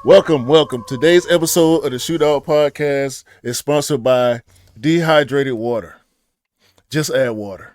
Welcome. Today's episode of the Shootout Podcast is sponsored by Dehydrated Water. Just add water.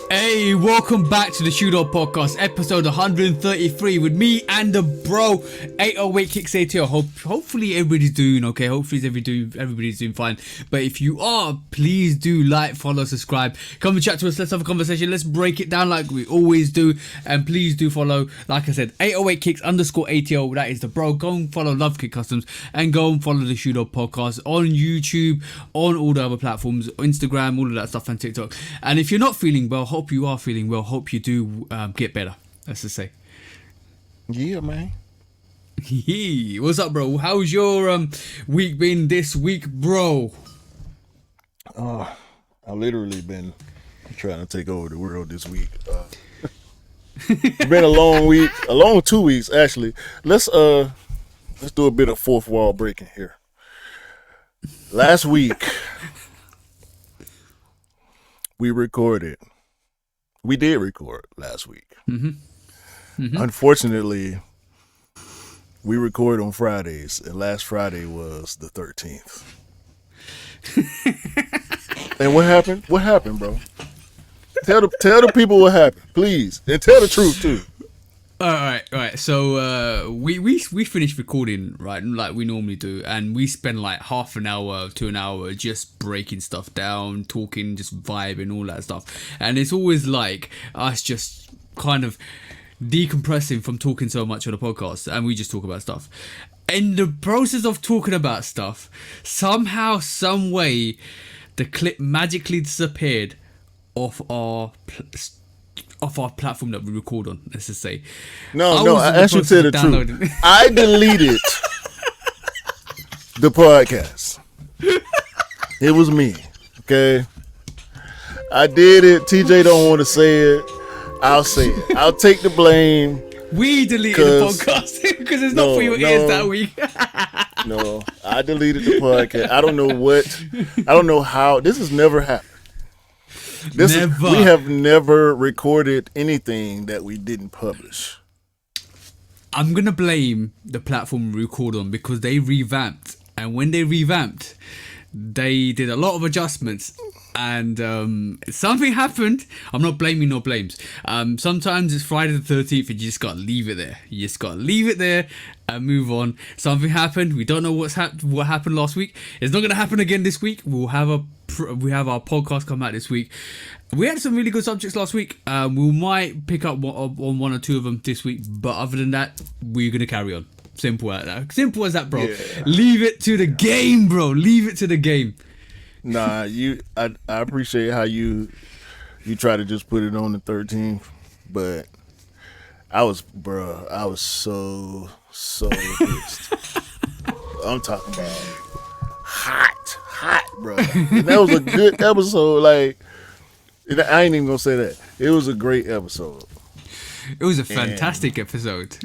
Hey, welcome back to the Shootout Podcast, episode 133 with me and the bro, 808 Kicks ATL. Hopefully everybody's doing okay. Hopefully everybody's doing fine. But if you are, please do like, follow, subscribe. Come and chat to us. Let's have a conversation. Let's break it down like we always do. And please do follow, like I said, 808 Kicks _ATL. That is the bro. Go and follow Love Kick Customs and go and follow the Shootout Podcast on YouTube, on all the other platforms, Instagram, all of that stuff, and TikTok. And if you're not feeling well, hope you are feeling well. Hope you do get better. Let's just say. Yeah, man. What's up, bro? How's your week been this week, bro? I literally been trying to take over the world this week. It's been a long week, a long 2 weeks actually. Let's do a bit of fourth wall breaking here. Last week we did record last week. Unfortunately, we record on Fridays, and last Friday was the 13th. And what happened? What happened, bro? Tell the people what happened, please, and tell the truth too. All right. So we finished recording, right, like we normally do, and we spend like half an hour to an hour just breaking stuff down, talking, just vibing, all that stuff. And it's always like us just kind of decompressing from talking so much on the podcast, and we just talk about stuff. In the process of talking about stuff, somehow, some way, the clip magically disappeared off our platform that we record on, let's just say. No, I actually tell the truth. I deleted the podcast. It was me, okay? I did it. TJ don't want to say it. I'll say it. I'll take the blame. We deleted the podcast because it's not for your ears that week. No, I deleted the podcast. I don't know how. This has never happened. We have never recorded anything that we didn't publish. I'm going to blame the platform we record on because they revamped. And when they revamped, they did a lot of adjustments. And something happened. I'm not blaming no blames. Sometimes it's Friday the 13th and you just got to leave it there. You just got to leave it there and move on. Something happened. We don't know what happened last week. It's not going to happen again this week. We have our podcast come out this week. We had some really good subjects last week. We might pick up on one or two of them this week. But other than that, we're going to carry on. Simple as that, bro. Yeah. Leave it to the game, bro. Leave it to the game. Nah, I appreciate how you try to just put it on the 13th, but I was so pissed. I'm talking about hot, bro. And that was a good episode. Like, I ain't even gonna say that. It was a great episode. It was a fantastic episode.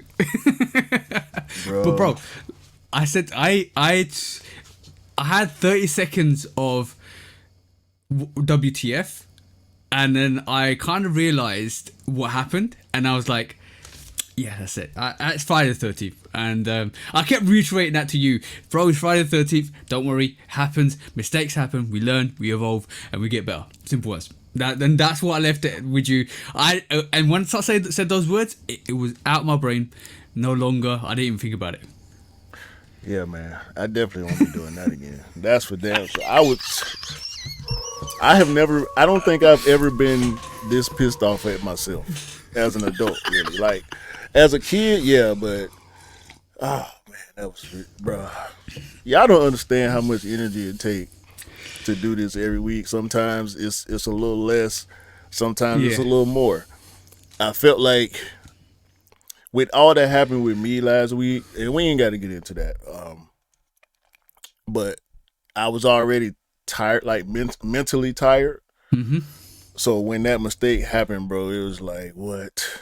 But bro, I said I had 30 seconds of WTF, and then I kind of realized what happened, and I was like, yeah, that's it. It's Friday the 13th, and I kept reiterating that to you, bro. It's Friday the 13th. Don't worry, happens. Mistakes happen. We learn, we evolve, and we get better. Simple as that. Then that's what I left it with you. And once I said those words, it was out my brain. No longer. I didn't even think about it. Yeah, man. I definitely won't be doing that again. That's for damn sure. I don't think I've ever been this pissed off at myself as an adult, really. Like, as a kid, yeah, but, oh, man, that was, bro. Y'all don't understand how much energy it takes to do this every week. Sometimes it's a little less. Sometimes it's a little more. I felt like with all that happened with me last week, and we ain't got to get into that, but I was already tired, like mentally tired. So when that mistake happened, bro, it was like, what?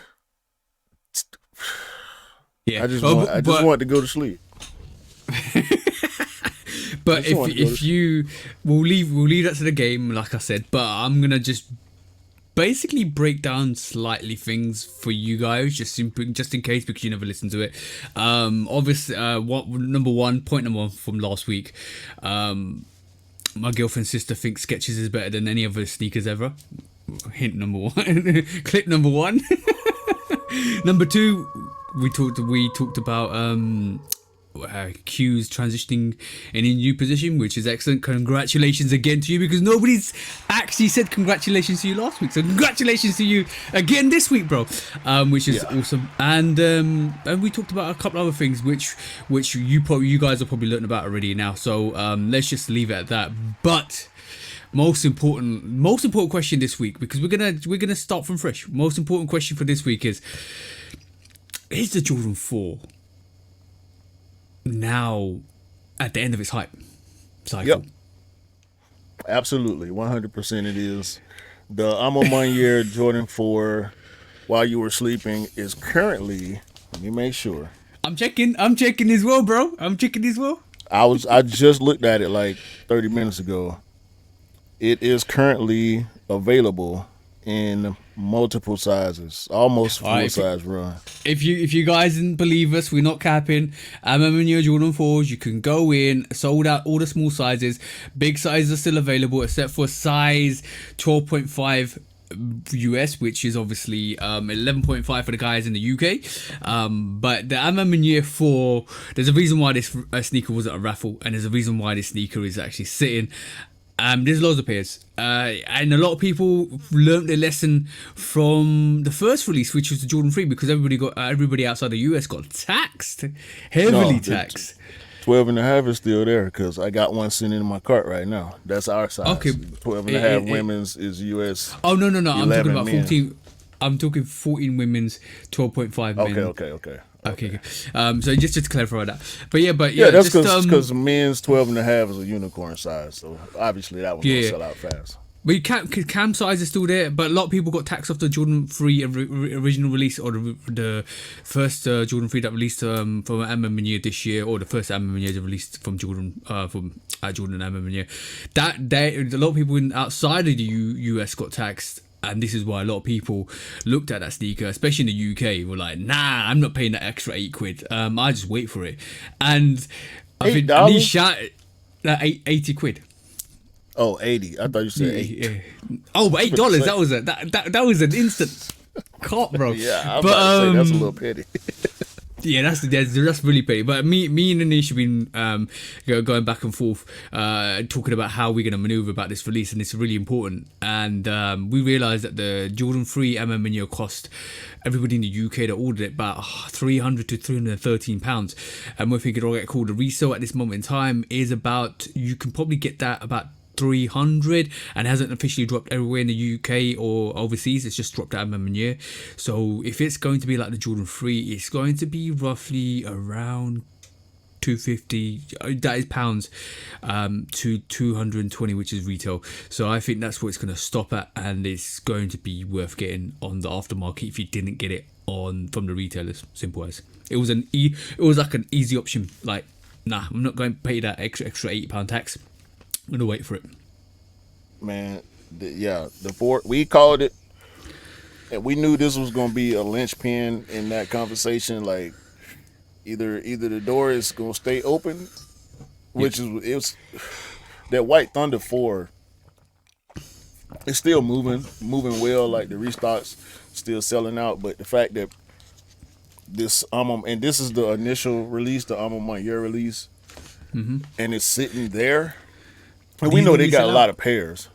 Yeah, I just want to go to sleep. But if you, we'll leave that to the game, like I said. But I'm gonna just basically break down slightly things for you guys, just in case, because you never listened to it. Obviously, point number one from last week. My girlfriend's sister thinks Skechers is better than any other sneakers ever. Hint number one. Clip number one. Number two, we talked about Q's transitioning in a new position, which is excellent. Congratulations again to you, because nobody's actually said congratulations to you last week, so congratulations to you again this week, bro. Which is awesome. And we talked about a couple other things which you guys have probably learned about already now, so let's just leave it at that. But most important question this week, because we're gonna start from fresh. Most important question for this week is the Jordan 4 now at the end of its hype cycle? Yep. Absolutely. 100% it is. The Imberlands Jordan 4, while you were sleeping, is currently, let me make sure. I'm checking as well, bro. I'm checking as well. I just looked at it like 30 minutes ago. It is currently available in multiple sizes, almost full size run. If you guys didn't believe us, we're not capping. MMNU Jordan 4s, you can go in, sold out all the small sizes. Big sizes are still available, except for size 12.5 US, which is obviously 11.5 for the guys in the UK. But the MMNU 4, there's a reason why this sneaker wasn't a raffle, and there's a reason why this sneaker is actually sitting. There's loads of pairs, and a lot of people learned their lesson from the first release, which was the Jordan 3, because everybody outside the US got taxed, heavily taxed. 12 and a half is still there, because I got one sitting in my cart right now. That's our size. Okay, 12 and a half women's is US. Oh no, I'm talking about 14. I'm talking 14 women's, 12.5 men. Okay. So just to clarify that, but that's because men's 12 and a half is a unicorn size, so obviously that one's gonna sell out fast. But cam size is still there, but a lot of people got taxed off the Jordan 3 original release, or the first Jordan 3 that released from MMNU this year, or the first MMNU that released from Jordan Jordan MMNU. A lot of people outside of the US got taxed. And this is why a lot of people looked at that sneaker, especially in the UK, were like, nah, I'm not paying that extra £8. I just wait for it. And I think these shot 80 quid. Oh, 80. I thought you said 8. Yeah. Oh, but $8. That was an instant cop, bro. Yeah, I'm about to say that's a little petty. Yeah, that's really petty. But me and Anish have been going back and forth, talking about how we're going to maneuver about this release, and it's really important. And we realised that the Jordan 3 MMNU cost everybody in the UK that ordered it about £300 to £313, and we're thinking, okay, cool. The resale at this moment in time is about, you can probably get that about 300, and hasn't officially dropped everywhere in the UK or overseas. It's just dropped out of year. So if it's going to be like the Jordan 3, it's going to be roughly around 250, that is pounds, to 220, which is retail. So I think that's what it's going to stop at, and it's going to be worth getting on the aftermarket if you didn't get it from the retailers. Simple as. It was like an easy option. Like, nah, I'm not going to pay that extra £80 tax. I'm gonna wait for it. Man, the 4, we called it, and we knew this was gonna be a linchpin in that conversation. Like, either the door is gonna stay open, which is that White Thunder 4. It's still moving well. Like, the restocks still selling out, but the fact that this and this is the initial release, the Imberlands release, and it's sitting there. And we know they got a lot of pairs.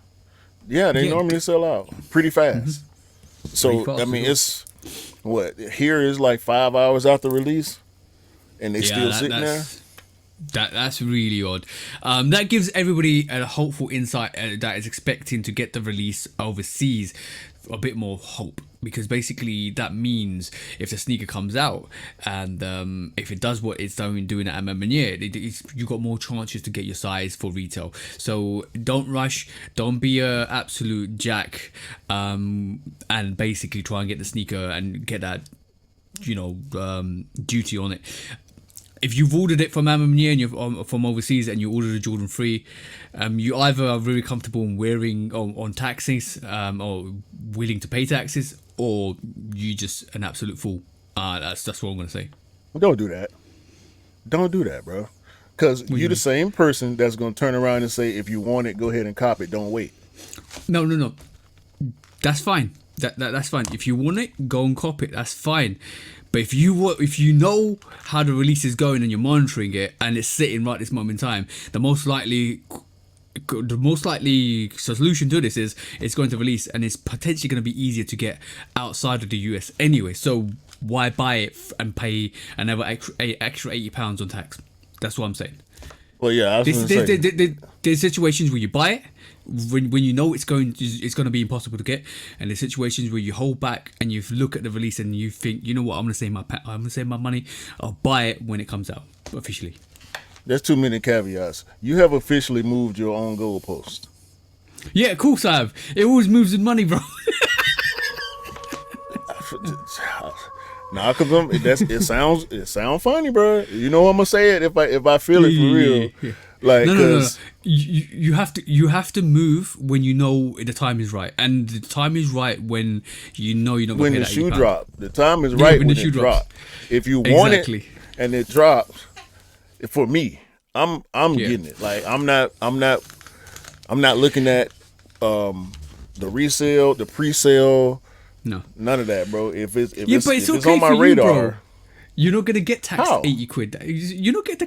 Yeah, they normally sell out pretty fast. So, I mean, it's, here is like 5 hours after release, and they still sitting there? That's really odd. That gives everybody a hopeful insight that is expecting to get the release overseas a bit more hope, because basically that means if the sneaker comes out and if it does what it's doing at MSCHF, you got more chances to get your size for retail. So don't rush, don't be a absolute jack, and basically try and get the sneaker and get that duty on it. If you've ordered it from MSCHF and you're from overseas and you ordered a Jordan 3, you either are very comfortable in wearing on taxes or willing to pay taxes, or you just an absolute fool. That's what I'm going to say. Don't do that. Don't do that, bro. Because you're the same person that's going to turn around and say, if you want it, go ahead and cop it. Don't wait. No. That's fine. That's fine. If you want it, go and cop it. That's fine. But if you know how the release is going and you're monitoring it and it's sitting right this moment in time, the most likely solution to this is it's going to release and it's potentially going to be easier to get outside of the US anyway. So why buy it and pay another extra £80 on tax? That's what I'm saying. Well, yeah, I was going to say. There's situations where you buy it when you know it's going to be impossible to get, and there's situations where you hold back and you look at the release and you think, you know what, I'm going to save my money. I'll buy it when it comes out officially. There's too many caveats. You have officially moved your own goalpost. Yeah, of course I have. It always moves with money, bro. Nah, cause it sounds funny, bro. You know I'm gonna say it if I feel it for real. Yeah. Like, no. You have to move when you know the time is right, and the time is right when you know you're not going to pay that £80. When the shoe drop, the time is right when the shoe drop. If you want it and it drops, for me, I'm getting it. Like I'm not looking at the resale, the pre-sale. No, none of that, bro. If it's on my radar, bro. You're not gonna get taxed £80. You don't get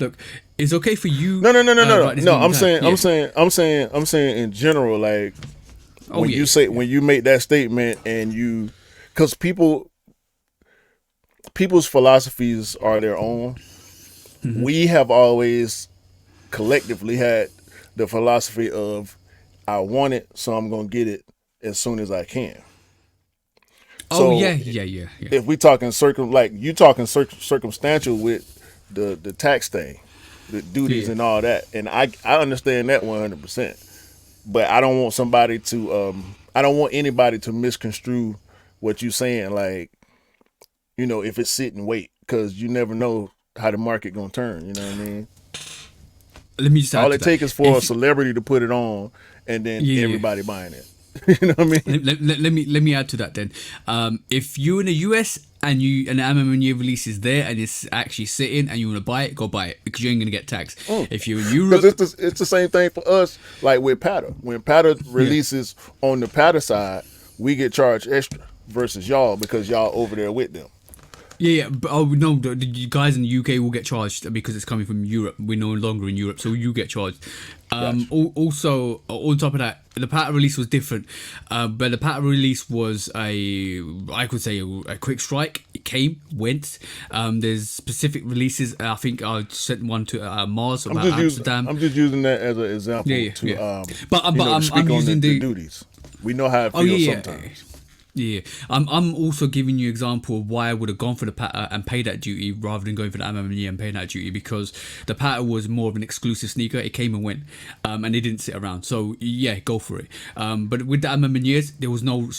look. It's okay for you. No. I'm saying in general, like when you make that statement and because people's philosophies are their own. Mm-hmm. We have always collectively had the philosophy of I want it, so I'm gonna get it as soon as I can. So yeah. If we talking circumstantial with the tax thing, the duties and all that, and I understand that 100%. But I don't want somebody to I don't want anybody to misconstrue what you're saying. Like, if it's sit and wait, because you never know how the market gonna turn. You know what I mean? Let me just all it takes is for a celebrity to put it on, and then everybody buying it. You know what I mean? Let me add to that then. If you're in the US and the MSCHF release is there and it's actually sitting and you want to buy it, go buy it, because you ain't gonna get taxed. If you're in Europe, because it's the same thing for us. Like with Patta, when Patta releases on the Patta side, we get charged extra versus y'all because y'all over there with them. Yeah, but no, the guys in the UK will get charged because it's coming from Europe. We're no longer in Europe, so you get charged. Gotcha. Also, on top of that, the Patta release was different, but the Patta release was a quick strike. It came, went. There's specific releases. I think I sent one to Mars about Amsterdam. I'm just using that as an example But I'm using the duties. We know how it feels sometimes. Yeah, I'm also giving you an example of why I would have gone for the Patta and paid that duty rather than going for the MSCHF and paying that duty, because the Patta was more of an exclusive sneaker. It came and went, and it didn't sit around. So yeah, go for it. But with the MSCHF, there was no.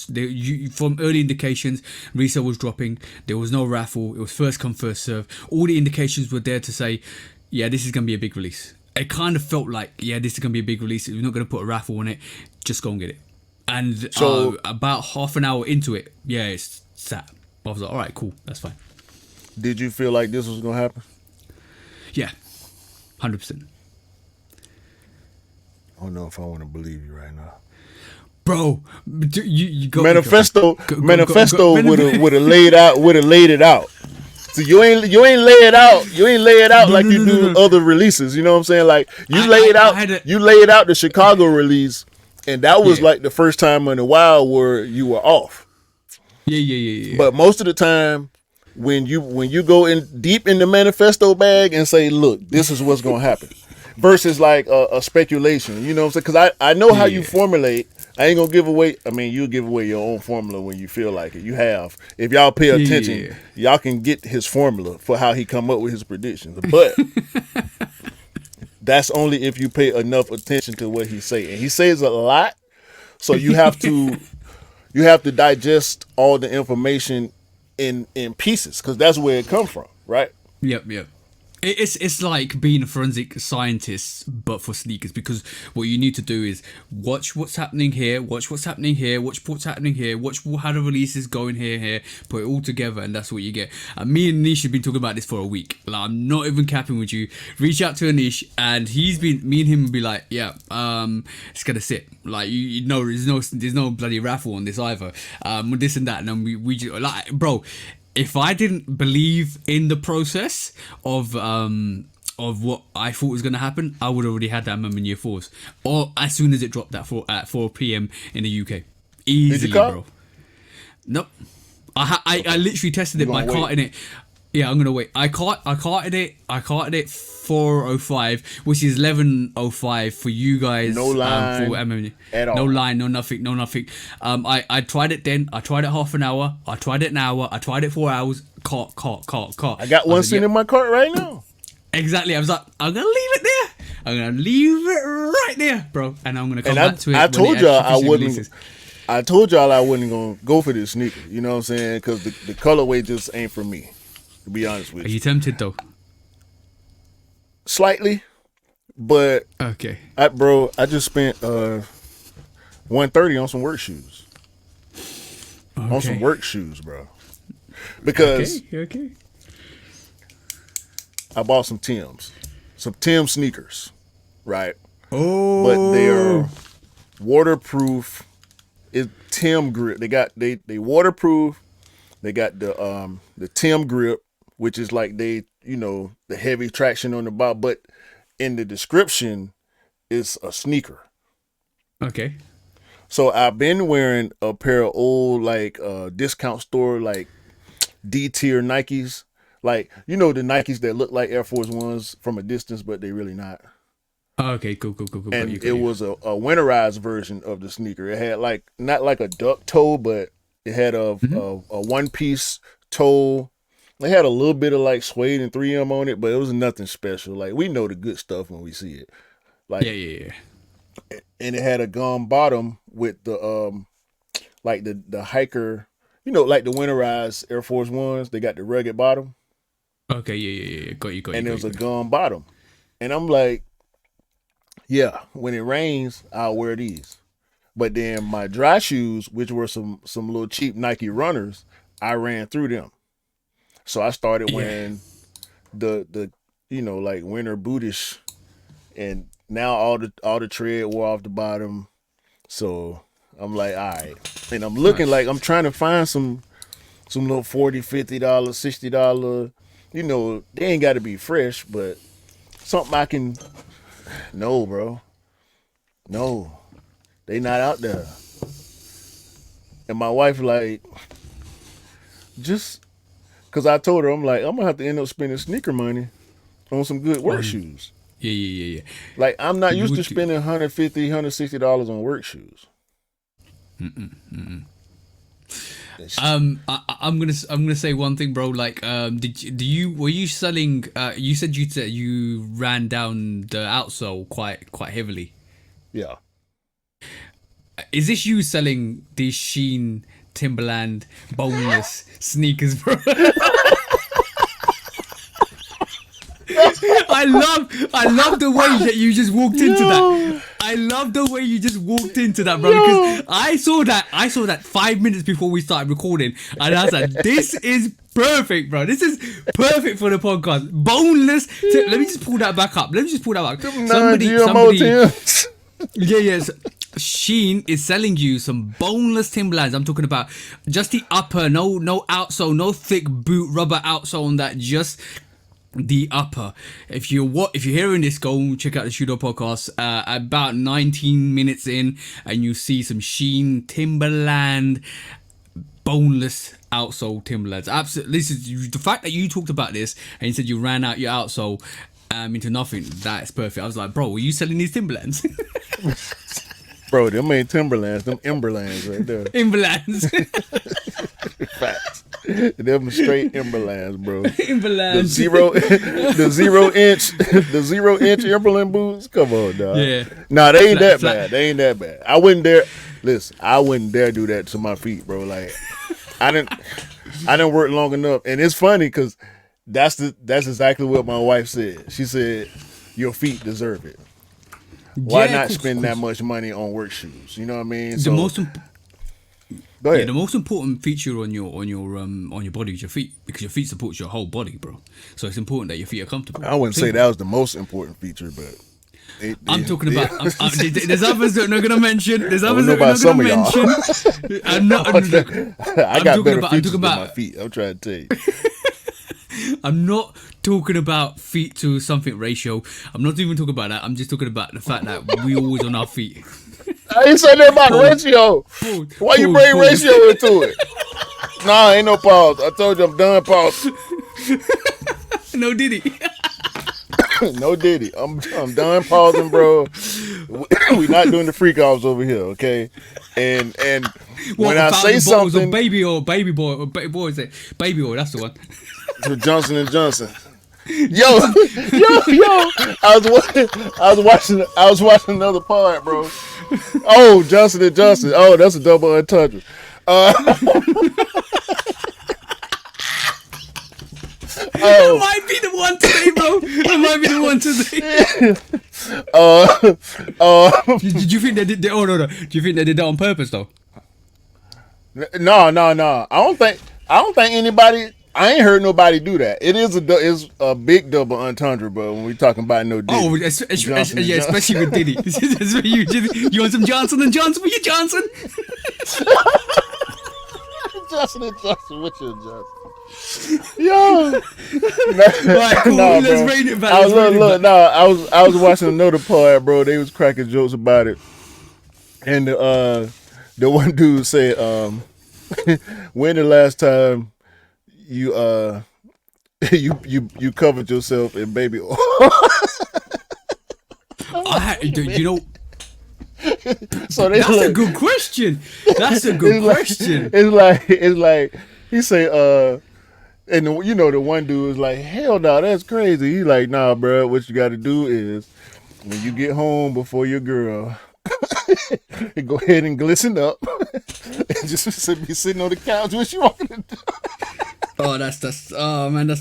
From early indications, resale was dropping. There was no raffle. It was first come, first serve. All the indications were there to say, yeah, this is gonna be a big release. It kind of felt like, yeah, this is gonna be a big release. We're not gonna put a raffle on it. Just go and get it. And so about half an hour into it, it's sat. I was like, all right, cool, that's fine. Did you feel like this was gonna happen? Yeah, 100%. I don't know if I want to believe you right now, bro. You go. Manifesto would have laid it out. So you ain't lay it out. You ain't lay it out like you do other releases. You know what I'm saying? Like you laid out the Chicago release. And that was like the first time in a while where you were off. Yeah. But most of the time, when you go in deep in the manifesto bag and say, look, this is what's gonna happen, versus like a speculation. You know what I'm saying? Because I know how you formulate. I ain't gonna give away. I mean, you'll give away your own formula when you feel like it. You have. If y'all pay attention, y'all can get his formula for how he come up with his predictions. But that's only if you pay enough attention to what he say. And he says a lot, so you have to digest all the information in pieces, because that's where it comes from, right? Yep. It's like being a forensic scientist, but for sneakers, because what you need to do is watch what's happening here, watch what's happening here, watch what's happening here, watch how the release is going here, put it all together, and that's what you get. And me and Anish have been talking about this for a week. Like, I'm not even capping with you. Reach out to Anish, and me and him will be like, yeah, it's gonna sit. Like, you know, there's no bloody raffle on this either. This and that, and then we just, like, bro. If I didn't believe in the process of what I thought was going to happen, I would already had that mem in year 4s, or as soon as it dropped at 4 p.m. in the UK. Easily, bro. Nope. I literally tested it by carting it. Yeah, I'm gonna wait. I carted it 4:05, which is 11:05 for you guys. No line for MM. at all. No line, no nothing. I tried it then. I tried it half an hour. I tried it an hour. I tried it 4 hours. Cart. I got one sitting in my cart right now. Exactly. I was like, I'm gonna leave it there. I'm gonna leave it right there, bro. And I'm gonna come back to it. I told y'all I wouldn't. Releases. I told y'all I wasn't gonna go for this sneaker. You know what I'm saying? Because the colorway just ain't for me. To be honest with you. Are you tempted though? Slightly, but okay. I just spent $130 on some work shoes. Okay. On some work shoes, bro. Because okay. I bought some Timbs sneakers, right? Oh, but they're waterproof. It's Tim grip. They waterproof. They got the Tim grip, which is like the heavy traction on the bottom, but in the description it's a sneaker. Okay. So I've been wearing a pair of old discount store like D tier Nikes, like the Nikes that look like Air Force Ones from a distance, but they really not. Oh, okay, cool. And it was a winterized version of the sneaker. It had not like a duck toe, but it had a one piece toe. They had a little bit of like suede and 3M on it, but it was nothing special. Like, we know the good stuff when we see it. Like, yeah. And it had a gum bottom with the the hiker, like the winterized Air Force Ones. They got the rugged bottom. Okay, yeah. Got you. And it was a gum bottom. And I'm like, yeah, when it rains, I'll wear these. But then my dry shoes, which were some little cheap Nike runners, I ran through them. So I started wearing the winter bootish, and now all the tread wore off the bottom. So I'm like, all right. And I'm looking like I'm trying to find some little $40, $50, $60, they ain't got to be fresh, but something I can. No, bro. No. They not out there. And my wife like, just because I told her, I'm like, I'm going to have to end up spending sneaker money on some good work shoes. Yeah. Like, I'm not used to spending $150, $160 on work shoes. I'm gonna say one thing, bro. Like, were you selling? You said you ran down the outsole quite heavily. Yeah. Is this you selling these Sheen Timberland boneless sneakers, bro? I love the way that you just walked into that. I love the way you just walked into that, bro. Because I saw that 5 minutes before we started recording, and I was like, "This is perfect, bro. This is perfect for the podcast." Boneless. Let me just pull that back up. Somebody. Yes. Sheen is selling you some boneless Timberlands. I'm talking about just the upper, no outsole, no thick boot rubber outsole on that. Just the upper. If you're hearing this, go check out the Shooter podcast. About 19 minutes in, and you see some Sheen Timberland boneless outsole Timberlands. Absolutely. This is the fact that you talked about this and you said you ran out your outsole into nothing. That's perfect. I was like, bro, were you selling these Timberlands? Bro, them ain't Timberlands, them Imberlands right there. Imberlands. Facts. Them straight Imberlands, bro. Imberlands. The 0-inch Imberland boots. Come on, dog. Yeah. Nah, they ain't that bad. They ain't that bad. I wouldn't dare. Listen, I wouldn't dare do that to my feet, bro. Like, I didn't work long enough, and it's funny because that's exactly what my wife said. She said, "Your feet deserve it. Why not spend that much money on work shoes? You know what I mean?" The most go ahead. Yeah, the most important feature on your body is your feet, because your feet supports your whole body, bro. So it's important that your feet are comfortable. I wouldn't say that was the most important feature, but I'm talking about. There's others that I'm not gonna mention. There's others that I'm not gonna mention. I'm not. I got better features than my feet. I'm trying to tell you. I'm not talking about feet to something ratio. I'm not even talking about that. I'm just talking about the fact that we always on our feet. I ain't saying that about ratio. Why you bring ratio into it? Nah, ain't no pause. I told you I'm done pause. No Diddy. No Diddy. I'm done pausing, bro. We not doing the freak offs over here, okay? And when I say something, baby oil, baby boy, or baby boy, is it baby oil? That's the one. To Johnson and Johnson. Yo, I was watching another part, bro. Oh, Johnson and Johnson. Oh, that's a double entendre. That might be the one today, bro. That might be the one today. Did you think they did? Oh no. Do you think they did that on purpose though? No. I don't think anybody. I ain't heard nobody do that. It's a big double entendre, bro. When we talking about no Diddy. Oh, especially with Diddy. You want some Johnson and Johnson for your Johnson? Johnson and Johnson with your Johnson. Yo. Right, cool. Let's rate it back. I was watching another part, bro. They was cracking jokes about it, and the one dude said, "When the last time you you covered yourself in baby oil?" You know. So that's a good question. That's a good question. It's like he say, and the one dude is like, "Hell no, that's crazy." He's like, "Nah, bro. What you got to do is when you get home before your girl, go ahead and glisten up, and just be sitting on the couch. What you walking to do?" Oh, that's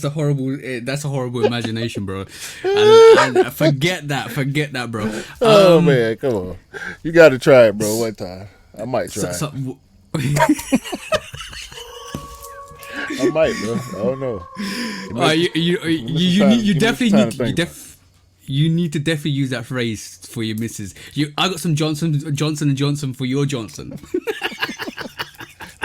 a horrible imagination, bro. And forget that, bro. Oh man, come on, you got to try it, bro. One time, I might try. I might, bro. I don't know. You need to definitely use that phrase for your missus. I got some Johnson and Johnson for your Johnson.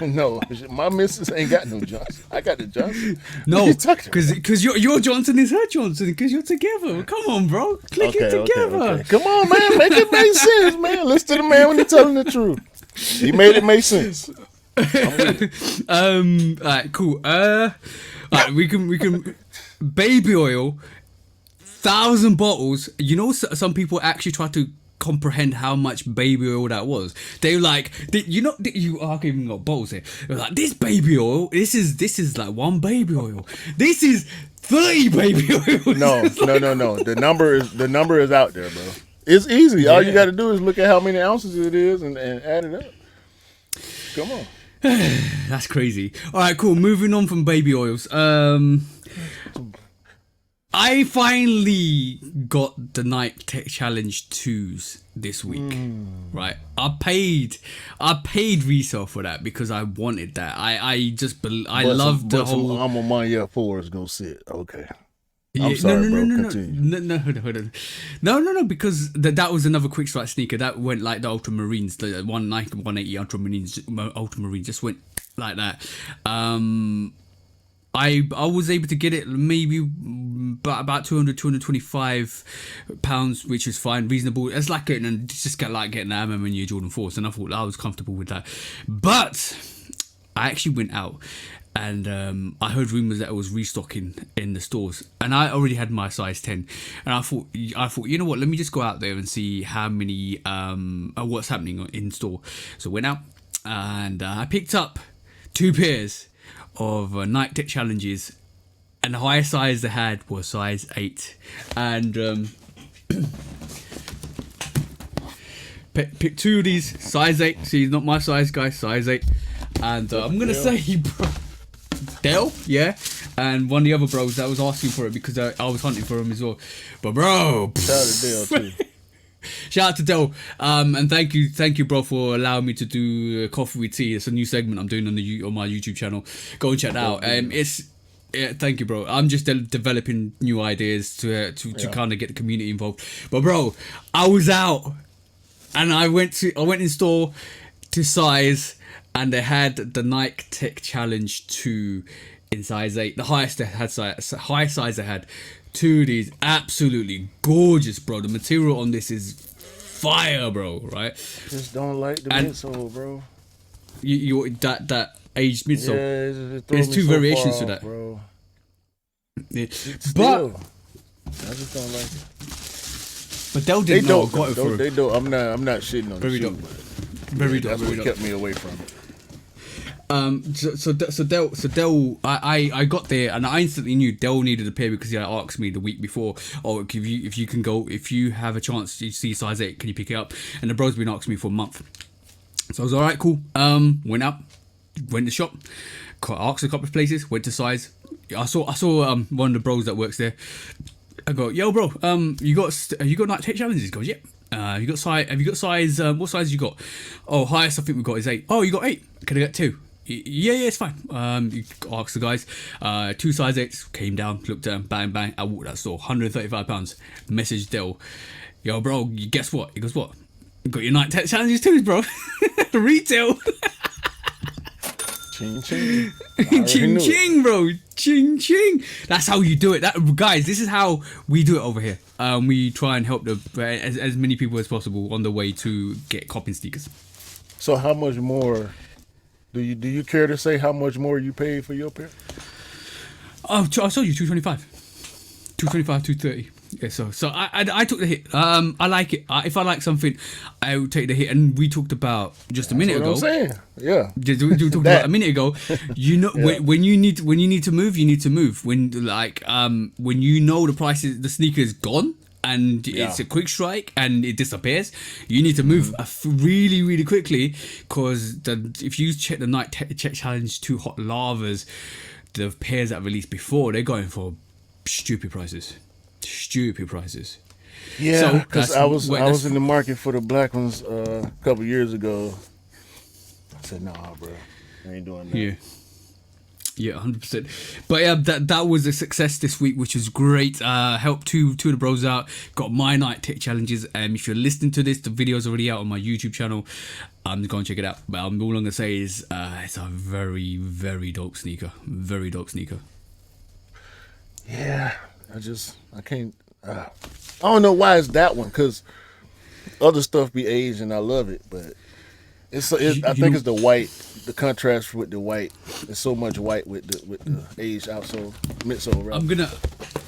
No, my missus ain't got no Johnson. I got the Johnson. No, because your Johnson is her Johnson, because you're together. Come on, bro. Click it together. Okay. Come on, man. Make it make sense, man. Listen to the man when he's telling the truth. He made it make sense. Alright, cool. Alright, we can baby oil, 1,000 bottles. You know, some people actually try to comprehend how much baby oil that was. They were like, I can't even got bottles here. They're like, this baby oil, this is like one baby oil. This is 30 baby oil. No. The number is out there, bro. It's easy. All you got to do is look at how many ounces it is and add it up. Come on. That's crazy. All right, cool. Moving on from baby oils. I finally got the Nike Tech Challenge 2s this week. Right. I paid resale for that because I wanted that. I love the whole. I'm on my Air 4s go sit. Okay. Yeah, I'm sorry, no, Continue. No, because that was another quick strike sneaker that went like the Ultramarines, the one Nike 180 Ultramarine just went like that. I was able to get it maybe about 225 pounds, which is fine, reasonable. It's like getting an Air Max Jordan 4s, and I thought I was comfortable with that. But I actually went out and I heard rumors that it was restocking in the stores, and I already had my size 10, and I thought, you know what, let me just go out there and see how many what's happening in store. So I went out and I picked up 2 pairs of Nike Tech Challenges, and the highest size they had was size 8, and pick 2 of these size 8. See, not my size, guys, size 8. And I'm gonna say, bro, Dell, yeah, and one of the other bros that was asking for it because I was hunting for him as well. But bro, Shout out to Dell too. Shout out to Dell, and thank you, bro, for allowing me to do Coffee with Tea. It's a new segment I'm doing on my YouTube channel. Go and check that out. Yeah, thank you, bro. I'm just developing new ideas to kind of get the community involved. But bro, I was out, and I went in store to size, and they had the Nike Tech Challenge 2 in size 8. The highest size they had. 2 of these, absolutely gorgeous, bro. The material on this is fire, bro. Right? Just don't like the midsole, bro. You that aged midsole. Yeah, there's 2 variations to that, bro. Yeah. But I just don't like it. But Dell didn't know I got it for him. They don't. I'm not shitting on Very the shoe. dope. Very dope. That's what kept me away from it. So Dell, I got there and I instantly knew Dell needed a pair because he had asked me the week before, if you have a chance to see size 8, can you pick it up? And the bro's been asking me for a month. So I was alright, cool. Went to the shop, asked a couple of places, went to size. I saw one of the bros that works there. I go, yo, bro, you got Nike Tech Challenges? He goes, yep. Have you got size? What size you got? Oh, highest I think we got is 8. Oh, you got 8? Can I get 2? Yeah, it's fine. You ask the guys. 2 size 8s came down, looked at them, bang, bang. I walked that store, £135. Message Dell, yo, bro, guess what? He goes, what? You got your Nike Tech Challenges too, bro. Retail. Ching ching. Ching ching, bro. Ching ching. That's how you do it. Guys, this is how we do it over here. We try and help as many people as possible on the way to get copping sneakers. So how much more do you care to say how much more you paid for your pair? Oh, I told you 225, 230. Yeah, so I took the hit. I like it. If I like something, I will take the hit. And we talked about just a minute ago. I'm saying, yeah. We talked about a minute ago. You know, yeah. when you need to move, you need to move. When you know the price the sneaker is gone and it's a quick strike and it disappears, you need to move really, really quickly, because if you check the Nike Tech Challenge 2 Hot Lavas, the pairs that released before, they're going for stupid prices. Yeah, because I was in the market for the black ones a couple years ago. I said, nah, bro, I ain't doing that. Yeah, 100%. But yeah, that was a success this week, which was great. Helped two of the bros out. Got my Nike Tech Challenges. If you're listening to this, the video's already out on my YouTube channel. Go and check it out. But all I'm gonna say is it's a very, very dope sneaker. Very dope sneaker. Yeah. I can't. I don't know why it's that one, because other stuff be aged and I love it, but I think it's the white, the contrast with the white. There's so much white with the aged outsole, midsole. Right?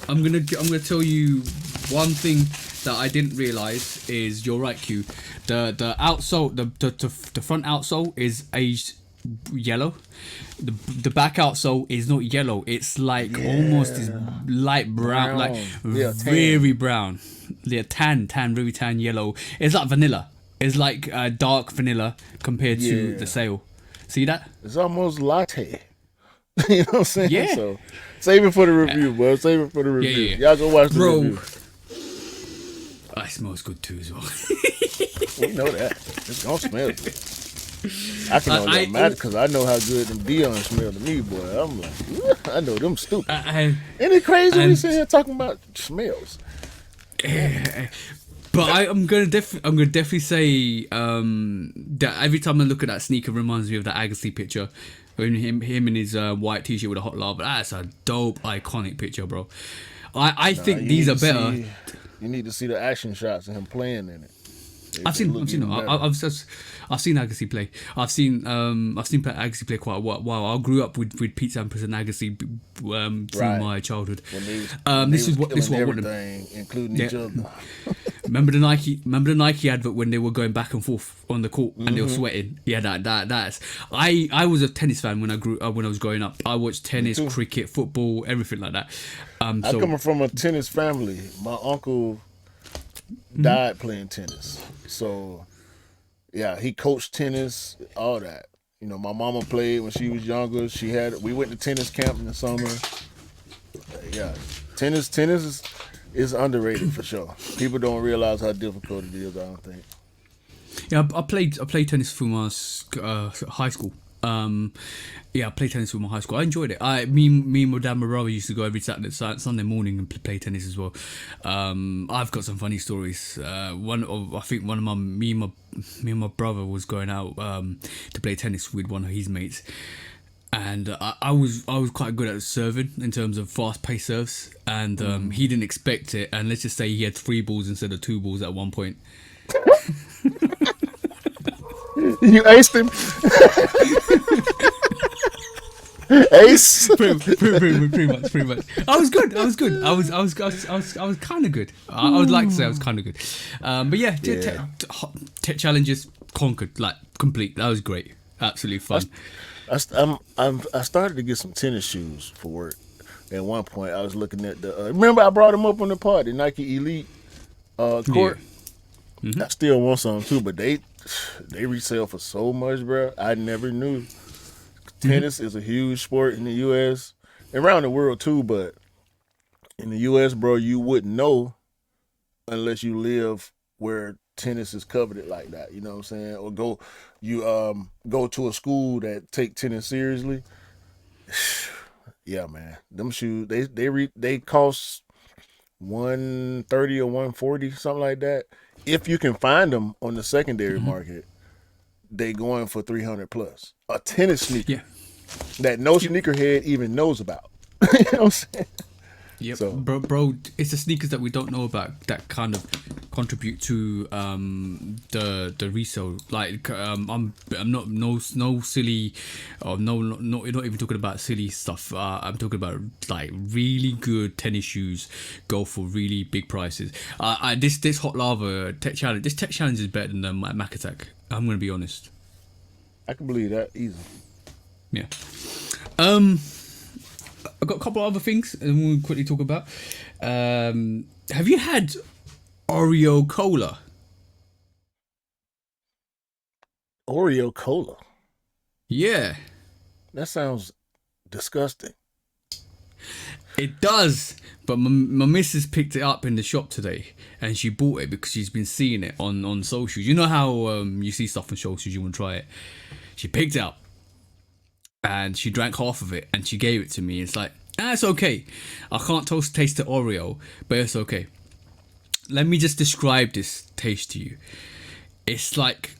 I'm gonna tell you one thing that I didn't realize is, you're right, Q. The outsole, the front outsole is aged yellow. The back outsole is not yellow. It's like almost this light brown, like very brown. Yeah, tan, very tan yellow. It's like vanilla. It's like dark vanilla compared to the sale. See that? It's almost latte. You know what I'm saying? Yeah. So save it for the review, bro. Save it for the review. Yeah. Y'all go watch the review. It smells good too as well. We know that. It's gonna smell good. I can only imagine, because I know how good them Dion smell to me, boy. I'm like, I know them stupid. Ain't it crazy we sit here talking about smells? But I'm gonna definitely say that every time I look at that sneaker, reminds me of that Agassi picture. Him in his white t-shirt with a hot lava. That's a dope, iconic picture, bro. I think these are better. You need to see the action shots of him playing in it. I've They seen, look I've seen, even better. I've seen Agassi play. I've seen Agassi play quite a while. I grew up with Pete Sampras and Agassi through Right. my childhood. When they This was is what killing I wanted. everything, including Yeah. each other. Remember the Nike advert when they were going back and forth on the court and they were sweating. Yeah, that's. I was a tennis fan when I was growing up. I watched tennis, too. cricket, football, everything like that. I So come from a tennis family. My uncle died playing tennis, so yeah, he coached tennis, all that. You know, my mama played when she was younger. We went to tennis camp in the summer. Yeah, tennis is underrated for sure. People don't realize how difficult it is. I don't think. yeah, I played tennis through my high school. Yeah, I played tennis with my high school. I enjoyed it. Me and my dad, and my brother used to go every Sunday morning and play tennis as well. I've got some funny stories. I think one of me and my brother was going out to play tennis with one of his mates, and I was quite good at serving in terms of fast paced serves, and he didn't expect it. And let's just say he had 3 balls instead of 2 balls at one point. You aced him. Ace. Pretty much. I was good. I was kind of good. I would like to say I was kind of good. But yeah, challenges conquered, like complete. That was great. Absolutely fun. I started to get some tennis shoes for work. At one point, I was looking at the. Remember, I brought them up on the pod, the Nike Elite court. I still want some too, but they resell for so much, bro. I never knew. Tennis is a huge sport in the U.S. and around the world too, but in the U.S., bro, you wouldn't know unless you live where tennis is coveted like that. You know what I'm saying? Or go to a school that take tennis seriously. Yeah, man, them shoes they cost $130 or $140, something like that. If you can find them on the secondary market, they going for $300 plus. A tennis sneaker. Yeah. That no sneakerhead even knows about. You know what I'm saying? Yep, So, bro, it's the sneakers that we don't know about that kind of contribute to the resale. Like I'm not no silly, or no not even talking about silly stuff. I'm talking about like really good tennis shoes go for really big prices. This hot lava tech challenge. This tech challenge is better than the Mac Attack. I'm gonna be honest. I can believe that easy. Yeah. I've got a couple of other things and we'll quickly talk about. Have you had Oreo cola? Oreo cola. Yeah. That sounds disgusting. It does, but my missus picked it up in the shop today, and she bought it because she's been seeing it on socials. You know how you see stuff on socials, you want to try it. She picked it up, and she drank half of it, and she gave it to me. It's like, it's okay. I can't taste the Oreo, but it's okay. Let me just describe this taste to you. It's like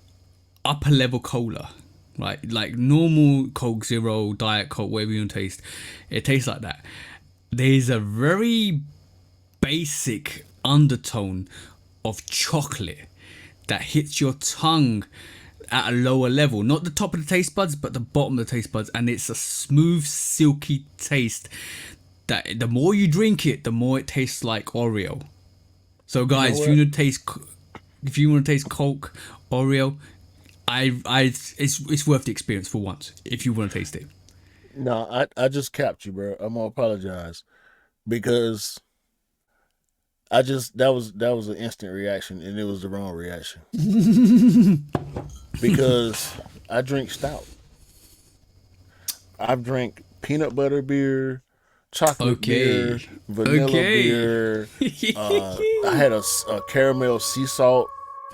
upper level cola, right? Like normal Coke Zero, Diet Coke, whatever you want to taste. It tastes like that. There's a very basic undertone of chocolate that hits your tongue at a lower level. Not the top of the taste buds, but the bottom of the taste buds. And it's a smooth, silky taste that the more you drink it, the more it tastes like Oreo. So guys, if you want to taste Coke, Oreo, it's worth the experience for once if you want to taste it. No, I just capped you, bro. I'm gonna apologize because that was an instant reaction and it was the wrong reaction. Because I drink stout. I've drank peanut butter beer, chocolate beer, vanilla beer. I had a caramel sea salt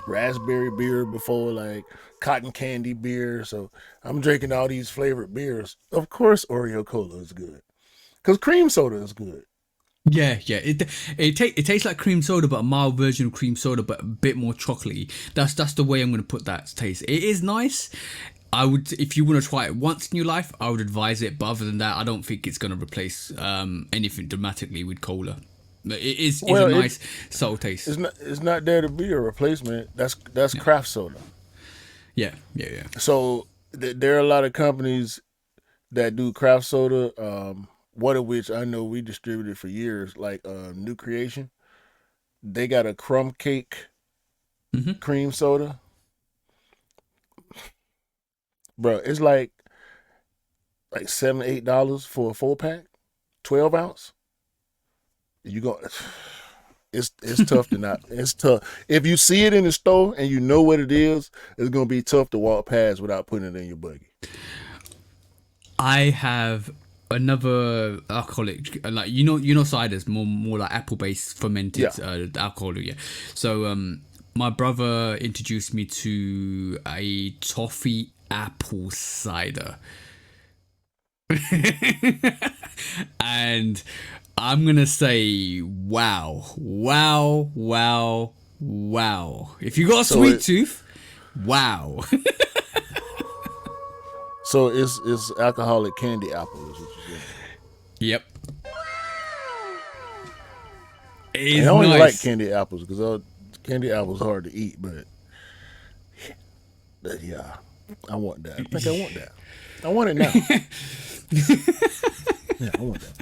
raspberry beer before, like cotton candy beer. So I'm drinking all these flavored beers. Of course, Oreo cola is good because cream soda is good. Yeah. It tastes like cream soda, but a mild version of cream soda, but a bit more chocolatey. That's the way I'm going to put that taste. It is nice. I would, if you want to try it once in your life, I would advise it. But other than that, I don't think it's going to replace anything dramatically with cola. It's Well, a nice subtle taste. It's not there to be a replacement. That's craft soda. Yeah. So there are a lot of companies that do craft soda. One of which I know we distributed for years, like New Creation. They got a crumb cake cream soda. Bro, it's like $7-8 for a 4-pack, 12 ounce. You go, it's tough to not. It's tough if you see it in the store and you know what it is. It's gonna be tough to walk past without putting it in your buggy. I have another alcoholic, like you know ciders, more like apple based fermented alcohol. Yeah. So my brother introduced me to a toffee apple cider. And I'm gonna say wow. If you got a sweet tooth, wow. So it's alcoholic candy apple is what you're saying. Yep. I don't even like candy apples because candy apples hard to eat, but yeah, I want that. I think I want that. I want it now. Yeah, I want that.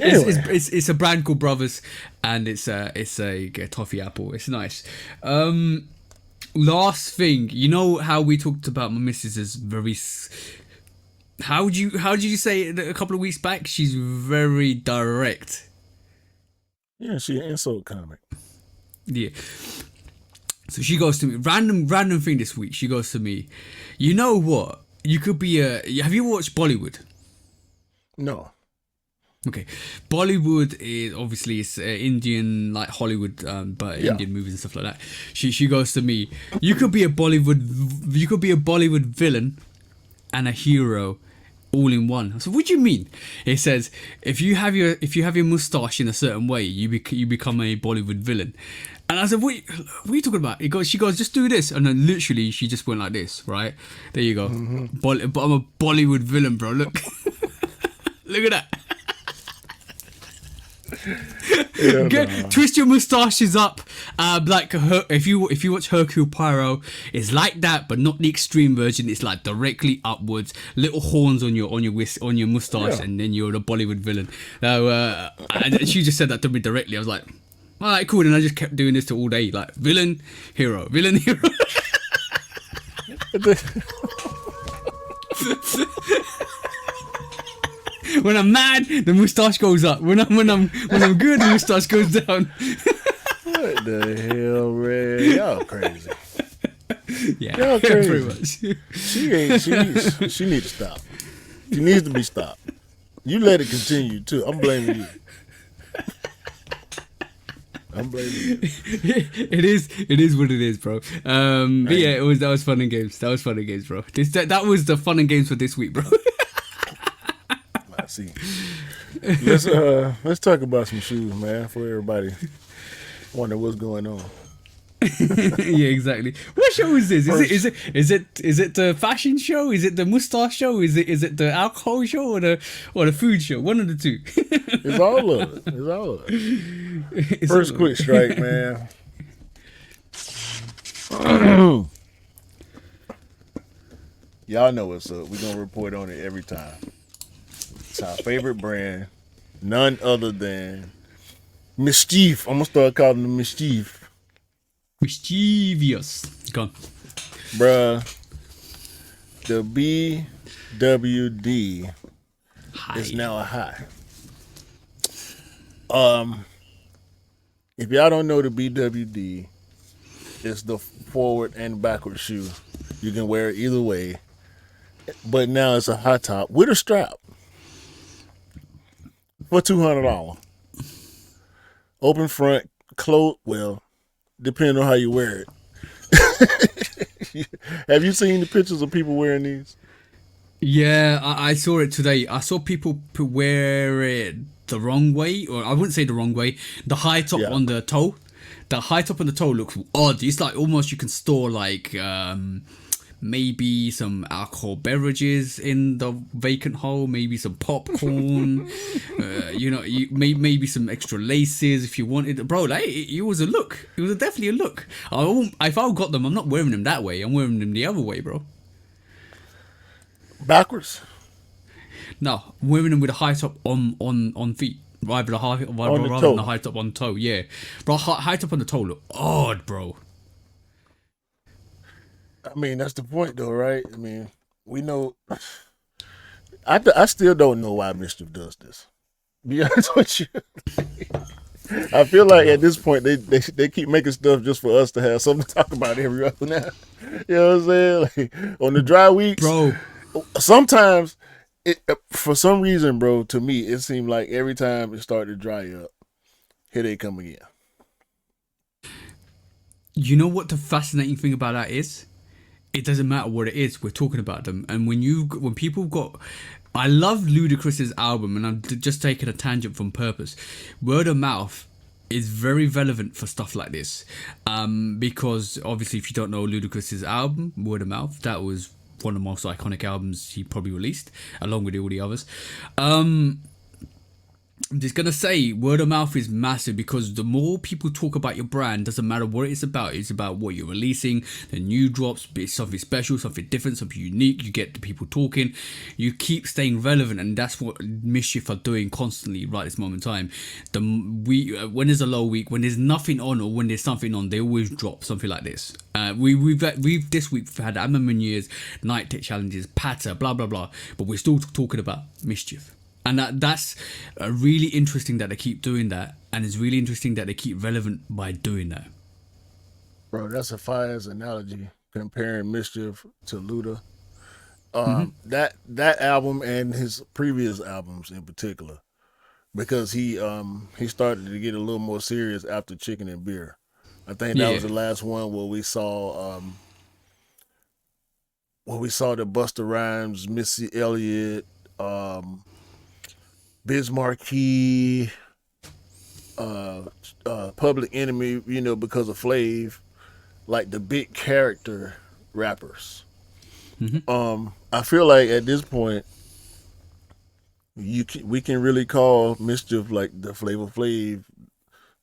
Anyway. It's a brand called Brothers, and it's a toffee apple. It's nice. Last thing, you know how we talked about my missus is very. How did you say it a couple of weeks back? She's very direct. Yeah, she's an insult comic. Yeah. So she goes to me, random thing this week. She goes to me, you know what? You could be have you watched Bollywood? No. Okay. Bollywood is obviously it's Indian, like Hollywood, but Indian movies and stuff like that. She goes to me, you could be a Bollywood villain and a hero all in one. I said, what do you mean? It says if you have your mustache in a certain way, you become a Bollywood villain. And I said, what are you talking about? She goes, just do this. And then literally she just went like this, right? There you go. But I'm a Bollywood villain, bro. Look. Look at that. Twist your mustaches up, like if you watch Hercule Poirot, it's like that, but not the extreme version. It's like directly upwards, little horns on your mustache, and then you're the Bollywood villain. And she just said that to me directly. I was like, all right, cool. And I just kept doing this to all day, like villain, hero. When I'm mad, the moustache goes up. When I'm good, the moustache goes down. What the hell, man? Y'all crazy. Yeah, y'all crazy. Pretty much. She needs to stop. She needs to be stopped. You let it continue too. I'm blaming you. It is what it is, bro. But yeah, that was fun and games. That was fun and games, bro. That was the fun and games for this week, bro. See, let's talk about some shoes, man, for everybody wonder what's going on. Yeah, exactly. What show is this? Is it the fashion show? Is it the mustache show? Is it the alcohol show or the food show? One of the two. It's all of it. First quick strike, man. Y'all know what's up. We're gonna report on it every time. It's our favorite brand, none other than MSCHF. I'm gonna start calling them MSCHF. Mischievous. Go on. Bruh, the BWD High. is now a high. If y'all don't know the BWD, it's the forward and backward shoe. You can wear it either way. But now it's a high top with a strap for $200. Open front, well, depending on how you wear it. Have you seen the pictures of people wearing these? Yeah, I saw it today. I saw people wear it the wrong way, or I wouldn't say the wrong way. The high top on the toe. The high top on the toe looks odd. It's like almost you can store like maybe some alcohol beverages in the vacant hole, maybe some popcorn, maybe some extra laces if you wanted. Bro, like, it was a look. It was definitely a look. If I got them, I'm not wearing them that way. I'm wearing them the other way, bro. Backwards. No, I'm wearing them with a high top on feet. Rather than the high top on toe, yeah. Bro, high top on the toe look odd, bro. I mean, that's the point, though, right? I mean, we know. I still don't know why Mischief does this. Be honest with you. I feel like at this point they keep making stuff just for us to have something to talk about every other now. You know what I'm saying? Like, on the dry weeks, bro. Sometimes, for some reason, bro, to me it seemed like every time it started to dry up, here they come again. You know what the fascinating thing about that is? It doesn't matter what it is. We're talking about them, and when people got. I love Ludacris's album, and I'm just taking a tangent from purpose. Word of mouth is very relevant for stuff like this, because obviously, if you don't know Ludacris's album, Word of Mouth, that was one of the most iconic albums he probably released, along with all the others. I'm just gonna say, word of mouth is massive, because the more people talk about your brand, doesn't matter what it's about what you're releasing, the new drops, be it something special, something different, something unique, you get the people talking, you keep staying relevant, and that's what Mischief are doing constantly right this moment in time. When there's a low week, when there's nothing on, or when there's something on, they always drop something like this. We've this week we've had Amman Years, Night Tech Challenges, Patter, blah blah blah, but we're still talking about Mischief. And that's really interesting that they keep doing that, and it's really interesting that they keep relevant by doing that. Bro, that's a fire analogy, comparing Mischief to Luda. That album and his previous albums in particular, because he started to get a little more serious after Chicken and Beer. I think that was the last one where we saw the Busta Rhymes, Missy Elliott, Biz Markie, Public Enemy, because of Flav, like the big character rappers. I feel like at this point, we can really call Mischief like the Flavor Flav,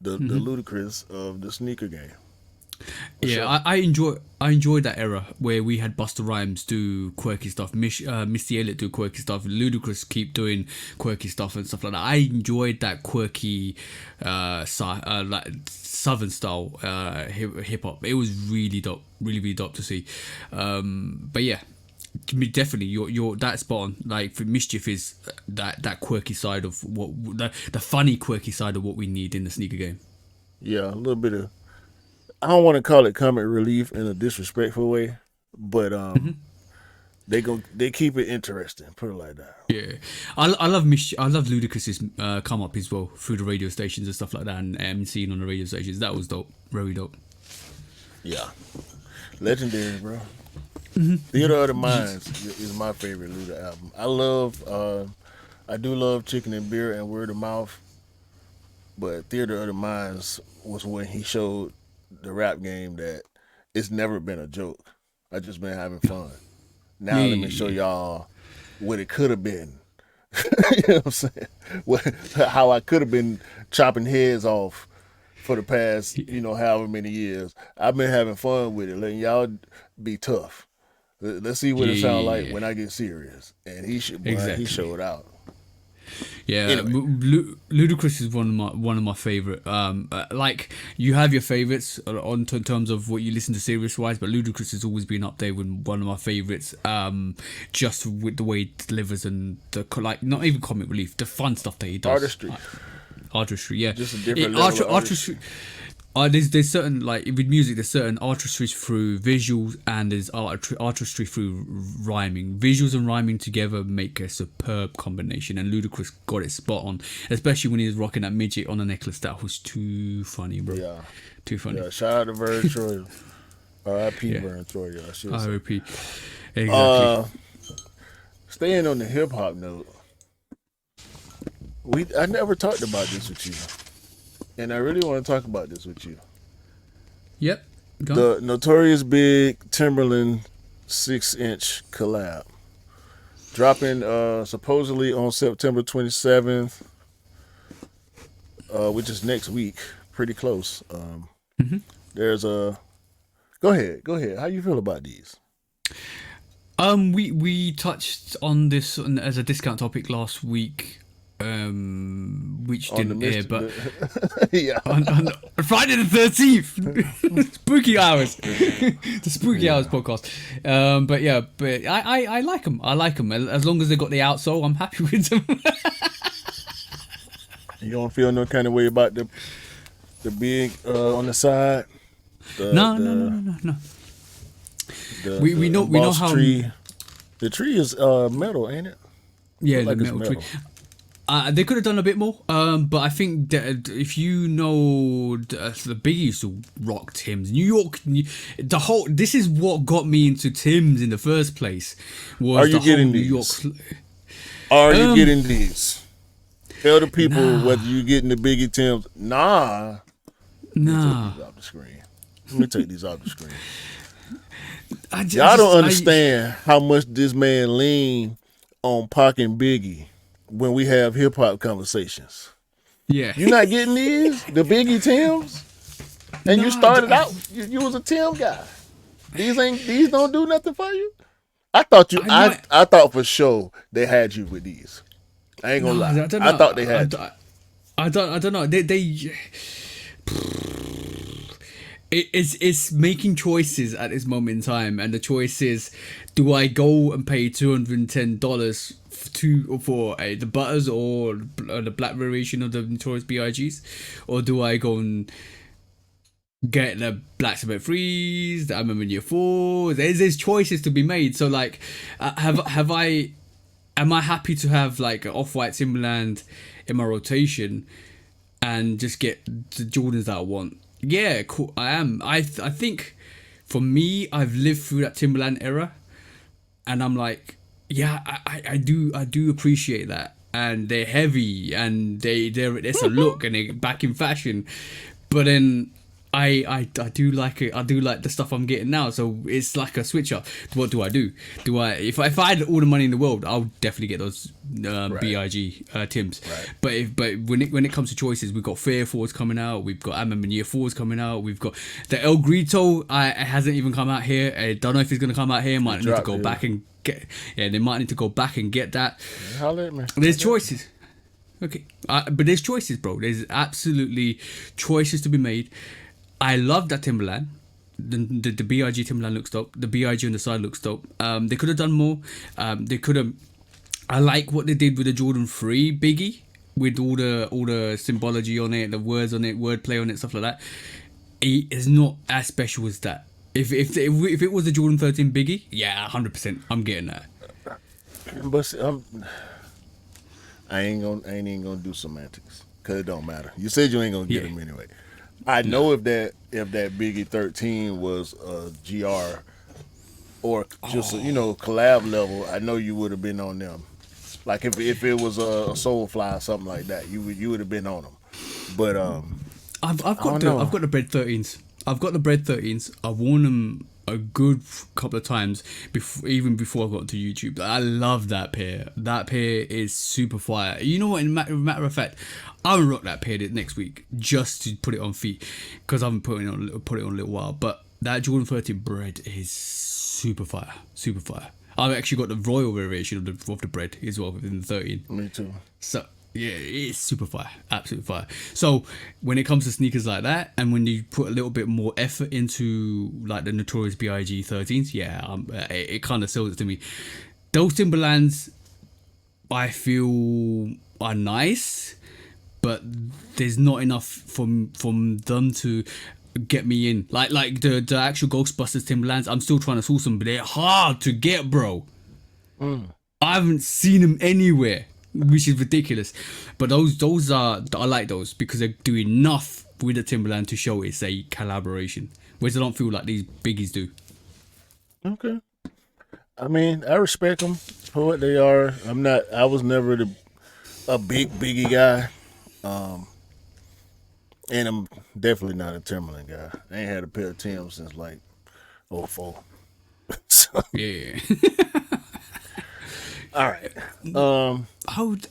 the Ludacris of the sneaker game. Yeah, sure. I enjoyed that era where we had Busta Rhymes do quirky stuff, Missy Elliott do quirky stuff, Ludacris keep doing quirky stuff and stuff like that. I enjoyed that quirky, like Southern style hip hop. It was really dope, really dope to see. But yeah, definitely you're that spot on. Like, for Mischief is that quirky side of what the funny quirky side of what we need in the sneaker game. Yeah, a little bit of. I don't want to call it comic relief in a disrespectful way, but they keep it interesting. Put it like that. Yeah, I love Ludacris's come up as well through the radio stations and stuff like that, and MCing on the radio stations. That was dope, very dope. Yeah, legendary, bro. Theater of the Minds is my favorite Luda album. I do love Chicken and Beer and Word of Mouth, but Theater of the Minds was when he showed the rap game that it's never been a joke. I just been having fun. Now let me show y'all what it could have been. You know what I'm saying? How I could have been chopping heads off for the past, however many years. I've been having fun with it, letting y'all be tough. Let's see what it sounds like when I get serious. And he showed out. Yeah, anyway. Ludacris is one of my favorite. Like, you have your favorites in terms of what you listen to serious wise, but Ludacris has always been up there with one of my favorites. Just with the way he delivers and not even comic relief, the fun stuff that he does. Artistry, yeah. Just a different level of artistry. There's certain, like with music, there's certain artistry through visuals and there's artistry through rhyming. Visuals and rhyming together make a superb combination, and Ludacris got it spot on, especially when he was rocking that midget on a necklace. That was too funny, bro. Yeah, too funny. Yeah, shout out to Vern Troyer. R.I.P. Vern Troyer. R.I.P. Exactly. Staying on the hip hop note, I never talked about this with you. And I really want to talk about this with you. Yep. The Notorious B.I.G, Timberland 6-inch collab. Dropping supposedly on September 27th, which is next week. Pretty close. There's a. Go ahead. How you feel about these? We touched on this as a discount topic last week, which didn't air, but yeah, on Friday the 13th, spooky hours, the spooky hours podcast. But I like them. I like them as long as they got the outsole. I'm happy with them. You don't feel no kind of way about the big on the side. No. We know how tree. The tree is metal, ain't it? Yeah, like the metal tree. They could have done a bit more, but I think that if you know the Biggie used to rock Timbs, New York, this is what got me into Timbs in the first place. Are you getting these? Are you getting these? Tell the people whether you getting the Biggie Timbs. Nah. Let me take these off the screen. Y'all don't understand how much this man lean on Pac and Biggie when we have hip hop conversations. Yeah. You're not getting these? The Biggie Timbs? And you started out, you was a Tim guy. These don't do nothing for you? I thought for sure they had you with these. I ain't gonna lie. I thought they had you. I don't know. It's making choices at this moment in time, and the choice is: do I go and pay $210 for the butters or the black variation of the Notorious B.I.Gs, or do I go and get the Black Sabbath Freeze, the I'm in Year 4? There's choices to be made. So like, am I happy to have like an off-white Timberland in my rotation and just get the Jordans that I want? Yeah, cool. I am. I think for me, I've lived through that Timberland era, and I'm like, yeah, I do appreciate that, and they're heavy, and there's a look, and they're back in fashion, but then I do like it. I do like the stuff I'm getting now. So it's like a switch up. What do I do? If I had all the money in the world, I'll definitely get those B.I.G. Timbs. Right. But when it comes to choices, we've got Fair 4s coming out. We've got I'm in Year 4s coming out. We've got the El Grito. It hasn't even come out here. I don't know if it's gonna come out here. Might need to go back and get. Yeah, they might need to go back and get that. Holler at me. There's choices. Okay, but there's choices, bro. There's absolutely choices to be made. I love that Timberland. The B.I.G. Timberland looks dope. The B.I.G. on the side looks dope. They could have done more. They could have. I like what they did with the Jordan 3 Biggie, with all the symbology on it, the words on it, wordplay on it, stuff like that. It is not as special as that. If it was the Jordan 13 Biggie, yeah, 100%, I'm getting that. But I ain't even gonna do semantics because it don't matter. You said you ain't gonna get them anyway. I know if that Biggie 13 was a GR or just a, collab level, I know you would have been on them. Like if it was a Soulfly or something like that, you would have been on them. But I've got the Bread 13s. I've got the Bread 13s. I've worn them a good couple of times even before I got to YouTube. I love that pair. That pair is super fire. You know what? In matter of fact, I'm gonna rock that pair next week just to put it on feet because I haven't put it on a little while. But that Jordan 13 Bread is super fire. Super fire. I've actually got the royal variation of the bread as well within the 13. Me too. So yeah, it's super fire, absolute fire. So when it comes to sneakers like that, and when you put a little bit more effort into like the Notorious B.I.G. 13s, it kind of sells it to me. Those Timberlands, I feel, are nice, but there's not enough from them to get me in. Like the actual Ghostbusters Timberlands, I'm still trying to source them, but they're hard to get, bro. I haven't seen them anywhere, which is ridiculous. But those are, I like those because they do enough with the Timberland to show it's a collaboration, whereas I don't feel like these biggies do. Okay. I mean, I respect them for what they are. I was never a big Biggie guy. And I'm definitely not a Timberland guy. I ain't had a pair of Timbs since like 04. So Yeah. All right.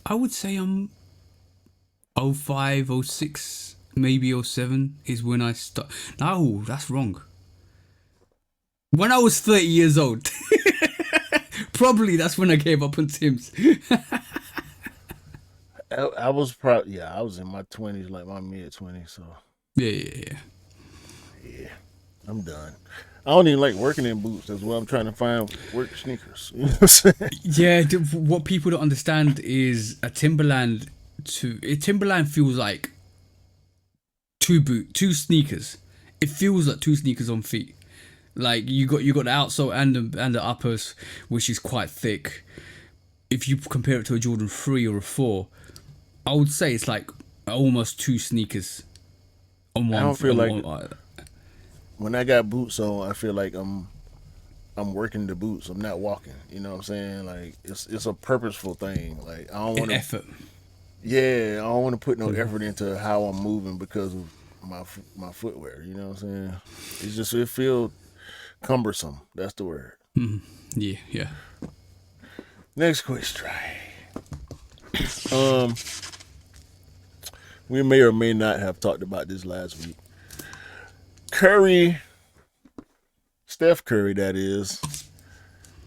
I would say I'm 05, 06, maybe 07 is when I start. No, that's wrong. When I was 30 years old. Probably that's when I gave up on Tim's. I was probably I was in my 20s, like my mid 20s. So Yeah, yeah, yeah. yeah, I'm done. I don't even like working in boots. That's why I'm trying to find work sneakers. You know what I'm saying? Yeah, what people don't understand is a Timberland. Timberland feels like two sneakers. It feels like two sneakers on feet. Like you got the outsole and the uppers, which is quite thick. If you compare it to a Jordan 3 or a 4, I would say it's like almost two sneakers on one. I don't feel on like one- when I got boots on, I feel like I'm working the boots. I'm not walking. You know what I'm saying? Like it's a purposeful thing. Like I don't an want to. effort. Yeah, I don't want to put no effort into how I'm moving because of my footwear. You know what I'm saying? It's just it feels cumbersome. That's the word. Yeah, yeah. Next question. Um, we may or may not have talked about this last week. Curry, Steph Curry, that is.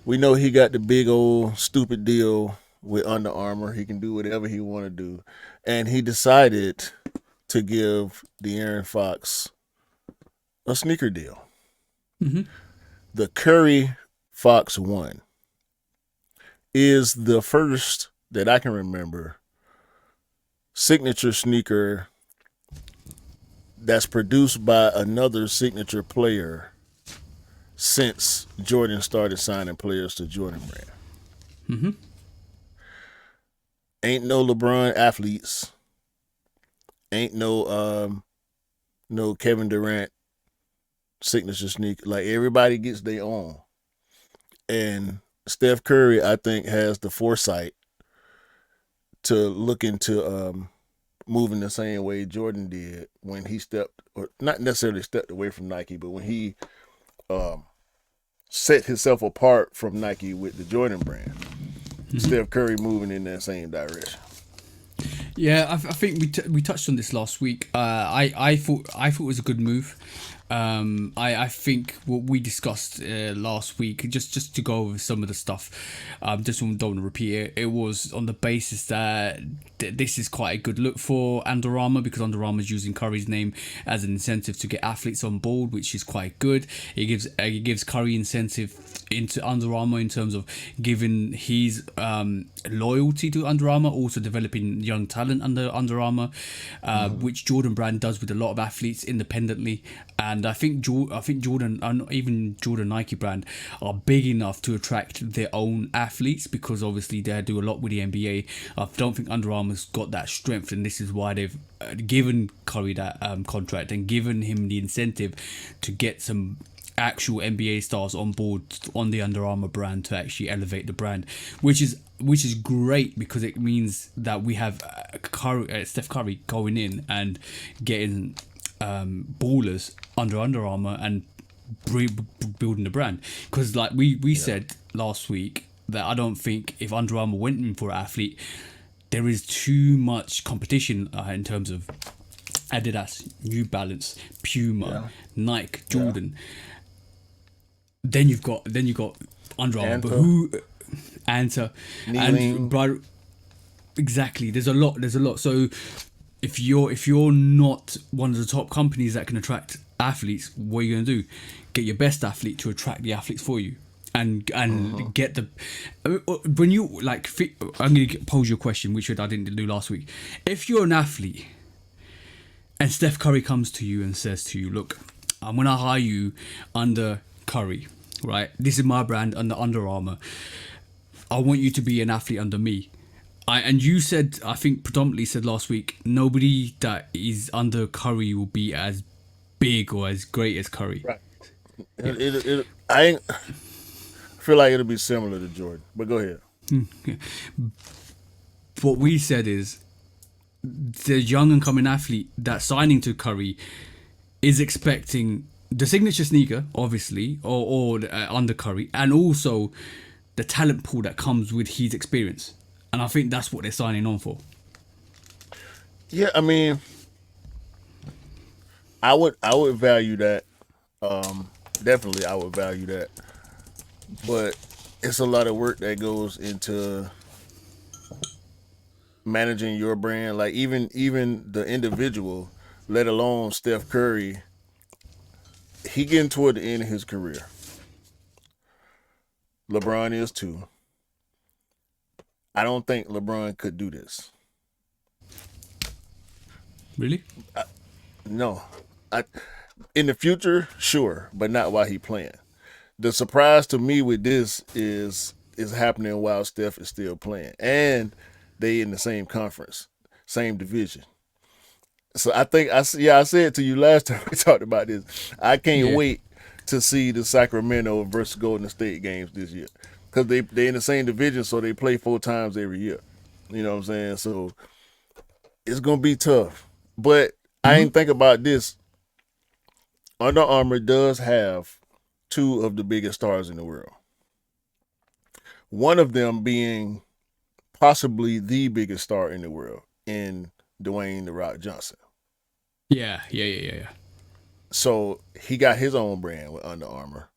We know he got the big old stupid deal with Under Armour. He can do whatever he want to do, and he decided to give De'Aaron Fox a sneaker deal. The Curry Fox 1 is the first that I can remember signature sneaker that's produced by another signature player since Jordan started signing players to Jordan brand. Ain't no LeBron athletes. Ain't no Kevin Durant signature sneaker. Like everybody gets their own. And Steph Curry, I think, has the foresight to look into moving the same way Jordan did when he stepped, or not necessarily stepped away from Nike, but when he set himself apart from Nike with the Jordan brand. Steph Curry moving in that same direction. Yeah, I think we touched on this last week. I thought it was a good move. I think what we discussed last week, just to go over some of the stuff, just don't want to repeat it. It was on the basis that this is quite a good look for Under Armour, because Under Armour is using Curry's name as an incentive to get athletes on board, which is quite good. It gives Curry incentive into Under Armour in terms of giving his loyalty to Under Armour, also developing young talent under Under Armour, which Jordan brand does with a lot of athletes independently. And I think Jordan, and even Jordan Nike brand, are big enough to attract their own athletes, because obviously they do a lot with the NBA. I don't think Under Armour's got that strength, and this is why they've given Curry that contract and given him the incentive to get some actual NBA stars on board on the Under Armour brand to actually elevate the brand, which is great, because it means that we have Steph Curry going in and getting ballers under Under Armour and building the brand. Because like we said last week, that I don't think if Under Armour went in for an athlete, there is too much competition in terms of Adidas, New Balance, Puma, Nike, Jordan. Then you've got Under Armour, but who Anta and bro, exactly. There's a lot. So if you're not one of the top companies that can attract athletes, what are you gonna do? Get your best athlete to attract the athletes for you, and get the. When you like, I'm gonna pose you a question, which I didn't do last week. If you're an athlete, and Steph Curry comes to you and says to you, "Look, I'm gonna hire you under Curry, right? This is my brand under Under Armour. I want you to be an athlete under me." And you said, I think predominantly said last week, nobody that is under Curry will be as big or as great as Curry. Right. I feel like it'll be similar to Jordan, but go ahead. What we said is the young and coming athlete that's signing to Curry is expecting the signature sneaker, obviously, or under Curry, and also the talent pool that comes with his experience. And I think that's what they're signing on for. Yeah, I mean, I would value that. Definitely, I would value that. But it's a lot of work that goes into managing your brand. Like even the individual, let alone Steph Curry, he getting toward the end of his career. LeBron is too. I don't think LeBron could do this. Really? No, I in the future, sure, but not while he playing. The surprise to me with this is happening while Steph is still playing, and they in the same conference, same division. So I think I said to you last time we talked about this. I can't Yeah. wait to see the Sacramento versus Golden State games this year because they in the same division, so they play 4 times every year. You know what I'm saying? So it's gonna be tough. But I Hmm. ain't think about this. Under Armour does have two of the biggest stars in the world. One of them being possibly the biggest star in the world in Dwayne the Rock Johnson. Yeah, yeah, yeah, yeah, yeah. So he got his own brand with Under Armour.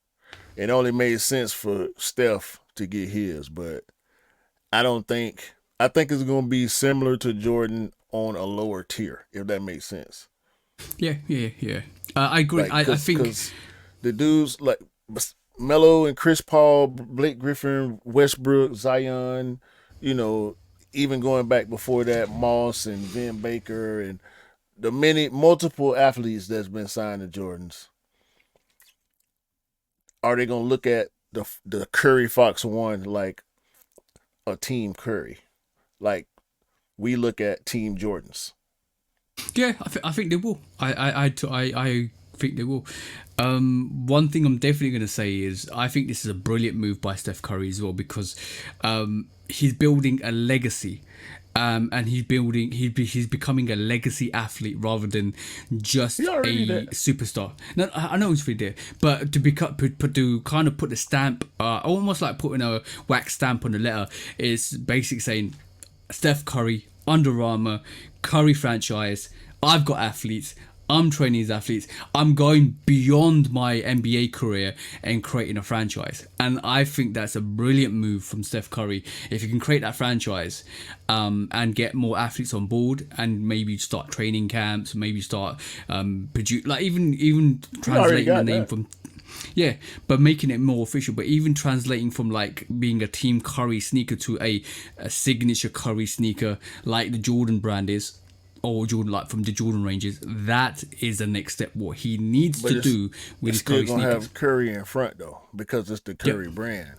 It only made sense for Steph to get his, but I don't think I think it's gonna be similar to Jordan on a lower tier, if that makes sense. Yeah, yeah, yeah. I agree. Like, I cause, think, cause the dudes like Melo and Chris Paul, Blake Griffin, Westbrook, Zion, you know, even going back before that, Moss and Vin Baker and the many multiple athletes that's been signed to Jordans. Are they gonna look at the Curry Fox one like a team Curry? Like we look at Team Jordans. yeah, I think they will. I think they will. One thing I'm definitely going to say is I think this is a brilliant move by Steph Curry as well because he's building a legacy. And he's becoming a legacy athlete rather than just He already a there. superstar. No, I know he's really there, but to become to kind of put the stamp, almost like putting a wax stamp on the letter, is basically saying Steph Curry, Under Armour, Curry franchise. I've got athletes. I'm training these athletes. I'm going beyond my NBA career and creating a franchise. And I think that's a brilliant move from Steph Curry. If you can create that franchise and get more athletes on board and maybe start training camps, maybe start produce, like even He already translating the got name that. from, yeah, but making it more official. But even translating from like being a Team Curry sneaker to a signature Curry sneaker like the Jordan brand is, or Jordan, like from the Jordan ranges, that is the next step. What he needs But to do with it's his still Curry gonna sneakers. have Curry in front though, because it's the Yep. Curry brand.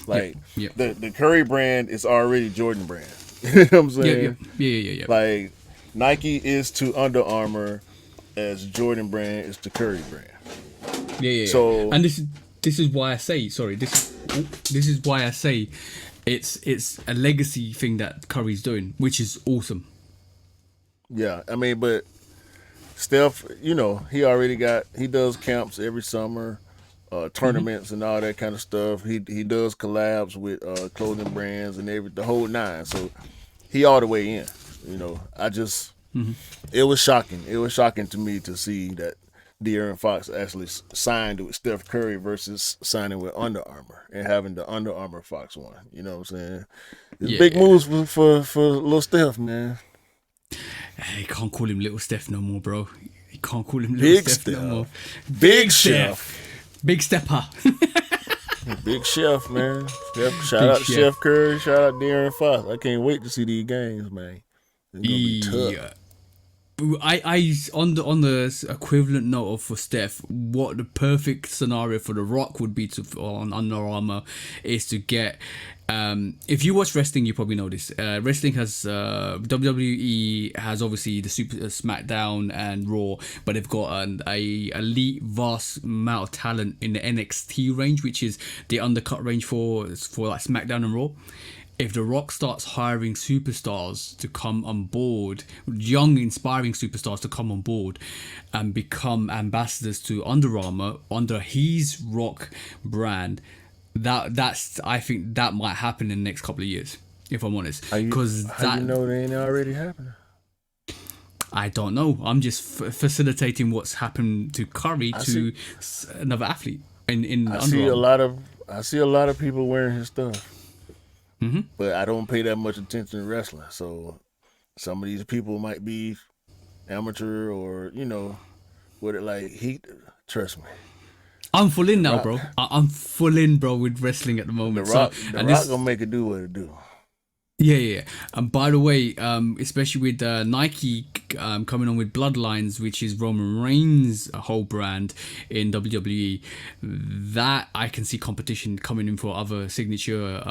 Like Yep. the Curry brand is already Jordan brand. You know what I'm Yep. Yep. saying? Yeah. Yeah. Yeah. Like Nike is to Under Armour as Jordan brand is to Curry brand. Yeah. Yeah. Yeah. So And this is why I say, sorry, this is why I say it's a legacy thing that Curry's doing, which is awesome. yeah, I mean, but Steph, he does camps every summer, tournaments and all that kind of stuff. He does collabs with clothing brands and the whole nine. So he all the way in. I just it was shocking. It was shocking to me to see that De'Aaron Fox actually signed with Steph Curry versus signing with Under Armour and having the Under Armour Fox one. You know what I'm saying? It's Yeah. big Yeah. moves for little Steph, man. Hey, you can't call him Little Steph no more, bro. You can't call him Little Big Steph no more. Steph. Big Chef. Big Stepper. Big Chef, man. Shout Big out to Chef. Chef Curry. Shout out De'Aaron Fox. I can't wait to see these games, man. It's gonna be tough. Yeah. I on the equivalent note of for Steph, what the perfect scenario for The Rock would be on Under Armour is to get. If you watch wrestling, you probably know this. Wrestling has WWE has obviously the Super SmackDown and Raw, but they've got a elite vast amount of talent in the NXT range, which is the undercut range for like SmackDown and Raw. if The Rock starts hiring superstars to come on board, young inspiring superstars to come on board and become ambassadors to Under Armour under his Rock brand, that's I think that might happen in the next couple of years, if I'm honest. Because how you know they ain't already happening? I don't know. I'm just facilitating what's happened to Curry another athlete in I Under see Armour. I see a lot of people wearing his stuff. Mm-hmm. But I don't pay that much attention to wrestling. So some of these people might be amateur or, what it like trust me. I'm full in now, bro. I'm full in, bro, with wrestling at the moment. The Rock gonna make it do what it do. Yeah. And by the way, especially with Nike coming on with Bloodlines, which is Roman Reigns' whole brand in WWE, that I can see competition coming in for other signature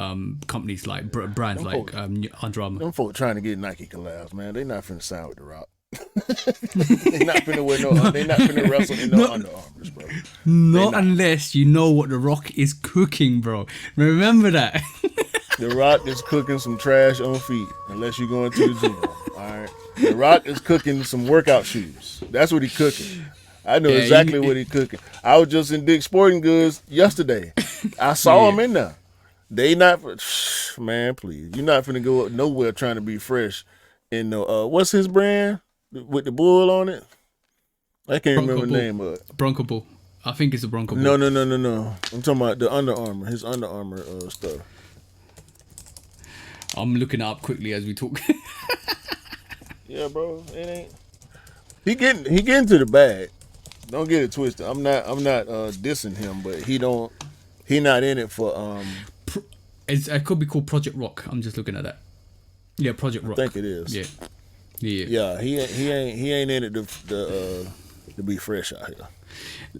companies like brands like Under Armour. Them folk trying to get Nike collabs, man. They not finna sign with The Rock. They not finna they not finna wrestle in no Under Armours, bro. Not unless you know what The Rock is cooking, bro. Remember that. The Rock is cooking some trash on feet, unless you're going to the gym. All right. The Rock is cooking some workout shoes. That's what he's cooking. I know exactly what he's cooking. I was just in Dick's Sporting Goods yesterday. I saw him in there. They not, man, please. You're not finna go nowhere trying to be fresh. In the what's his brand with the bull on it? I can't remember the name of it. Bronco Bull. I think it's a Bronco Bull. No. I'm talking about the Under Armour. His Under Armour stuff. I'm looking it up quickly as we talk. Yeah, bro. It ain't. He getting to the bag. Don't get it twisted. I'm not dissing him, but he not in it for It could be called Project Rock. I'm just looking at that. Yeah, Project Rock. I think it is. Yeah. Yeah, he ain't in it to be fresh out here.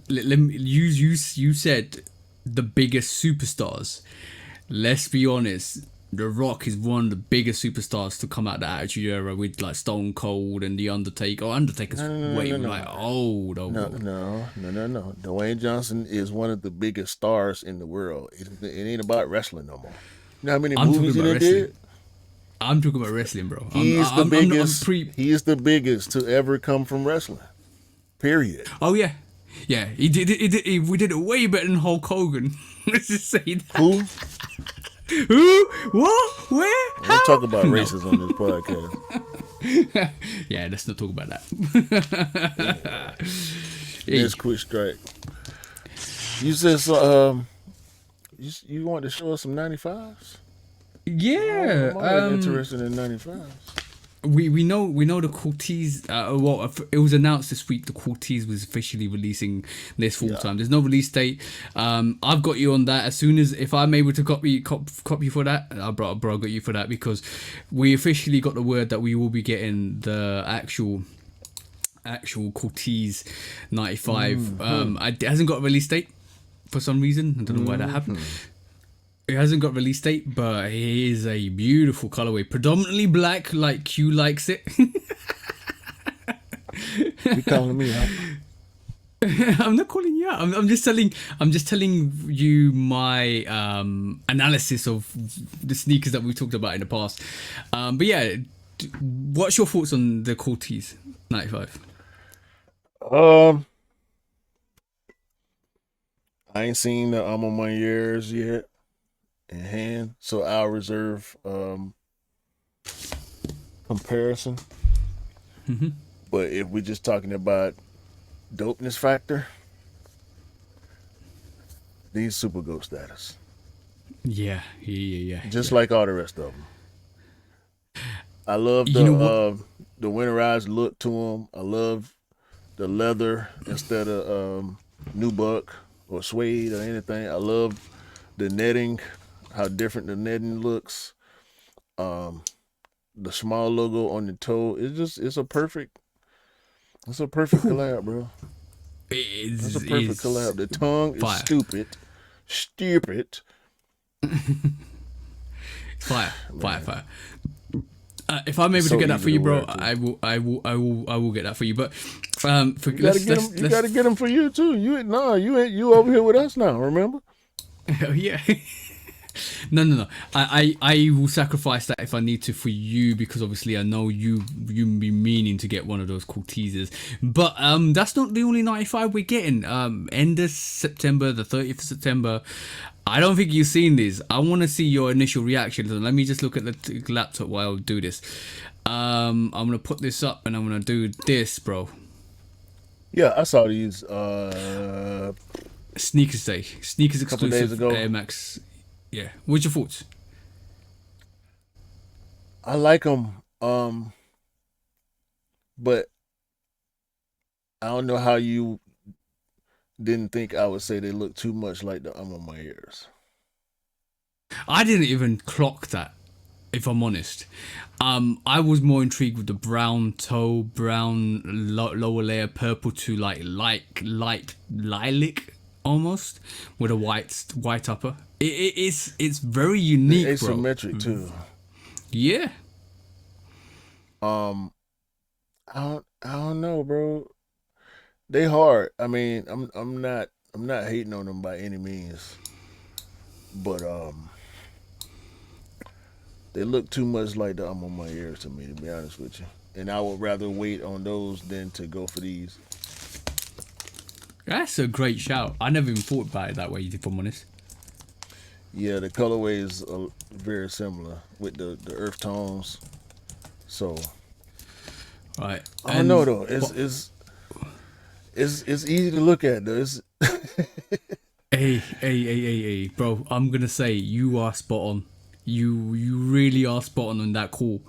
Let me, you said the biggest superstars. Let's be honest. The Rock is one of the biggest superstars to come out of the Attitude Era with like Stone Cold and The Undertaker. Undertaker's like old. No. Dwayne Johnson is one of the biggest stars in the world. It ain't about wrestling no more. You know how many movies he did? I'm talking about wrestling, bro. He's the biggest to ever come from wrestling. Period. Oh yeah. He did it. We did it way better than Hulk Hogan. Let's just say that. Who? Who? What? Where? We'll talk about races on this podcast. Yeah, let's not talk about that. Let's quick strike. You said so, you want to show us some 95s? Yeah. I'm interested in 95s. We know the Corteiz. It was announced this week. The Corteiz was officially releasing this full time. There's no release date. I've got you on that. As soon as if I'm able to copy for that, I got you for that because we officially got the word that we will be getting the actual Corteiz 95. It hasn't got a release date for some reason. I don't know why that happened. It hasn't got release date, but it is a beautiful colorway, predominantly black, like Q likes it. You calling me out? I'm not calling you out. I'm just telling you my analysis of the sneakers that we've talked about in the past. But yeah, what's your thoughts on the Corteiz 95? I ain't seen the I'm on my years yet in hand, so I'll reserve comparison. Mm-hmm. But if we're just talking about dopeness factor, these super GOAT status. Yeah. Just like all the rest of them. I love the winterized look to them. I love the leather instead of nubuck or suede or anything. I love the netting, how different the netting looks. The small logo on the toe. It's a perfect collab, bro. It's a perfect collab. The tongue is stupid. Fire. If I'm able to get that for you, bro, I will get that for you. But you gotta get them for you too. You over here with us now. Remember? Yeah. No. I will sacrifice that if I need to for you, because obviously I know you be meaning to get one of those Corteizes. But that's not the only 95 we're getting. End of September, the 30th of September. I don't think you've seen these. I want to see your initial reaction. So let me just look at the laptop while I do this. I'm gonna put this up and I'm gonna do this, bro. Yeah, I saw these Sneakers Day, sneakers couple days exclusive ago. Air Max. Yeah, what's your thoughts? I like them, but I don't know how you didn't think I would say they look too much like the I'm on my ears. I didn't even clock that, if I'm honest. I was more intrigued with the brown toe, brown lower layer, purple to like light lilac almost, with a white upper. It's very unique, It's bro. asymmetric too. Yeah. I don't know, bro. They hard. I mean, I'm not hating on them by any means, but they look too much like the I'm on my ears to me, to be honest with you. And I would rather wait on those than to go for these. That's a great shout. I never even thought about it that way, if I'm honest. Yeah, the colorways are very similar with the earth tones. So Right. I don't know though. It's easy to look at though. It's Hey, bro. I'm gonna say you are spot on. You really are spot on that call.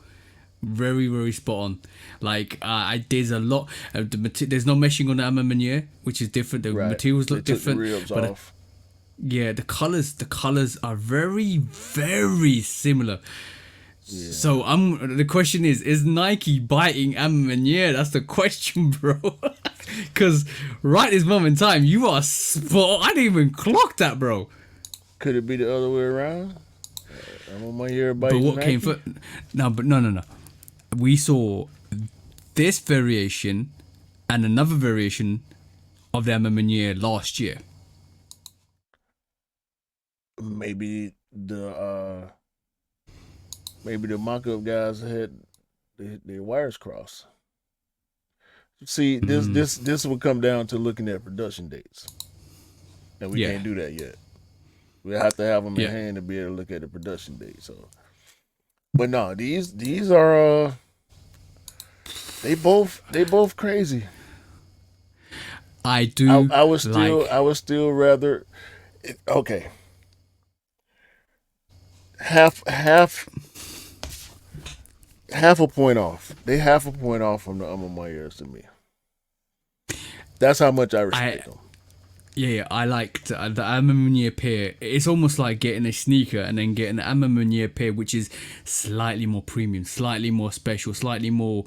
Very, very spot on. Like there's a lot. There's no meshing on the Amamanier, which is different. The right. materials look They took different. the ribs but off. yeah, the colors are very, very similar. Yeah. So the question is Nike biting Amamanier? That's the question, bro. Because right this moment in time, you are spot. I didn't even clock that, bro. Could it be the other way around? I'm on my ear But biting what Nike? came first? No. We saw this variation and another variation of the Amamanier last year. Maybe the mock-up guys had their wires crossed. See, this will come down to looking at production dates, and we can't do that yet. We have to have them in hand to be able to look at the production date. So, but no, these are they both crazy. I do. I would still rather. Okay. Half a point off. They half a point off from the I'm on my ears to me. That's how much I respect them. Yeah, I like the Amamanier pair. It's almost like getting a sneaker and then getting an Amamanier pair, which is slightly more premium, slightly more special, slightly more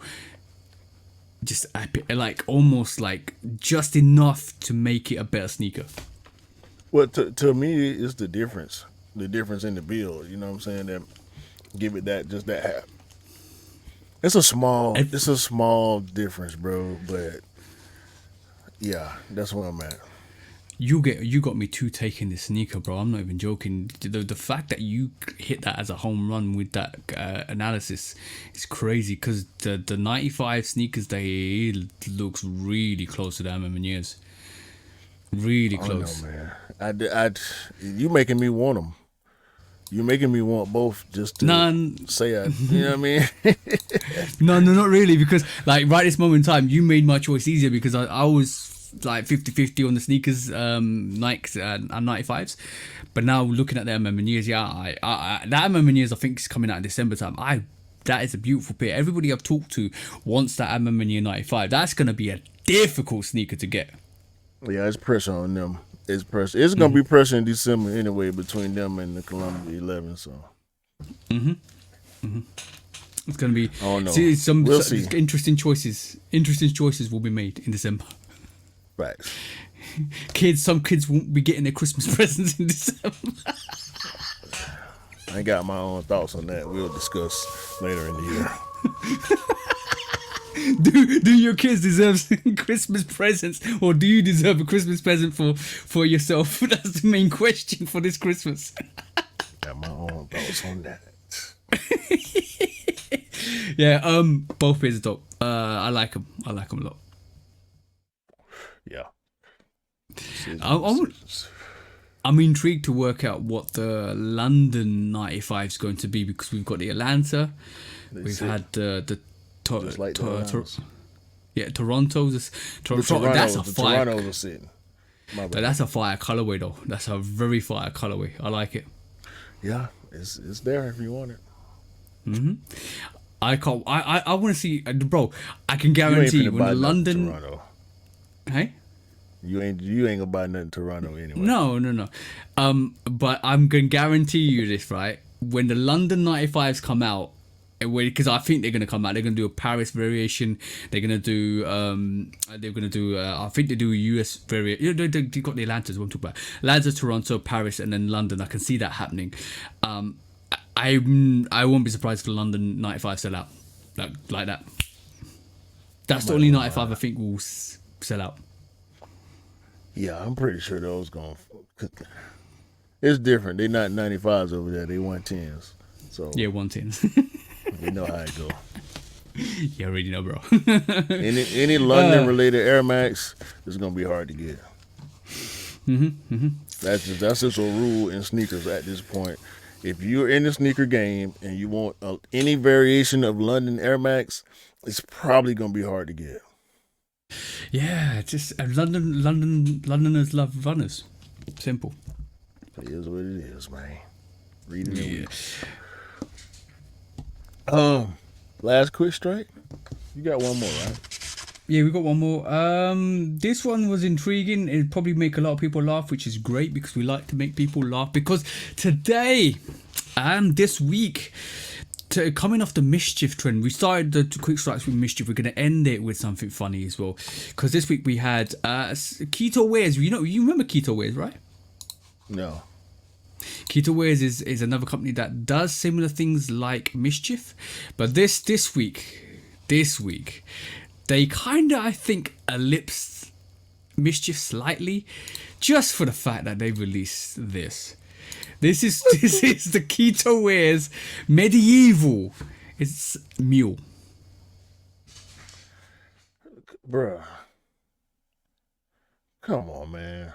just epic, like almost like just enough to make it a better sneaker. Well, to me, it's the difference in the build. You know what I'm saying? That give it that half. It's a small difference, bro. But yeah, that's where I'm at. You got me too taking this sneaker, bro. I'm not even joking. The fact that you hit that as a home run with that analysis is crazy, because the 95 sneakers day looks really close to the Amamaniers. Really close. I know, man. You making me want them. You making me want both just to say it. You know what I mean? No, not really, because like right this moment in time, you made my choice easier, because I was like 50-50 on the sneakers, Nikes and 95s. But now looking at the Amamaniers, that Amamaniers I think is coming out in December time. That is a beautiful pair. Everybody I've talked to wants that Amamanier 95. That's gonna be a difficult sneaker to get. Yeah, it's pressure on them. It's pressure. It's gonna be pressure in December anyway between them and the Columbia 11. So. It's gonna be. Oh no. We'll see. Interesting choices. Interesting choices will be made in December. Right. Some kids won't be getting their Christmas presents in December. I got my own thoughts on that. We'll discuss later in the year. Do your kids deserve Christmas presents, or do you deserve a Christmas present for yourself? That's the main question for this Christmas. have my own thoughts on that. Yeah, both pairs are dope. I like them. I like them a lot. Yeah. I'm intrigued to work out what the London 95 is going to be, because we've got the Atlanta, we've had the Toronto's. That's a fire. Toronto's are sitting. But that's a fire colorway though. That's a very fire colorway. I like it. Yeah, it's there if you want it. Mm-hmm. I can't. I want to see, bro. I can guarantee you when the London. Toronto. Hey. You ain't gonna buy nothing in Toronto anyway. No. But I'm gonna guarantee you this, right? When the London 95s come out, because I think they're gonna come out, they're gonna do a Paris variation. They're gonna do. I think they do a US variation. They got the Atlantas. What I'm talking about. Atlanta, Toronto, Paris, and then London. I can see that happening. I won't be surprised if the London 95 sell out like that. That's the only 95 I think will sell out. Yeah, I'm pretty sure those going. It's different. They not 95s over there. They 110s. So yeah, 110s. You know how it go. You already know, bro. any London related Air Max is gonna be hard to get. That's just a rule in sneakers at this point. If you're in the sneaker game and you want any variation of London Air Max, it's probably gonna be hard to get. Yeah, just Londoners love runners. Simple. It is what it is, man. Read it. Yeah. Last quick strike. You got one more, right? Yeah, we got one more. This one was intriguing. It'd probably make a lot of people laugh, which is great because we like to make people laugh. Because today, this week, coming off the MSCHF trend, we started the quick strikes with MSCHF. We're going to end it with something funny as well. Because this week we had Kitoware. You remember Kitoware, right? No. Kitoware is another company that does similar things like MSCHF, but this week, they kind of, I think, ellipsed MSCHF slightly, just for the fact that they released this. This is the Kitoware's Medieval. It's Mule. Bruh. Come on, man.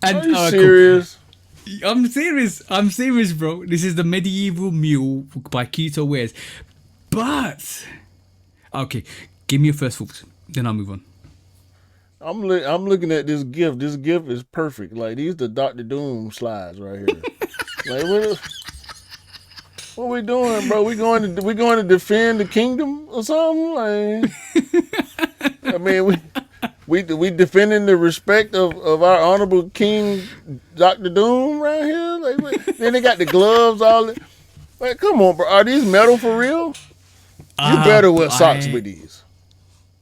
And, are you serious? I'm serious, bro. This is the Medieval Mule by Kitoware. But okay, give me your first thoughts, then I'll move on. I'm looking at this gift. This gift is perfect. Like, these the Dr. Doom slides right here. Like, what we doing, bro? We going to defend the kingdom or something? Like, I mean, we defending the respect of our honorable King Dr. Doom right here. Like, then they got the gloves all. Like, come on, bro. Are these metal for real? You better wear socks with these.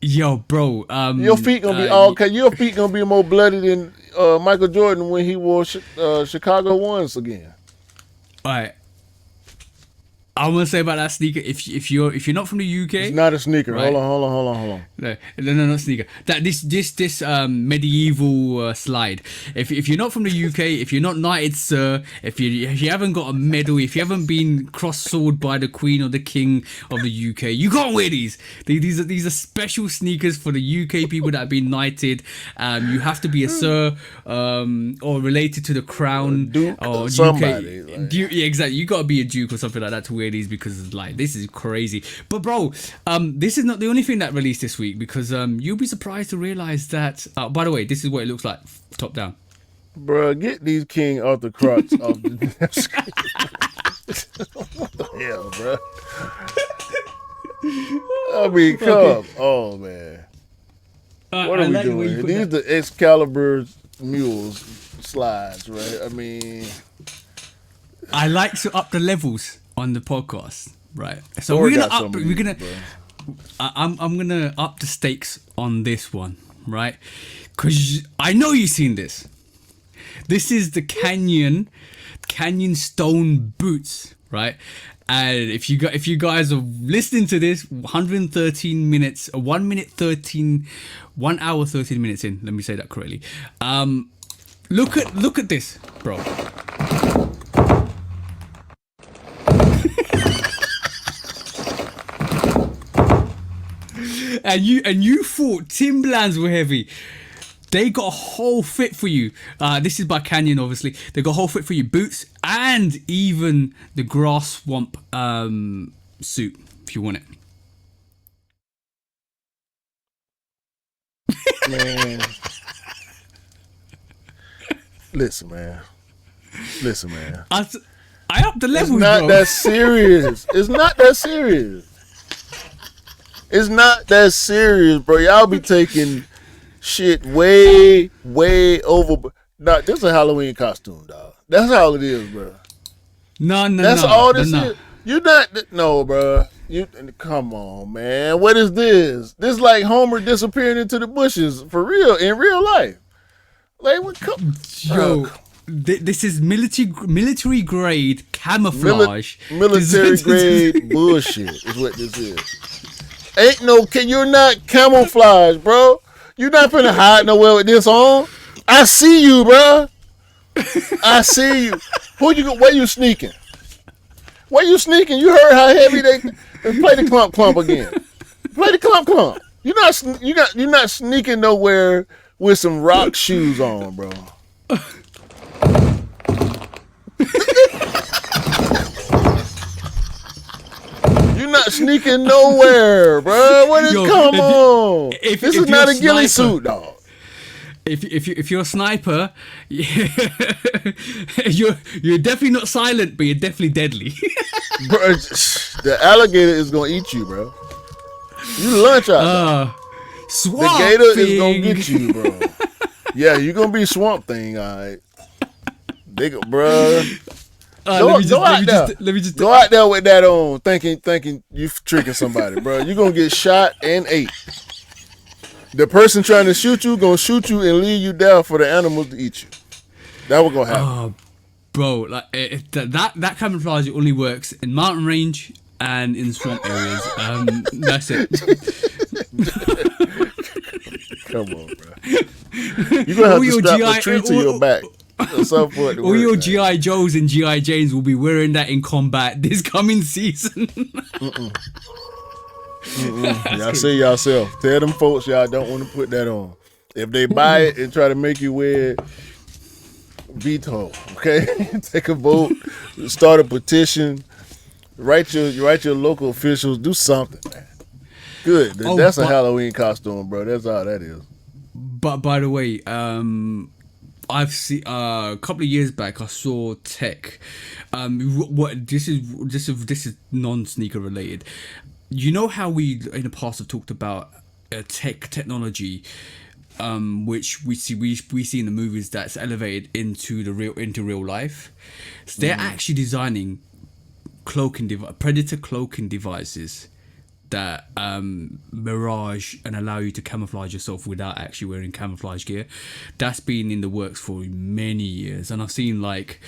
Yo, bro. Your feet gonna be all. Your feet gonna be more bloody than Michael Jordan when he wore Chicago ones again. All right. I'm gonna say about that sneaker. If you're not from the UK, it's not a sneaker. Right? Hold on. No, not sneaker. That this medieval slide. If you're not from the UK, if you're not knighted, sir, if you haven't got a medal, if you haven't been cross-sword by the Queen or the King of the UK, you can't wear these. These are special sneakers for the UK people that have been knighted. You have to be a sir, or related to the crown, Duke, or somebody. UK. Yeah, exactly. You gotta be a duke or something like that to wear these, because like this is crazy. But bro, this is not the only thing that released this week, because you'll be surprised to realize that by the way, this is what it looks like top down. Bruh, get these King Arthur Crocs off the what the hell, bruh? I mean, come. Okay. Oh man, what are we doing? These are the Excalibur mules slides, right? I mean, I like to up the levels on the podcast, right? So we're gonna I'm gonna up the stakes on this one, right? Because I know you've seen this. This is the Canyon Stone boots, right? And if you guys are listening to this, 113 minutes, 1 hour 13 minutes in. Let me say that correctly. Look at this, bro. and you thought Timberlands were heavy. They got a whole fit for you. This is by Canyon, obviously. They got a whole fit for you. Boots and even the grass swamp suit, if you want it. Man. Listen, man. I upped the levels, It's not bro. that serious. It's not that serious. It's not that serious, bro. Y'all be taking shit way over. Nah, this is a Halloween costume, dog. That's all it is, bro. No. That's all this is. You not no, bro. You come on, man. What is this? This like Homer disappearing into the bushes for real in real life. Like what? Yo, this is military grade camouflage. Military grade bullshit is what this is. Ain't no. You're not camouflage, bro. You're not finna hide nowhere with this on. I see you, bro. I see you. Where you sneaking? Where you sneaking? You heard how heavy they play the clump again. Play the clump. You're not sneaking nowhere with some rock shoes on, bro. You're not sneaking nowhere, bro. What is? Come on. This is not a ghillie suit, dog. If you're a sniper, you're definitely not silent, but you're definitely deadly. Bro, the alligator is gonna eat you, bro. You lunch out there. Swamp The gator Thing. is gonna get you, bro. Yeah, you're gonna be Swamp Thing, all right. Bro. Go out there with that on, thinking you tricking somebody, bro. You're gonna get shot and ate. The person trying to shoot you gonna shoot you and leave you there for the animals to eat you. That was gonna happen. Bro, like that camouflage only works in mountain range and in swamp areas. That's it. Come on, bro. You're gonna have to strap a tree to your back. All your G.I. Joes and G.I. Janes will be wearing that in combat this coming season. Y'all see yourself. Tell them folks y'all don't want to put that on. If they buy it and try to make you wear it, veto. Okay, take a vote, start a petition, write your local officials, do something, man. Good. That's a Halloween costume, bro. That's all that is. But by the way, I've seen a couple of years back. I saw tech. What this is non-sneaker related. You know how we in the past have talked about technology, which we see in the movies that's elevated into real life. So they're actually designing predator cloaking devices that mirage and allow you to camouflage yourself without actually wearing camouflage gear. That's been in the works for many years, and I've seen like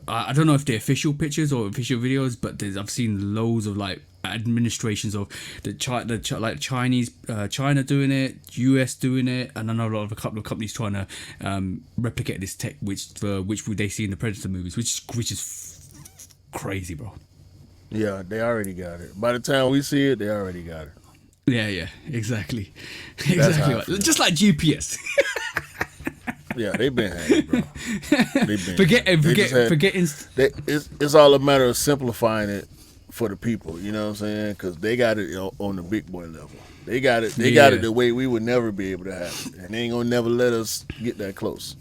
I don't know if they're official pictures or official videos, but I've seen loads of like administrations of like Chinese, China doing it, US doing it, and I know a couple of companies trying to replicate this tech, which they see in the Predator movies, which is crazy, bro. Yeah, they already got it. By the time we see it, they already got it. Yeah, exactly. Just like GPS. Yeah, they've been had it, bro. It's all a matter of simplifying it for the people. You know what I'm saying? Because they got it on the big boy level. They got it. They got it the way we would never be able to have it, and they ain't gonna never let us get that close.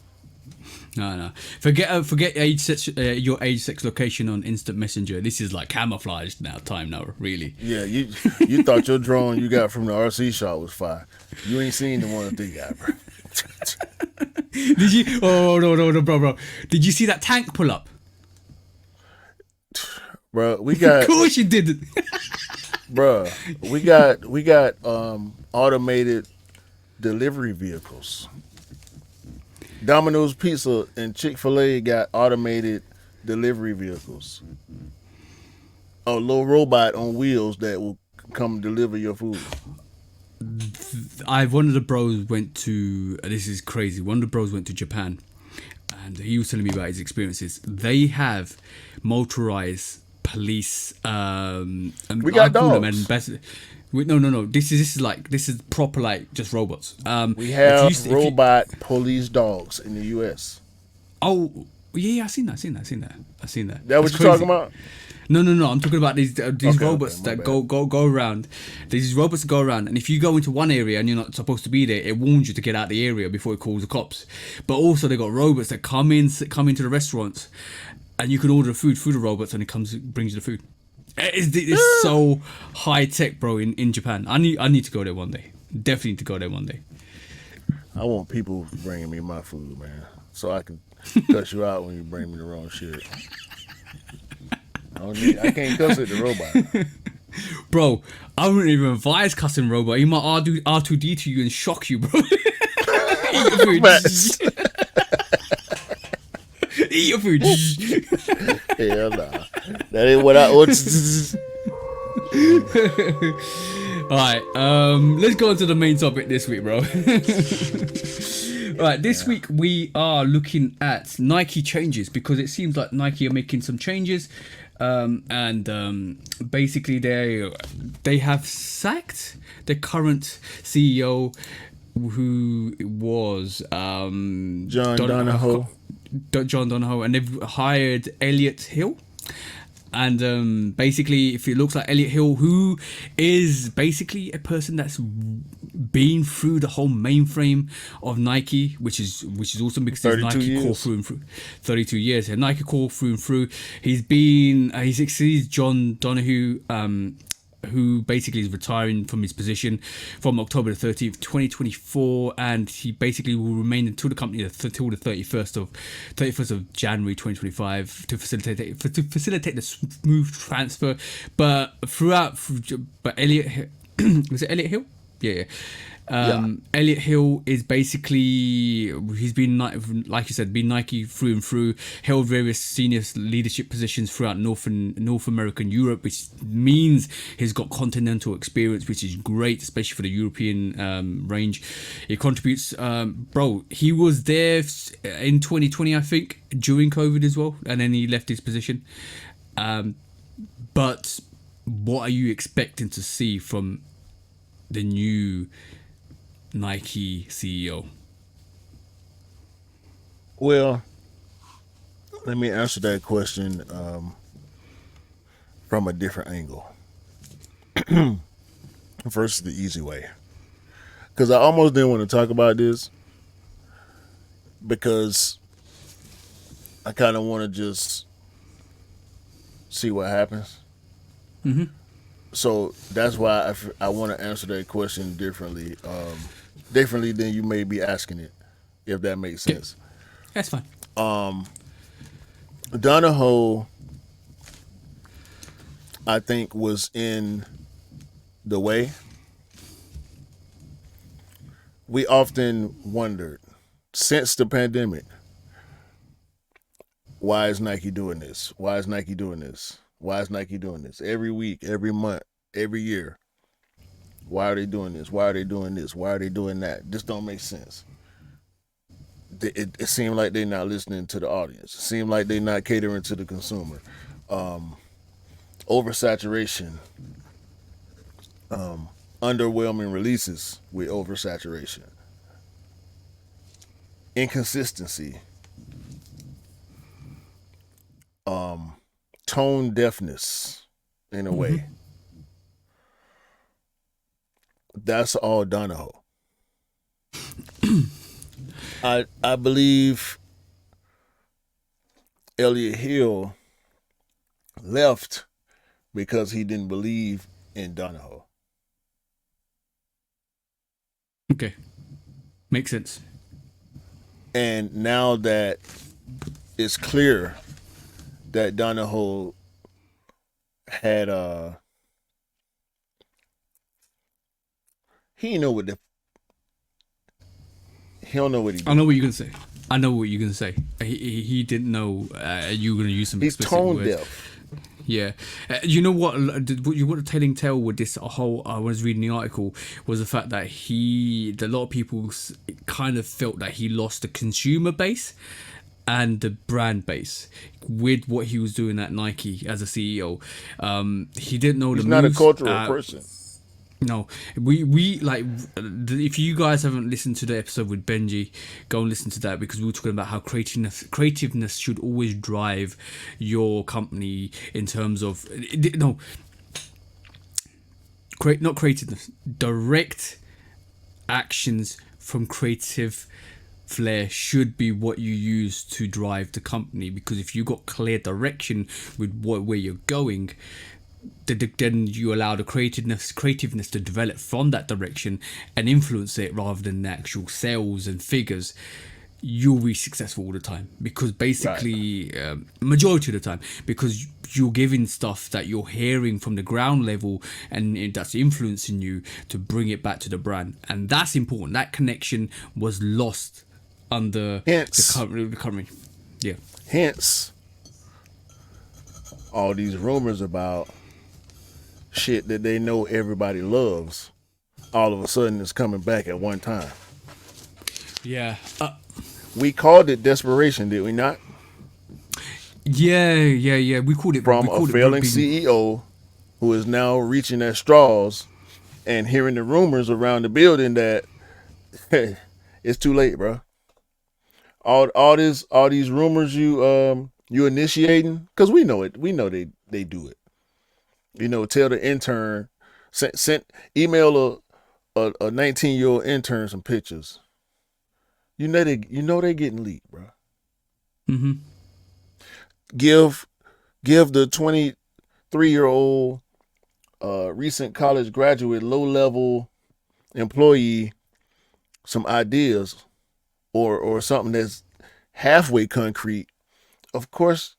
No. Forget your age, sex, location on instant messenger. This is like camouflaged time now, really. Yeah, you thought your drone you got from the RC shop was fire. You ain't seen the one that they got, bro. Did you? Oh no, bro. Did you see that tank pull up? Bro, we got. Of course you didn't. Bro, we got automated delivery vehicles. Domino's Pizza and Chick-fil-A got automated delivery vehicles. A little robot on wheels that will come deliver your food. One of the bros went to. This is crazy. One of the bros went to Japan, and he was telling me about his experiences. They have motorized police. And We got dogs. dogs. No. This is proper like just robots. We have robot police dogs in the U.S. Oh yeah, I seen that. That what you're talking about? No. I'm talking about these robots okay, that go around. These robots that go around, and if you go into one area and you're not supposed to be there, it warns you to get out of the area before it calls the cops. But also they got robots that come into the restaurants, and you can order food through the robots, and it brings you the food. It's so high tech, bro. In Japan, I need to go there one day. Definitely need to go there one day. I want people bringing me my food, man, so I can cuss you out when you bring me the wrong shit. I can't cuss at the robot. Bro, I wouldn't even advise cussing robot. He might R2D to you and shock you, bro. Eat your food. Eat your food. Hell nah. That ain't what I want. Alright, let's go on to the main topic this week, bro. Alright, this week we are looking at Nike changes, because it seems like Nike are making some changes. Basically they have sacked the current CEO, who was John Donahoe, and they've hired Elliot Hill. And basically, if it looks like Elliot Hill, who is basically a person that's been through the whole mainframe of Nike, which is awesome, because it's Nike core through and through. 32 years, and Nike core through and through. He succeeds John Donahoe, who basically is retiring from his position from October the 13th, 2024, and he basically will remain until the company until the 31st of January 2025 to facilitate the smooth transfer. But Elliot was it Elliot Hill? Yeah. Elliot Hill is basically, he's been, like you said, been Nike through and through, held various senior leadership positions throughout North America and Europe, which means he's got continental experience, which is great, especially for the European range. He contributes, he was there in 2020, I think, during COVID as well, and then he left his position. But what are you expecting to see from the new Nike CEO? Well, let me answer that question from a different angle. First, the easy way, because I almost didn't want to talk about this, because I kind of want to just see what happens. Mm-hmm. So that's why I want to answer that question differently than you may be asking it, if that makes sense. Yeah, that's fine. Donahoe, I think, was in the way. We often wondered, since the pandemic, why is Nike doing this? Why is Nike doing this? Why is Nike doing this? Every week, every month, every year. Why are they doing this? Why are they doing this? Why are they doing that? This don't make sense. It seemed like they're not listening to the audience. It seemed like they're not catering to the consumer. Oversaturation. Underwhelming releases with oversaturation. Inconsistency. Tone deafness, in a way. That's all Donahoe. I believe Elliot Hill left because he didn't believe in Donahoe. Okay. Makes sense. And now that it's clear that Donahoe had he don't know what he did. I know what you're gonna say. He didn't know you were gonna use some He's explicit tone words. deaf. Yeah, you know what the telling tale with this whole, I was reading the article, was the fact that a lot of people kind of felt that he lost the consumer base, and the brand base with what he was doing at Nike as a CEO. He didn't know He's the not moves. a cultural person. No, we like, if you guys haven't listened to the episode with Benji, go and listen to that, because we were talking about how creativeness should always drive your company in terms of not creativeness, direct actions from creative flair should be what you use to drive the company, because if you got clear direction with where you're going, then you allow the creativeness to develop from that direction and influence it rather than the actual sales and figures. You'll be successful all the time, because basically majority of the time, because you're giving stuff that you're hearing from the ground level, and that's influencing you to bring it back to the brand. And that's important. That connection was lost under the current. Yeah. Hence all these rumors about shit that they know everybody loves, all of a sudden it's coming back at one time. Yeah. We called it desperation, did we not? Yeah. We called it from a failing CEO who is now reaching at straws and hearing the rumors around the building that it's too late, bro. All these rumors you initiating, because we know it. We know they do it. You know, tell the intern, email a 19-year-old intern some pictures. You know they getting leaked, bro. Mm-hmm. Give the 23-year-old recent college graduate, low-level employee some ideas or something that's halfway concrete. Of course,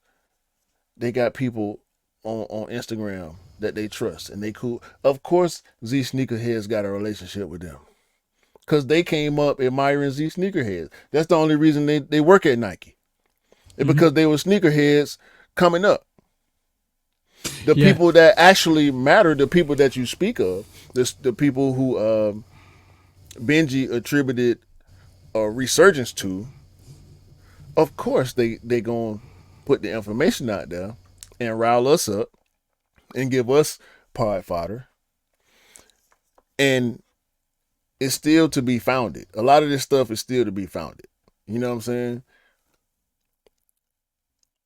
they got people on Instagram that they trust and they cool. Of course, Z Sneakerheads got a relationship with them, because they came up admiring Z Sneakerheads. That's the only reason they work at Nike. It's because they were sneakerheads coming up. The people that actually matter, the people that you speak of, the people who Benji attributed a resurgence to, of course they gonna put the information out there and rile us up and give us pod fodder. And it's still to be founded. A lot of this stuff is still to be founded. You know what I'm saying?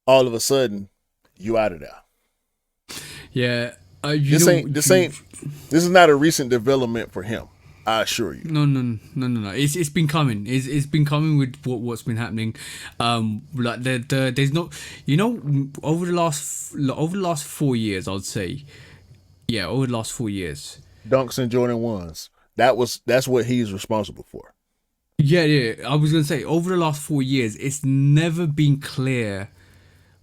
All of a sudden, you out of there. Yeah. This is not a recent development for him. I assure you. No. It's been coming. It's been coming with what's been happening. Like there's no, over the last 4 years, I'd say. Yeah, over the last 4 years. Dunks and Jordan 1s. That's what he's responsible for. Yeah. I was gonna say, over the last 4 years, it's never been clear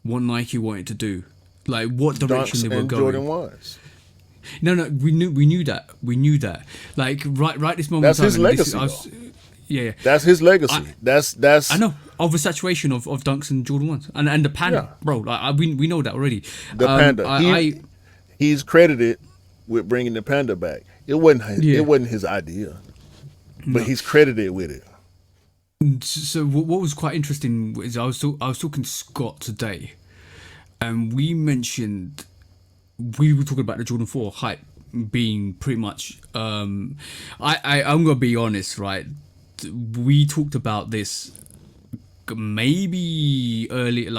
what Nike wanted to do, like what direction Dunks they were and going. Jordan 1s. No, we knew that. Like right this moment. That's his legacy. Yeah. That's his legacy. That's. I know, oversaturation of Dunks and Jordan 1s and the Panda, bro. Like we know that already. The Panda. He's credited with bringing the Panda back. It wasn't his idea, but he's credited with it. So what was quite interesting is I was talking to Scott today, and we were talking about the Jordan 4 hype being pretty much. I'm gonna be honest, right? We talked about this maybe late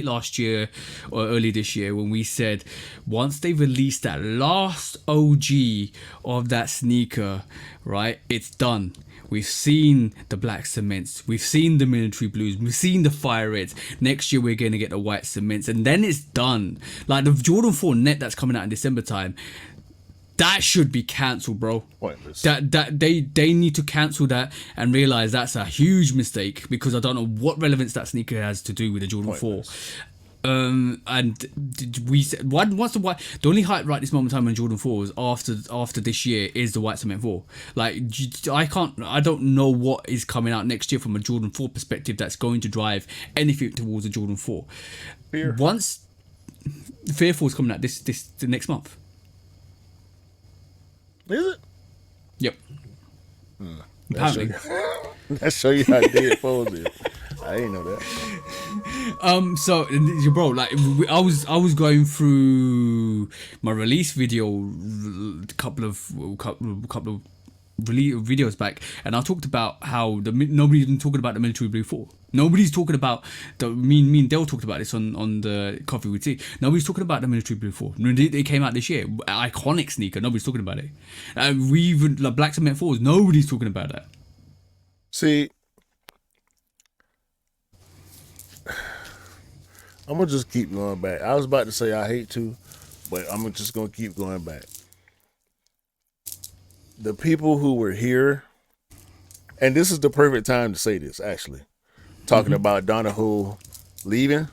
last year or early this year, when we said once they released that last OG of that sneaker, right, it's done. We've seen the black cements, we've seen the military blues, we've seen the fire reds. Next year we're going to get the white cements, and then it's done. Like the Jordan 4 net that's coming out in December time, that should be cancelled, bro. Pointless. That they need to cancel that and realize that's a huge mistake, because I don't know what relevance that sneaker has to do with the Jordan 4. And we said the only hype right this moment in time on Jordan 4 is after this year is the white cement 4. Like I don't know what is coming out next year from a Jordan 4 perspective that's going to drive anything towards a Jordan 4. Fear. Once Fear 4 is coming out the next month. Is it? Yep. Apparently. Let's show you how dead foes is. I didn't know that. So bro, like I was going through my release video couple of videos back, and I talked about how nobody's been talking about the military blue 4. Nobody's talking about the me and Dale talked about this on the Coffee with Tea. Nobody's talking about the military blue 4. It came out this year, iconic sneaker. Nobody's talking about it. We even like Black Cement 4s. Nobody's talking about that. See, I'm gonna just keep going back. I was about to say I hate to, but I'm just gonna keep going back. The people who were here, and this is the perfect time to say this, actually, talking about Donahoe leaving,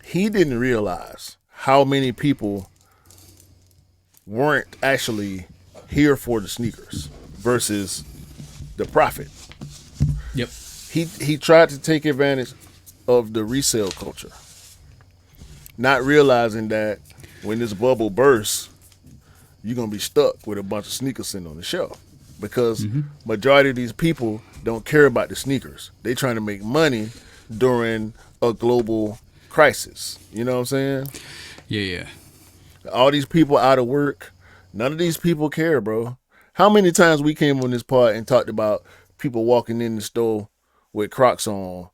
he didn't realize how many people weren't actually here for the sneakers versus the profit. Yep. He tried to take advantage of the resale culture, not realizing that when this bubble bursts, you're going to be stuck with a bunch of sneakers sitting on the shelf because majority of these people don't care about the sneakers. They trying to make money during a global crisis. You know what I'm saying? Yeah. All these people out of work, none of these people care, bro. How many times we came on this part and talked about people walking in the store with Crocs on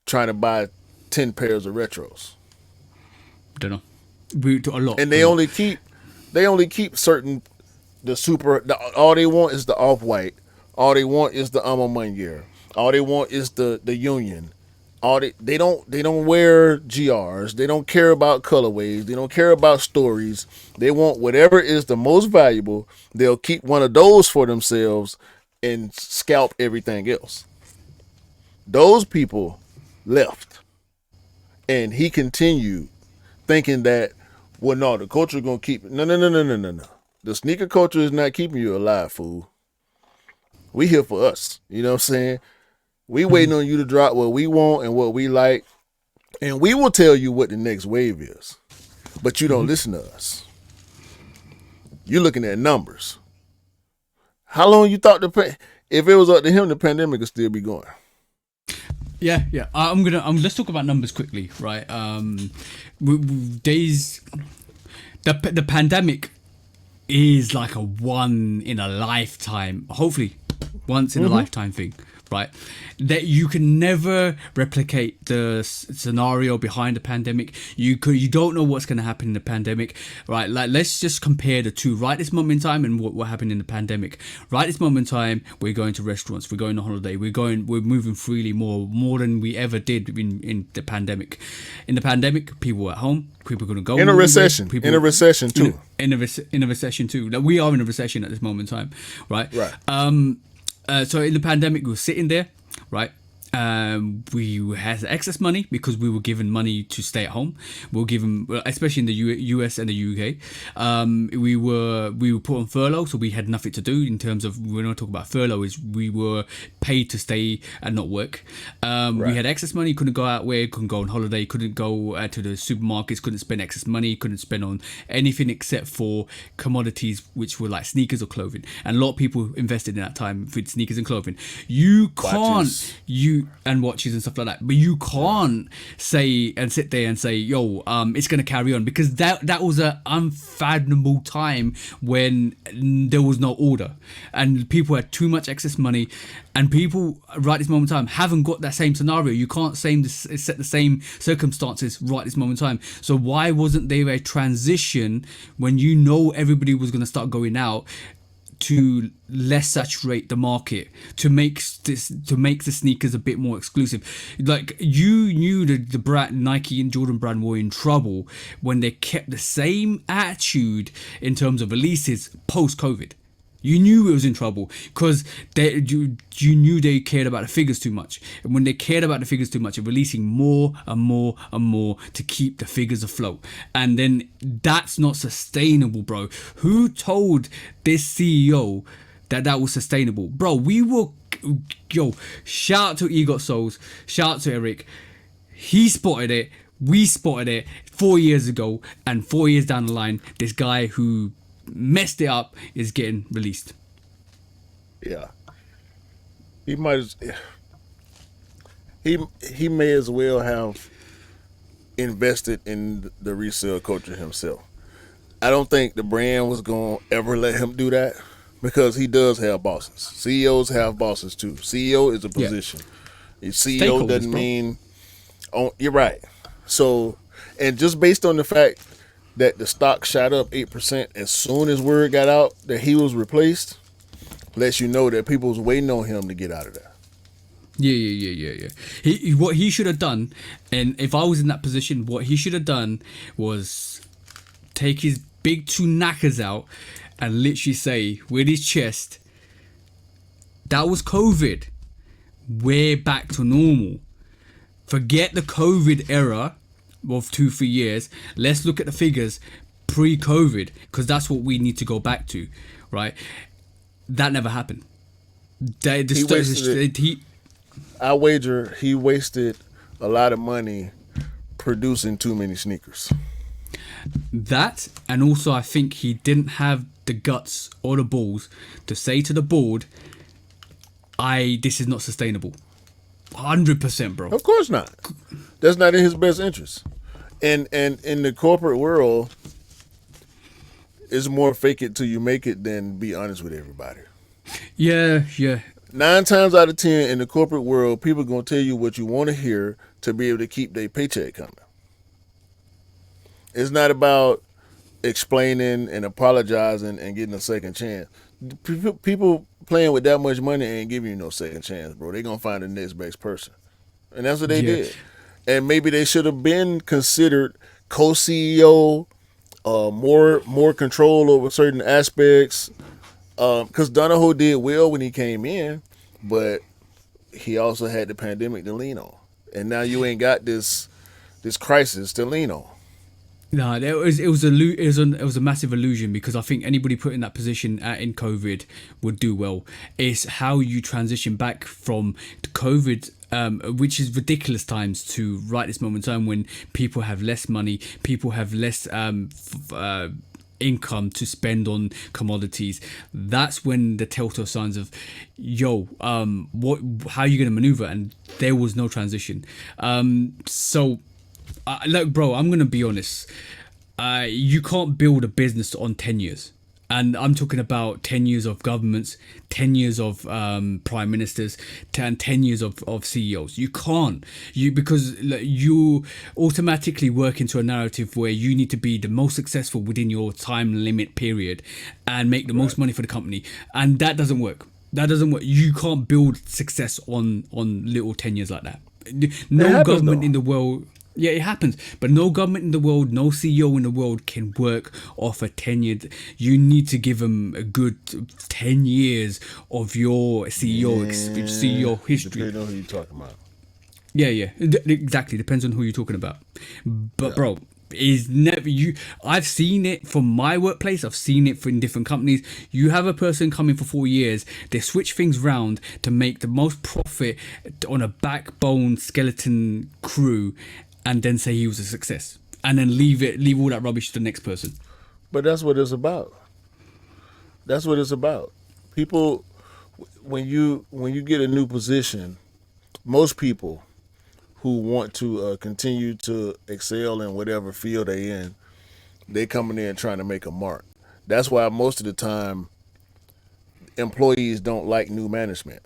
trying to buy 10 pairs of retros? Don't know. We do a lot. And they only keep certain all they want is the off-white. All they want is the Armor. All they want is the Union. They don't wear GRs. They don't care about colorways. They don't care about stories. They want whatever is the most valuable. They'll keep one of those for themselves and scalp everything else. Those people left, and he continued thinking that, well, no, the culture is gonna keep it. No. The sneaker culture is not keeping you alive, fool. We here for us. You know what I'm saying? We waiting on you to drop what we want and what we like, and we will tell you what the next wave is. But you don't listen to us. You're looking at numbers. How long you thought if it was up to him, the pandemic would still be going? Yeah. Let's talk about numbers quickly, right? The pandemic is like a one in a lifetime, hopefully once in a lifetime thing, right? That you can never replicate the scenario behind the pandemic. You don't know what's going to happen in the pandemic, right? Like, let's just compare the two right this moment in time and what happened in the pandemic. Right this moment in time, we're going to restaurants, we're going on holiday, we're moving freely more than we ever did in the pandemic. In the pandemic, people were at home, people couldn't go in a recession. In a recession too. In a recession too. We are in a recession at this moment in time, right? Right. So in the pandemic, we were sitting there, right? We had excess money because we were given money to stay at home. We were given, especially in the US and the UK, we were put on furlough, so we had nothing to do in terms of, we're not talking about furlough, is we were paid to stay and not work. Right. We had excess money, couldn't go out where, couldn't go on holiday, couldn't go to the supermarkets, couldn't spend excess money, couldn't spend on anything except for commodities which were like sneakers or clothing. And a lot of people invested in that time with sneakers and clothing. You can't, and watches and stuff like that, but you can't say and sit there and say, yo, it's gonna carry on, because that was an unfathomable time when there was no order and people had too much excess money, and people right this moment in time haven't got that same scenario. You can't set the same circumstances right this moment in time. So why wasn't there a transition when you know everybody was gonna start going out to less saturate the market, to make the sneakers a bit more exclusive? Like, you knew the brand Nike and Jordan brand were in trouble when they kept the same attitude in terms of releases post-COVID. You knew it was in trouble because you knew they cared about the figures too much. And when they cared about the figures too much, they're releasing more and more and more to keep the figures afloat. And then that's not sustainable, bro. Who told this CEO that was sustainable? Bro, shout out to Egot Souls, shout out to Eric. He spotted it, we spotted it 4 years ago, and 4 years down the line, this guy who messed it up is getting released. Yeah. He might he may as well have invested in the resale culture himself. I don't think the brand was going to ever let him do that because he does have bosses. CEOs have bosses too. CEO is a Yeah. position. A CEO Stakeholders, doesn't bro. mean you're right. So, and just based on the fact that the stock shot up 8% as soon as word got out that he was replaced, lets you know that people was waiting on him to get out of there. Yeah. What he should have done, and if I was in that position, what he should have done was take his big two knackers out and literally say with his chest, "That was COVID. We're back to normal. Forget the COVID era of 2-3 years. Let's look at the figures pre-COVID because that's what we need to go back to, right?" That never happened. He wasted it. I wager he wasted a lot of money producing too many sneakers. That, and also I think he didn't have the guts or the balls to say to the board, this is not sustainable. 100%, bro. Of course not. That's not in his best interest. And in the corporate world, it's more fake it till you make it than be honest with everybody. Yeah. 9 times out of 10 in the corporate world, people gonna tell you what you want to hear to be able to keep their paycheck coming. It's not about explaining and apologizing and getting a second chance. People playing with that much money ain't giving you no second chance, bro. They gonna find the next best person, and that's what they did. And maybe they should have been considered co-CEO, more control over certain aspects. Because Donahoe did well when he came in, but he also had the pandemic to lean on, and now you ain't got this crisis to lean on. No, it was a massive illusion because I think anybody put in that position in COVID would do well. It's how you transition back from COVID, which is ridiculous times, to right this moment in time when people have less money, people have less income to spend on commodities. That's when the telltale signs of, how are you going to maneuver? And there was no transition. Look, bro, I'm going to be honest. You can't build a business on 10 years. And I'm talking about 10 years of governments, 10 years of prime ministers, 10 years of CEOs. You can't. Because you automatically work into a narrative where you need to be the most successful within your time limit period and make the most money for the company. And that doesn't work. You can't build success on little 10 years like that. No government in the world... Yeah, it happens. But no government in the world, no CEO in the world can work off a 10 year. You need to give them a good 10 years of your CEO history. Depending on who you're talking about. Yeah. Exactly. Depends on who you're talking about. But bro, is never you. I've seen it from my workplace. I've seen it in different companies. You have a person coming for 4 years. They switch things round to make the most profit on a backbone skeleton crew, and then say he was a success, and then leave all that rubbish to the next person. But that's what it's about. People, when you get a new position, most people who want to continue to excel in whatever field they in, they coming in trying to make a mark. That's why most of the time employees don't like new management.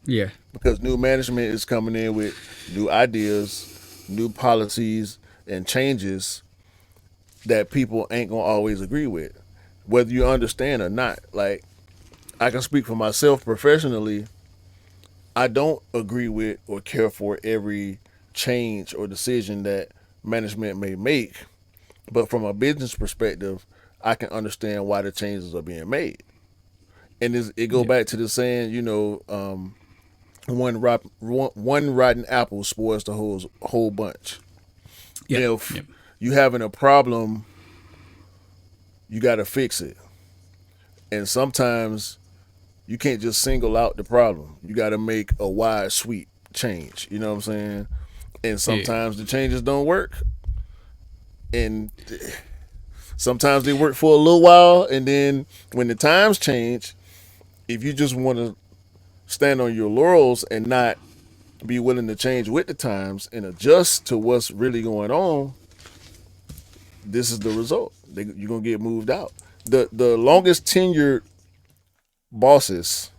Yeah. Because new management is coming in with new ideas, new policies, and changes that people ain't gonna always agree with, whether you understand or not. Like, I can speak for myself professionally. I don't agree with or care for every change or decision that management may make, but from a business perspective, I can understand why the changes are being made. And it go back to the saying, one rotten apple spoils the whole bunch. If you having a problem, you got to fix it. And sometimes you can't just single out the problem. You got to make a wide sweep change. You know what I'm saying? And sometimes the changes don't work. And sometimes they work for a little while. And then when the times change, if you just want to stand on your laurels and not be willing to change with the times and adjust to what's really going on, this is the result. You're gonna get moved out. The longest tenured bosses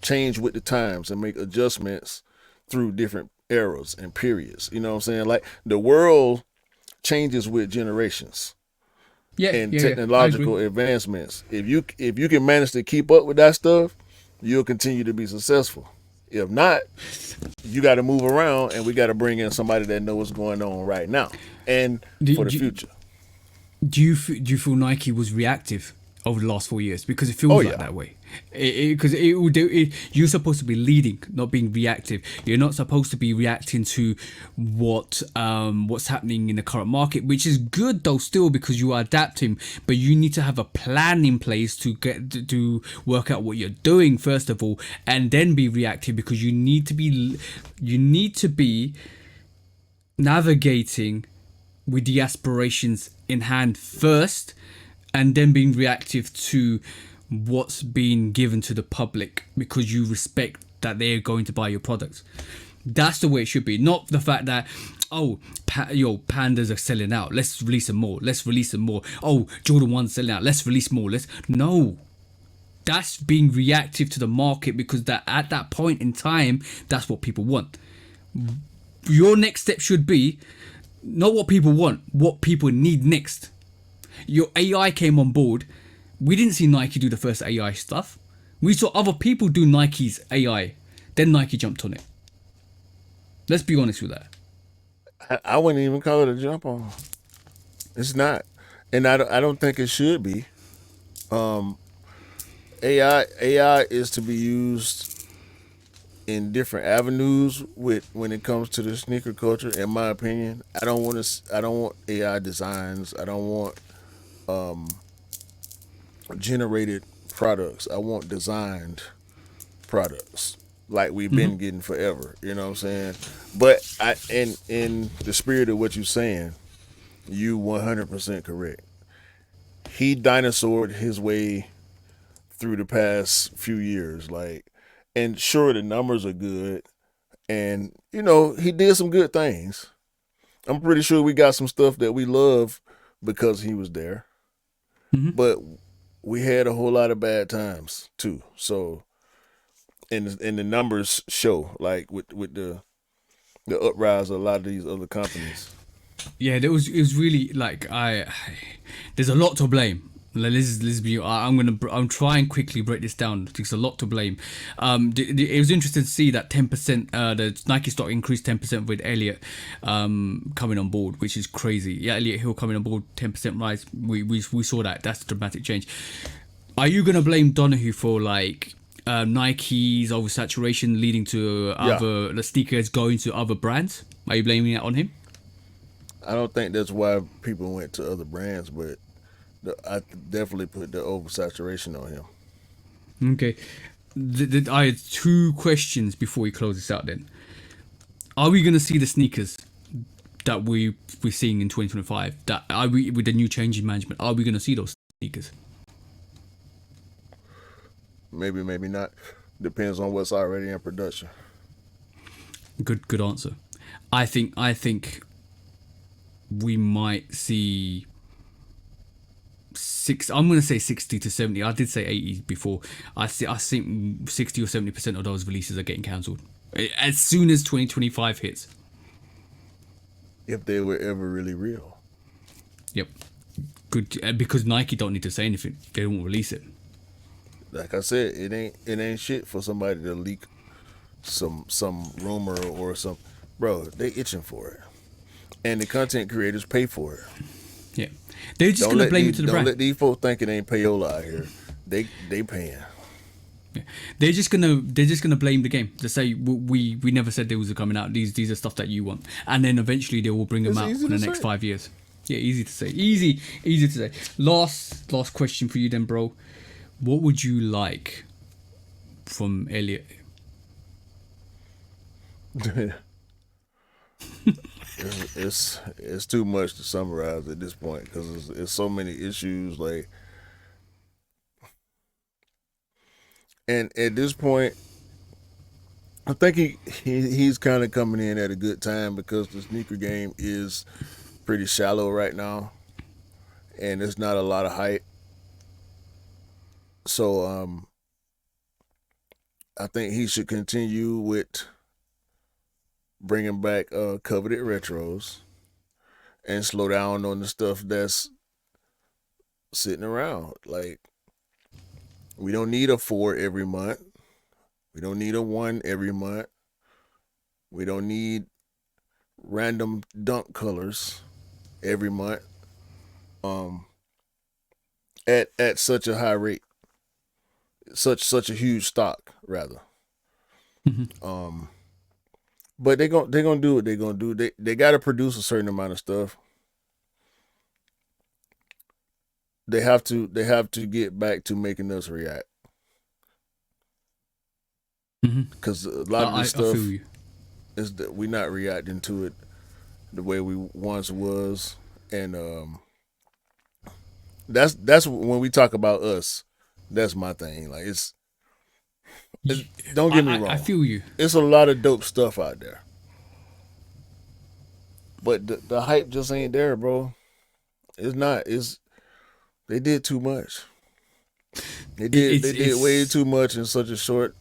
change with the times and make adjustments through different eras and periods. You know what I'm saying? Like the world changes with generations and technological advancements. If you can manage to keep up with that stuff, you'll continue to be successful. If not, you got to move around, and we got to bring in somebody that knows what's going on right now and for the future. Do you feel Nike was reactive over the last 4 years? Because it feels like that way. Because you're supposed to be leading, not being reactive. You're not supposed to be reacting to what's happening in the current market, which is good though still, because you are adapting. But you need to have a plan in place to work out what you're doing first of all, and then be reactive, because you need to be navigating with the aspirations in hand first, and then being reactive to what's being given to the public, because you respect that they're going to buy your products. That's the way it should be. Not the fact that, pandas are selling out, let's release them more. Oh, Jordan 1's selling out, let's release more. No, that's being reactive to the market, because that at that point in time, that's what people want. Your next step should be not what people want, what people need next. Your AI came on board. We didn't see Nike do the first AI stuff. We saw other people do Nike's AI. Then Nike jumped on it. Let's be honest with that. I wouldn't even call it a jump on. It's not, and I don't think it should be. AI is to be used in different avenues when it comes to the sneaker culture. In my opinion, I don't want AI designs. I don't want generated products. I want designed products like we've been getting forever. You know what I'm saying? But in the spirit of what you're saying, you 100% correct. He dinosaured his way through the past few years, and sure, the numbers are good, and he did some good things. I'm pretty sure we got some stuff that we love because he was there. But we had a whole lot of bad times too. So, and the numbers show, like with the uprise of a lot of these other companies. Yeah, it was really there's a lot to blame. Let's be. I'm trying quickly break this down. There's a lot to blame. It was interesting to see that 10%. The Nike stock increased 10% with Elliott coming on board, which is crazy. Yeah, Elliott Hill coming on board, 10% rise. We saw that. That's a dramatic change. Are you gonna blame Donahue for Nike's oversaturation leading to the sneakers going to other brands? Are you blaming it on him? I don't think that's why people went to other brands, but I definitely put the oversaturation on him. Okay. I had two questions before we close this out then. Are we going to see the sneakers that we're seeing in 2025? With the new change in management, are we going to see those sneakers? Maybe, maybe not. Depends on what's already in production. Good answer. I think we might see I'm going to say 60 to 70. I did say 80 before. I think 60 or 70% of those releases are getting cancelled as soon as 2025 hits. If they were ever really real. Yep. Good, because Nike don't need to say anything. They won't release it. Like I said, it ain't shit for somebody to leak some rumor or some. Bro, they itching for it, and the content creators pay for it. Yeah, they're just gonna blame it to the brand. Don't let these folks think it ain't payola out here. They paying. Yeah. They're just gonna blame the game. They say we never said those were coming out. These are stuff that you want, and then eventually they will bring them out in the next 5 years. Yeah, easy to say. Easy to say. Last question for you then, bro. What would you like from Elliott? It's too much to summarize at this point because it's so many issues. And at this point, I think he's kind of coming in at a good time because the sneaker game is pretty shallow right now, and there's not a lot of hype. So I think he should continue with bringing back coveted retros and slow down on the stuff that's sitting around. Like we don't need a 4 every month. We don't need a 1 every month. We don't need random dunk colors every month. Um, at such a high rate, such a huge stock rather. Mhm. But they gonna do what they gonna do. They got to produce a certain amount of stuff. They have to get back to making us react Mhm. because a lot of I this stuff feel you. is that we're not reacting to it the way we once was, and that's when we talk about us. That's my thing. Like it's don't get me I wrong. feel you. It's a lot of dope stuff out there, but the hype just ain't there, bro. It's not. It's they did too much. They did way It's too much in such a short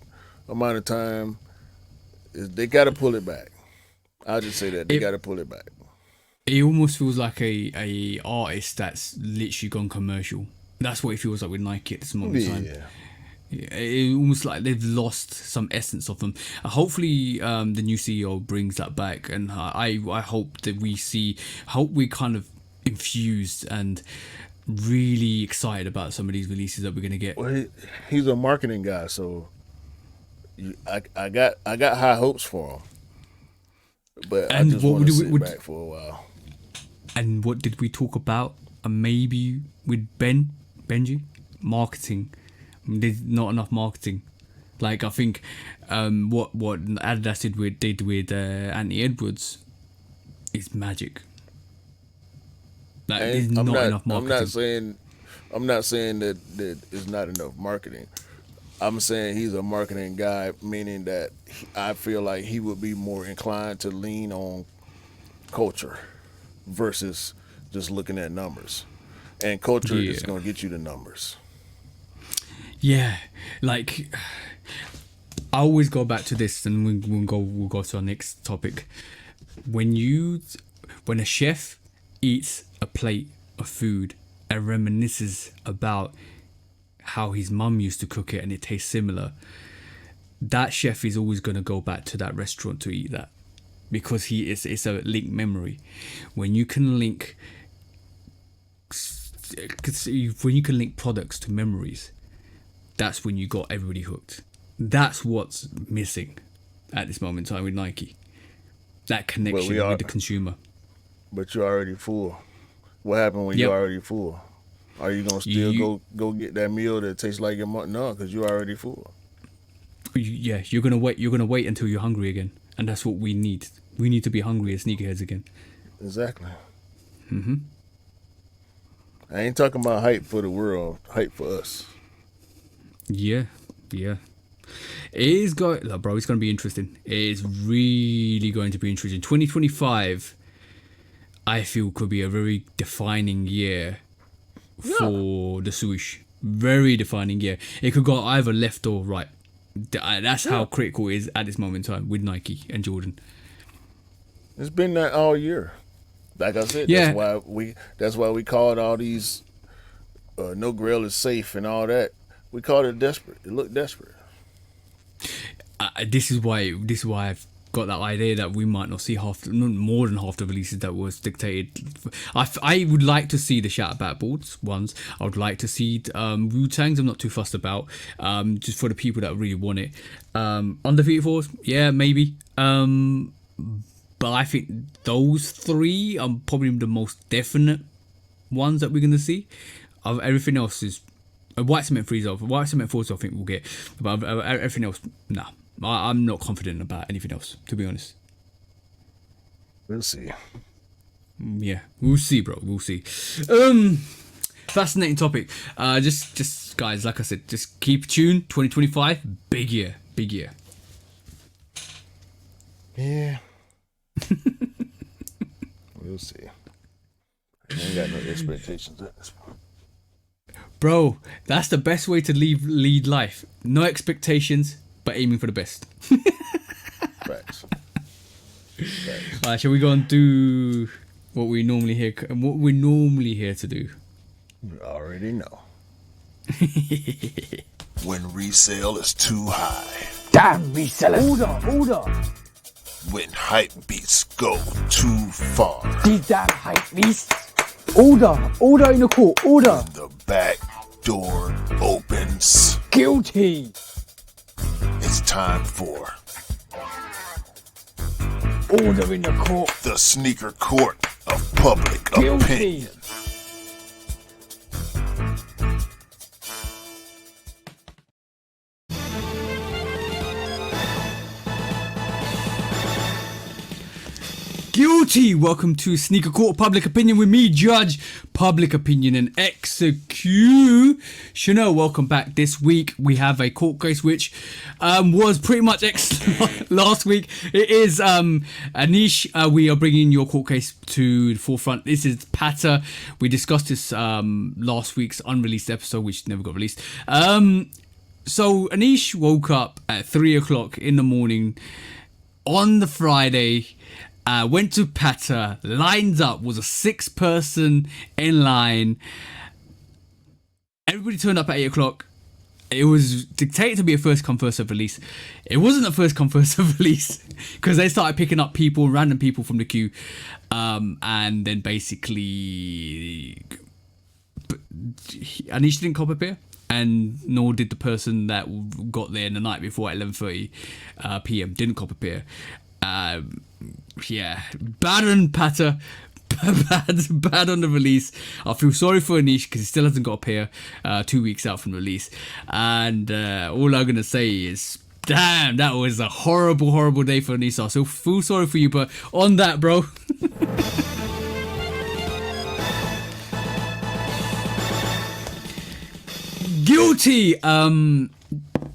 amount of time. They got to pull it back. I'll just say that they it got to pull it back. it almost feels like a artist that's literally gone commercial. That's what it feels like with Nike at this moment in time. Yeah, It almost like they've lost some essence of them. Hopefully, the new CEO brings that back, and I hope that hope we kind of infused and really excited about some of these releases that we're gonna get. well, he's a marketing guy, so I got high hopes for him, but I And just what want to would, sit back for a while. and what did we talk about? Maybe with Benji, marketing. There's not enough marketing. Like I think, what Adidas did with Anthony Edwards is magic. Like there's I'm not not. enough I'm not marketing. saying. I'm not saying that it's not enough marketing. I'm saying he's a marketing guy, meaning that I feel like he would be more inclined to lean on culture versus just looking at numbers. And culture Yeah, is going to get you the numbers. yeah. Like I always go back to this, and we'll go to our next topic. When you when a chef eats a plate of food and reminisces about how his mum used to cook it and it tastes similar, that chef is always going to go back to that restaurant to eat that because it's a linked memory. When you can link when you can link products to memories, that's when you got everybody hooked. That's what's missing at this moment in time with Nike. That But we connection are, with the consumer. but you're already full. What happened when you're Yep. already full? Are you gonna still You, go get that meal that tastes like your mom? No, because you're already full. yeah, you're gonna wait. You're gonna wait until you're hungry again, and that's what we need. We need to be hungry as sneakerheads again. Exactly. I ain't talking about hype for the world, hype for us. Yeah, yeah. It is going, look, bro. It's going to be interesting. It is really going to be interesting. 2025, I feel, could be a very defining year Yeah. for the swoosh. Very defining year. It could go either left or right. That's how Yeah. critical it is at this moment in time with Nike and Jordan. It's been that all year. Like I said, Yeah, that's why we called all these no grill is safe and all that. We called it desperate. It looked desperate. this is why I've got that idea that we might not see more than half the releases that was dictated. I would like to see the Shatterback boards ones. I would like to see Wu-Tangs. I'm not too fussed about. Just for the people that really want it. Undefeated Force, yeah, maybe. But I think those three are probably the most definite ones that we're gonna see. Of everything else is White Cement 3s off. White Cement 4s I think we'll get. But everything else, nah. I'm not confident about anything else, to be honest. We'll see. Yeah, we'll see, bro. We'll see. Fascinating topic. Just guys, like I said, just keep tuned. 2025, big year, big year. Yeah. We'll see. I ain't got no expectations at this point. Bro, that's the best way to lead life. No expectations, but aiming for the best. Facts. Alright, shall we go and do what we normally hear to do? You already know. When resale is too high. Damn resellers. Order. When hype beats go too far. These damn hype beasts. Order in the court. Order. The back door opens. Guilty. It's time for Order in the court. the sneaker court of public Guilty. opinion. Guilty! Welcome to Sneaker Court Public Opinion with me, Judge, Public Opinion and Executioner. Welcome back. This week we have a court case which was pretty much last week. It is Anish. We are bringing your court case to the forefront. This is Patter. We discussed this last week's unreleased episode, which never got released. So Anish woke up at 3 o'clock in the morning on the Friday. Went to Patter, lined up, was a 6-person in line. Everybody turned up at 8 o'clock. It was dictated to be a first come, first serve release. It wasn't a first come, first serve release because they started picking up people, random people from the queue. And then basically, Anish didn't cop a beer. And nor did the person that got there the night before at 11:30 p.m. Didn't cop a beer. Yeah, bad on Patter, bad on the release. I feel sorry for Anish because he still hasn't got a pair 2 weeks out from release. And all I'm gonna say is, damn, that was a horrible day for Anish. I still feel sorry for you, but on that, bro. Guilty.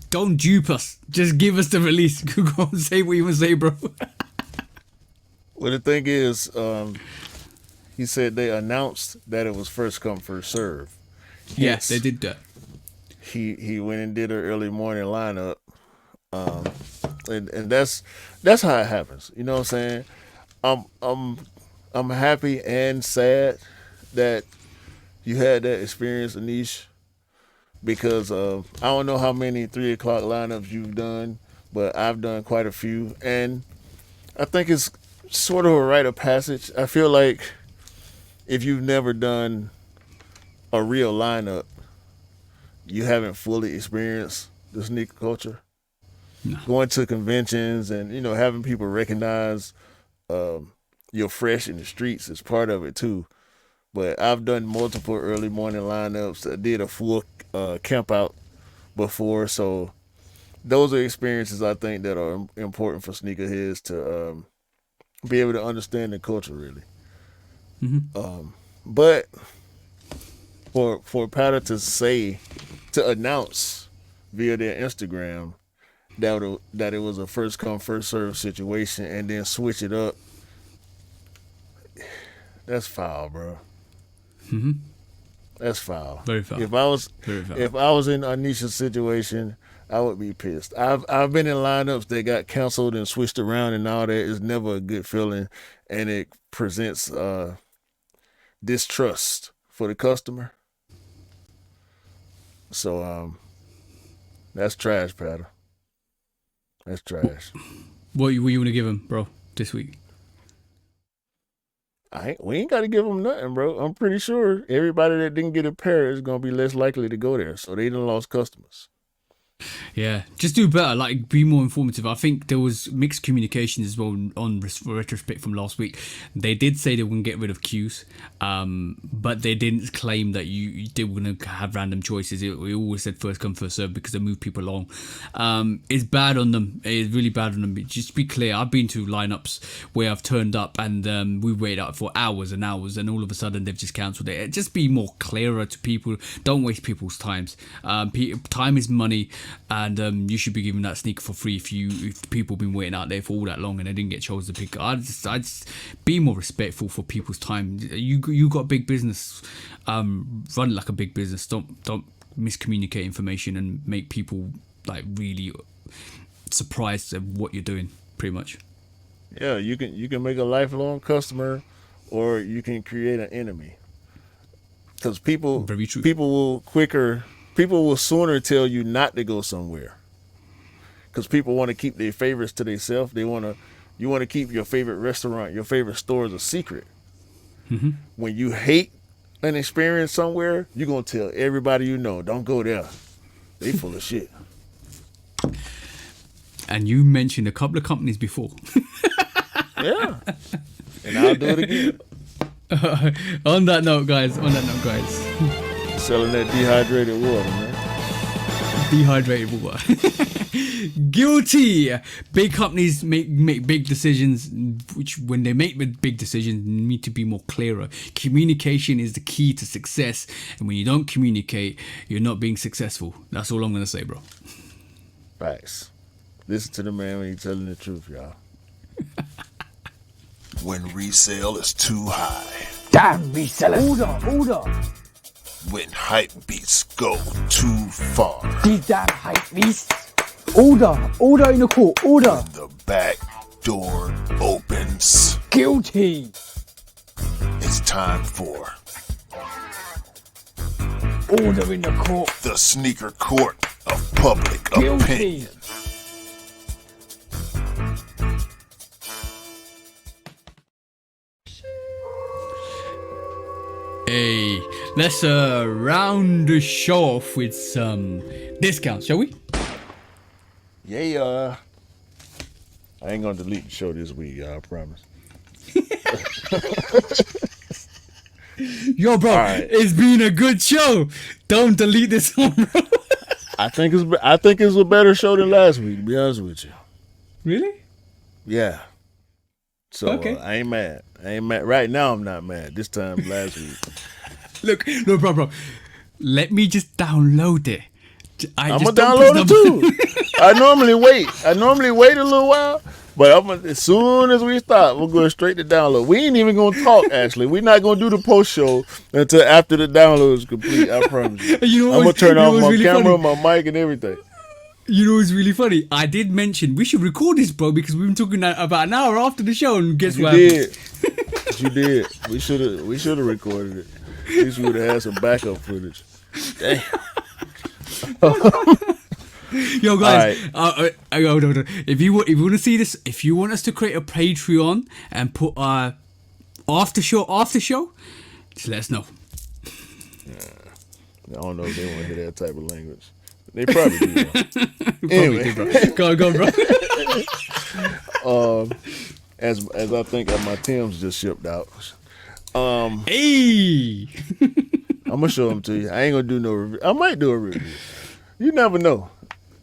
Don't dupe us. Just give us the release. Go on, say what you want to say, bro. Well, the thing is, he said they announced that it was first come, first serve. Yes, they did that. He went and did her early morning lineup, and that's how it happens. You know what I'm saying? I'm happy and sad that you had that experience, Anish, because I don't know how many 3 o'clock lineups you've done, but I've done quite a few, and I think it's sort of a rite of passage. I feel like if you've never done a real lineup, you haven't fully experienced the sneaker culture. No. Going to conventions and, having people recognize you're fresh in the streets is part of it too. But I've done multiple early morning lineups. I did a full camp out before, so those are experiences I think that are important for sneakerheads to be able to understand the culture really. Mm-hmm. But for Patter to announce via their Instagram that it was a first come first serve situation and then switch it up, that's foul, bro. Mm-hmm. That's foul. Very foul. If I was in Anisha's situation, I would be pissed. I've been in lineups that got canceled and switched around and all that. It's never a good feeling, and it presents distrust for the customer. So that's trash, Patter. That's trash. What you want to give him, bro, this week? We ain't got to give them nothing, bro. I'm pretty sure everybody that didn't get a pair is going to be less likely to go there. So they done lost customers. Yeah, just do better, like be more informative. I think there was mixed communication as well on retrospect from last week. They did say they wouldn't get rid of queues, but they didn't claim that they were going to have random choices. We always said first come, first serve because they move people along. It's bad on them. It's really bad on them. Just be clear. I've been to lineups where I've turned up and we waited out for hours and hours and all of a sudden they've just cancelled it. Just be more clearer to people. Don't waste people's times. Time is money. and you should be giving that sneaker for free if people have been waiting out there for all that long and they didn't get chosen to pick it. I just be more respectful for people's time. You got a big business, run it like a big business. Don't miscommunicate information and make people like really surprised at what you're doing. Pretty much. Yeah, you can make a lifelong customer, or you can create an enemy. Because people will sooner tell you not to go somewhere. Because people want to keep their favorites to themselves. You want to keep your favorite restaurant, your favorite stores a secret. Mm-hmm. When you hate an experience somewhere, you're gonna tell everybody you know, don't go there. They full of shit. And you mentioned a couple of companies before. Yeah. And I'll do it again. On that note, guys. Selling that dehydrated water, man. Dehydrated water. Guilty. Big companies make big decisions, which when they make big decisions need to be more clearer. Communication is the key to success, and when you don't communicate, you're not being successful. That's all I'm gonna say, bro. Facts. Listen to the man when he's telling the truth, y'all. When resale is too high. Damn resellers. Order. When hype beats go too far. These damn hype beasts. Order in the court. Order. The back door opens. Guilty. It's time for Order in the court. the sneaker court of public Guilty. opinion. Hey, let's round the show off with some discounts, shall we? Yeah. I ain't gonna delete the show this week, y'all, I promise. Yo, bro, right. It's been a good show. Don't delete this one, bro. I think it's a better show than last week, to be honest with you. Really? Yeah. So Okay. I ain't mad. Right now I'm not mad. This time last week. Look, no, bro. Let me just download it. I'm gonna download it too. I normally wait a little while, but as soon as we stop, we're going straight to download. We ain't even gonna talk. Actually, we're not gonna do the post show until after the download is complete. I promise you. You know I'm gonna turn off my really camera, funny? my mic, and everything. You know what's really funny? I did mention we should record this, bro, because we've been talking about an hour after the show, and guess what? You did. We should have recorded it. At least we would have had some backup footage. Damn. Yo, guys, hold on. If you want to see this, if you want us to create a Patreon and put after show, just let us know. I don't know if they want to hear that type of language. They probably do. Though. Anyway, Go on, bro. as I think my Timbs just shipped out. Hey. I'm gonna show them to you. I ain't gonna do no review. I might do a review. You never know.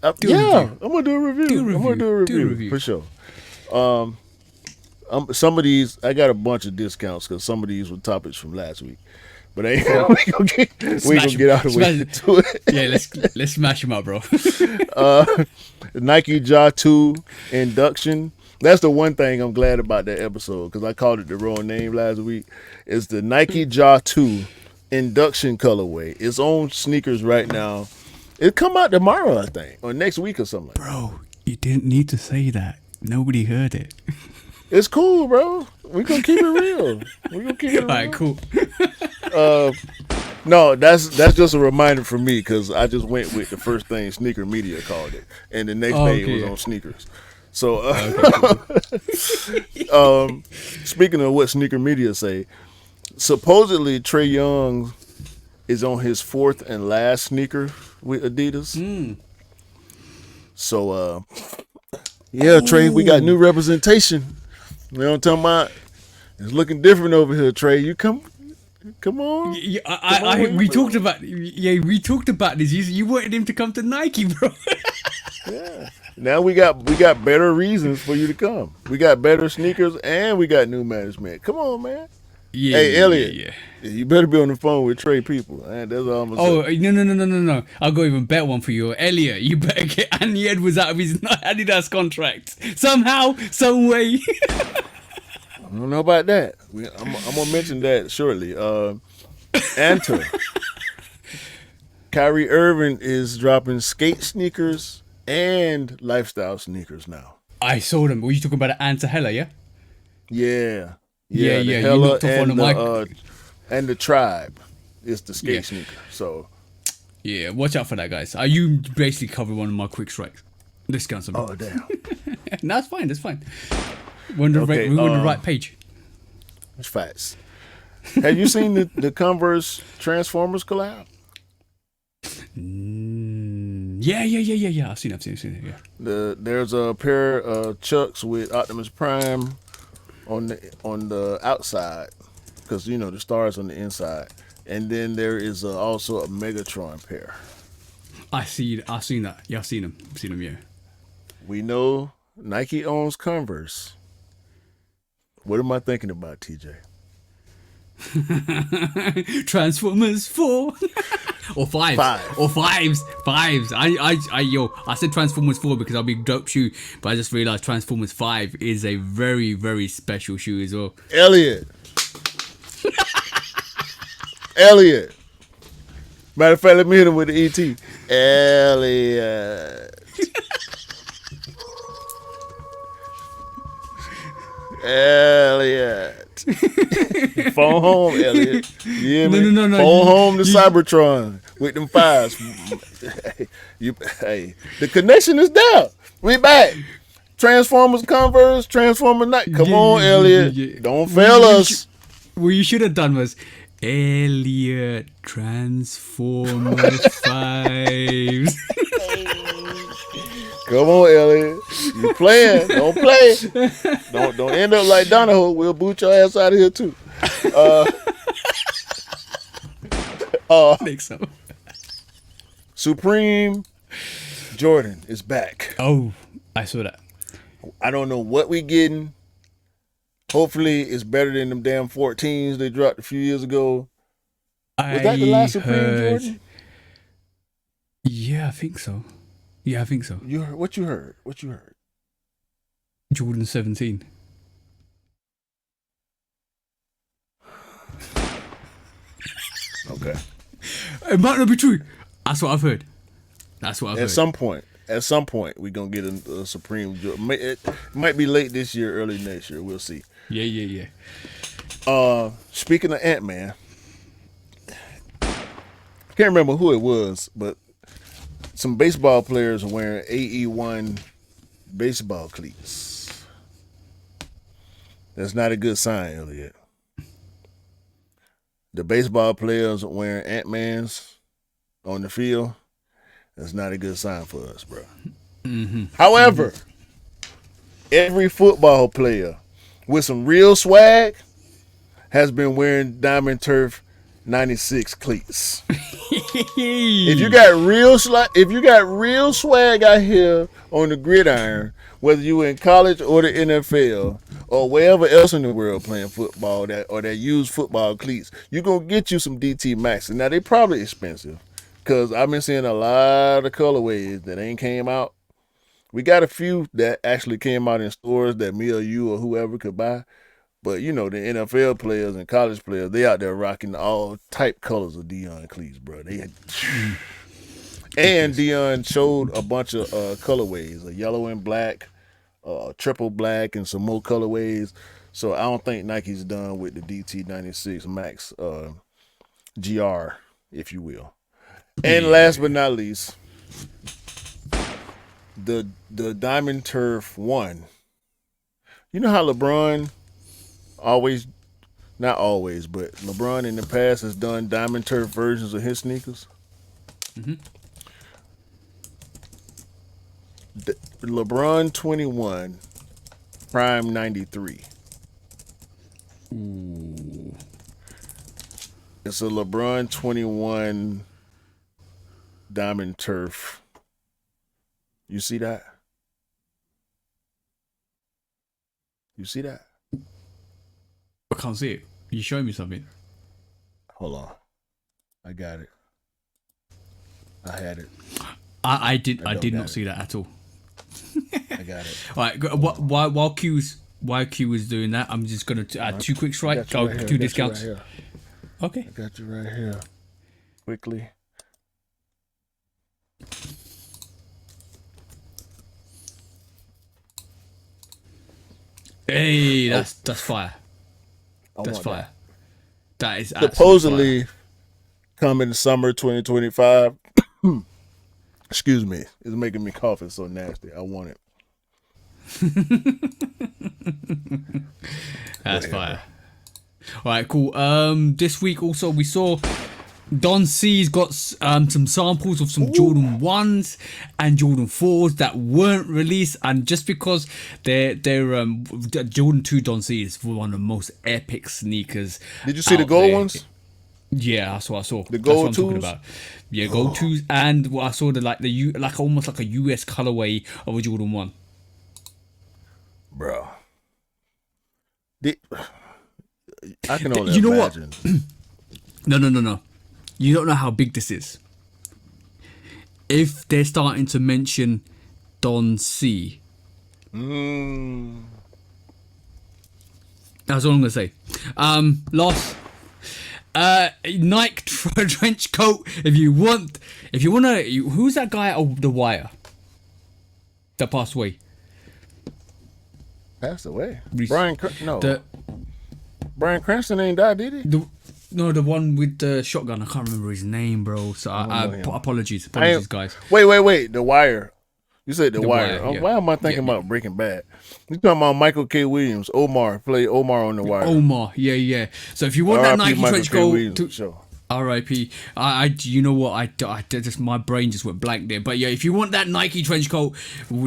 I'm gonna do a review. I'm gonna do a review for sure. Some of these I got a bunch of discounts because some of these were topics from last week. But we gonna get out of the way to it. Yeah, let's smash them up, bro. Nike Ja 2 induction. That's the one thing I'm glad about that episode because I called it the wrong name last week. It's the Nike Ja 2 induction colorway. It's on sneakers right now. It come out tomorrow, I think, or next week or something. Bro, you didn't need to say that. Nobody heard it. It's cool, bro. We gonna keep it real. All right, cool. No, that's just a reminder for me because I just went with the first thing Sneaker Media called it, and the next day it was on sneakers. So, speaking of what Sneaker Media say, supposedly Trae Young is on his fourth and last sneaker with Adidas. So, yeah, Trae, we got new representation. You know what I'm talking about? It's looking different over here, Trae. You come on. We talked about this. You wanted him to come to Nike, bro. Yeah. Now we got better reasons for you to come. We got better sneakers and we got new management. Come on, man. Yeah, Hey, yeah, Elliot. yeah. You better be on the phone with Trey people. Man, that's all I'm gonna say. No. I'll go even better one for you. Elliot, you better get Anthony Edwards out of his Adidas contract. Somehow, some way. I don't know about that. I'm gonna mention that shortly. Anta. Kyrie Irving is dropping skate sneakers and lifestyle sneakers now. I saw them. Were you talking about Anta Hella, yeah? Yeah. Yeah, The you Hella knocked off one of my... and the Tribe is the skate Yeah. sneaker. So Yeah, watch out for that, guys. You basically covered one of my quick strikes. Discount something. oh damn. No, that's fine. That's fine. We're on the, Okay, we're on the right page. It's facts. Have you seen the Converse Transformers collab? Yeah. I've seen it. Yeah. There's a pair of Chucks with Optimus Prime on the outside, because you know the stars on the inside, and then there is also a Megatron pair. I've seen that. Yeah, I've seen them. Yeah. We know Nike owns Converse. What am I thinking about, TJ? Transformers 4 or 5 or 5s. I said Transformers 4 because I'll be dope shoe, but I just realized Transformers 5 is a very, very special shoe as well. Elliot. Matter of fact, let me hit him with the ET. Elliot. Phone home, Elliot. You hear me? No. Phone home to Cybertron with them fives. Hey, the connection is there. We back. Transformers Converse, Transformers Night. Come on, Elliot. Yeah. Don't fail us. What you should have done was Elliot Transformers 5s. Come on, Elliot. You playing. Don't play. Don't end up like Donahoe. We'll boot your ass out of here too. I think so. Supreme Jordan is back. Oh, I saw that. I don't know what we getting. Hopefully it's better than them damn 14s they dropped a few years ago. Was that the last Supreme Jordan? Yeah, I think so. You heard what you heard? Jordan 17. Okay. It might not be true. That's what I've heard. At some point, we're gonna get a Supreme Jordan. It might be late this year, early next year. We'll see. Yeah. Speaking of Ant-Man, I can't remember who it was, but some baseball players are wearing AE1 baseball cleats. That's not a good sign, Elliot. The baseball players are wearing Ant-Mans on the field. That's not a good sign for us, bro. Mm-hmm. However, every football player with some real swag has been wearing Diamond Turf 96 cleats. If you got real swag out here on the gridiron, whether you in college or the NFL or wherever else in the world playing football that use football cleats, you gonna get you some DT Maxes. Now they probably expensive, because I've been seeing a lot of colorways that ain't came out. We got a few that actually came out in stores that me or you or whoever could buy. But, you know, the NFL players and college players, they out there rocking all type colors of Deion cleats, bro. And Deion showed a bunch of colorways, a yellow and black, triple black, and some more colorways. So I don't think Nike's done with the DT96 Max GR, if you will. And last but not least, the Diamond Turf 1. You know how LeBron not always, but LeBron in the past has done Diamond Turf versions of his sneakers? Mm-hmm. The LeBron 21 Prime 93. Ooh. It's a LeBron 21 Diamond Turf. You see that? I can't see it. You showing me something? Hold on. I got it. I had it. I did not got see that at all. I got it. All right. While Q is doing that, I'm just gonna add 2 quick strikes. Got you right here, 2 got you discounts. right here. Okay. I got you right here. Quickly. Hey, that's fire. I That's want fire. That is supposedly coming summer 2025. Excuse me. It's making me cough. It's so nasty. I want it. That's fire. All right, cool. This week also we saw Don C's got some samples of some Jordan 1s and Jordan 4s that weren't released, and just because they're Jordan 2 Don C is one of the most epic sneakers. Did you see the gold ones? Yeah, that's what I saw. The gold that's what I'm talking twos? about. Yeah, gold 2s, and what I saw like almost like a US colorway of a Jordan 1. Bro. I can only You know what? imagine. No. You don't know how big this is. If they're starting to mention Don C, that's all I'm gonna say. Last, Nike trench coat. If you wanna, who's that guy at The Wire that passed away? Passed away. Reece. Brian Cranston ain't died, did he? The one with the shotgun. I can't remember his name, bro. So apologies, guys. Wait. The Wire. You said The Wire. Wire, yeah. Why am I thinking about Breaking Bad? You talking about Michael K. Williams? Play Omar on The Wire. Omar, yeah. So if you want that Nike Michael trench K. coat, Williams, sure. R.I.P. You know what? I just my brain just went blank there. But yeah, if you want that Nike trench coat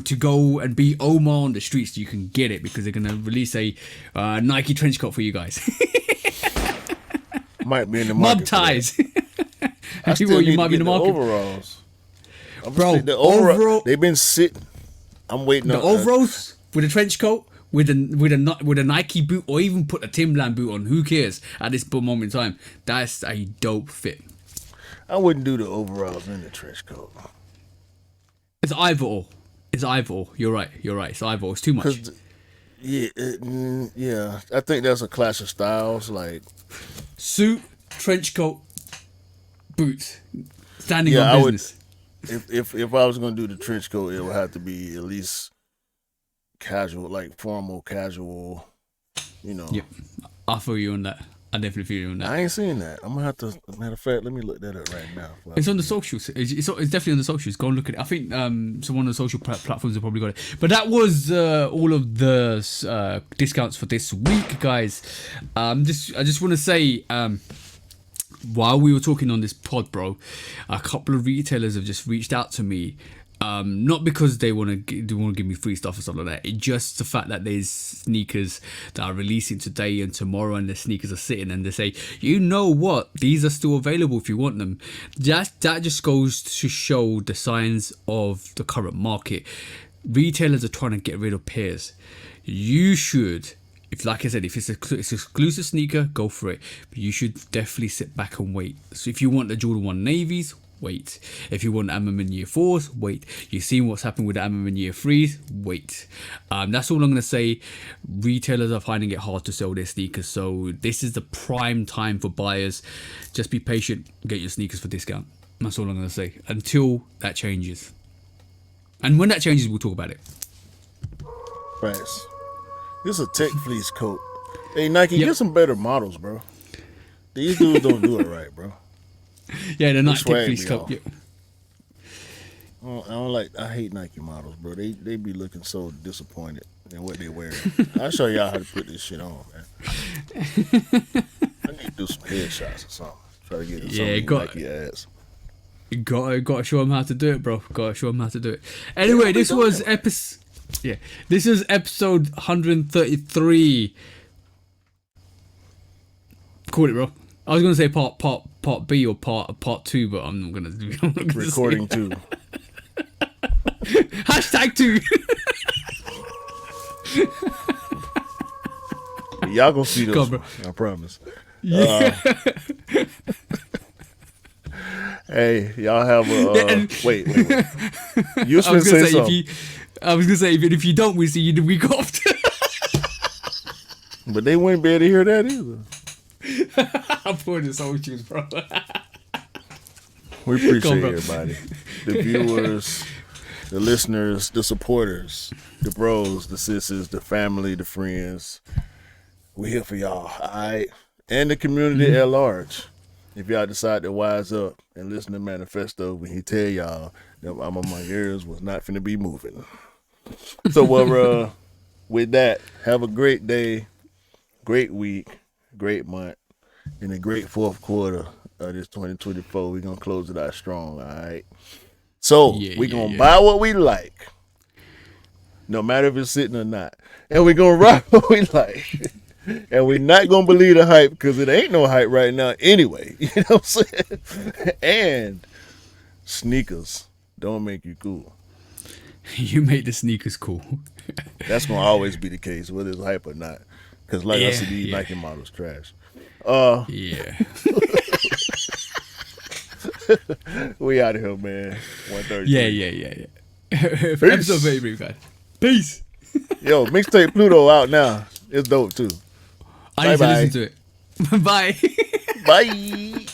to go and be Omar on the streets, you can get it because they're gonna release a Nike trench coat for you guys. Might be in the market. Mob ties. I still you need might to be in get the market. overalls. Bro, the overall, they've been sitting. I'm waiting the on overalls with a trench coat. With a Nike boot, or even put a Timberland boot on, who cares at this moment in time? That's a dope fit. I wouldn't do the overalls in the trench coat. It's either or. You're right. It's either or. It's too much. Yeah. I think that's a clash of styles. Like Suit, trench coat, boots, standing on business. If I was gonna do the trench coat, it would have to be at least casual, like formal, casual. You know. Yep. I feel you on that. I definitely feel you on that. I ain't seen that. I'm gonna have to. Matter of fact, let me look that up right now. It's on the socials. It's definitely on the socials. Go and look at it. I think so one of the social platforms have probably got it. But that was all of the discounts for this week, guys. I just want to say, while we were talking on this pod, bro, a couple of retailers have just reached out to me. Not because they want to give me free stuff or something like that. It's just the fact that there's sneakers that are releasing today and tomorrow, and the sneakers are sitting, and they say, you know what, these are still available if you want them. That just goes to show the signs of the current market. Retailers are trying to get rid of pairs. You should. If, like I said, if it's an exclusive sneaker, go for it. But you should definitely sit back and wait. So if you want the Jordan 1 Navies, wait. If you want Ammerman Year 4s, wait. You've seen what's happened with the Ammerman Year 3s, wait. That's all I'm going to say. Retailers are finding it hard to sell their sneakers, so this is the prime time for buyers. Just be patient, get your sneakers for discount. That's all I'm going to say, until that changes. And when that changes, we'll talk about it. Right. This is a tech fleece coat. Hey, Nike, get some better models, bro. These dudes don't do it right, bro. Yeah, the Nike swag fleece be coat. off. Yeah. I hate Nike models, bro. They be looking so disappointed in what they wearing. I'll show y'all how to put this shit on, man. I need to do some headshots or something. Try to get some Nike ads. Got to show them how to do it, bro. Got to show them how to do it. Anyway, this was episode 133. Call it, bro. I was gonna say part B or part 2, but I'm not gonna Recording 2. Hashtag 2. Y'all gonna see Go those. on, bro. I promise. Yeah. Hey, y'all have a wait. You was I was finna gonna say say something, I was gonna say if you don't, we see you the week after. but they wouldn't be able to hear that either. I'm pouring this whole juice, bro. We appreciate bro. everybody, the viewers, the listeners, the supporters, the bros, the sisters, the family, the friends. We're here for y'all, all right, and the community at large. If y'all decide to wise up and listen to Manifesto when he tell y'all that I'm on my ears was not finna be moving. So, with that, have a great day, great week, great month, and a great fourth quarter of this 2024. We're going to close it out strong, all right? So, we're going to buy what we like, no matter if it's sitting or not. And we're going to rock what we like. And we're not going to believe the hype because it ain't no hype right now anyway. You know what I'm saying? And sneakers don't make you cool. You make the sneakers cool. That's going to always be the case, whether it's hype or not. Because like I said, these Nike models trash. Yeah. We out of here, man. 1:30. Yeah. Episode favorite, man. Peace. Yo, mixtape Pluto out now. It's dope too. I need to listen to it. Bye. Bye.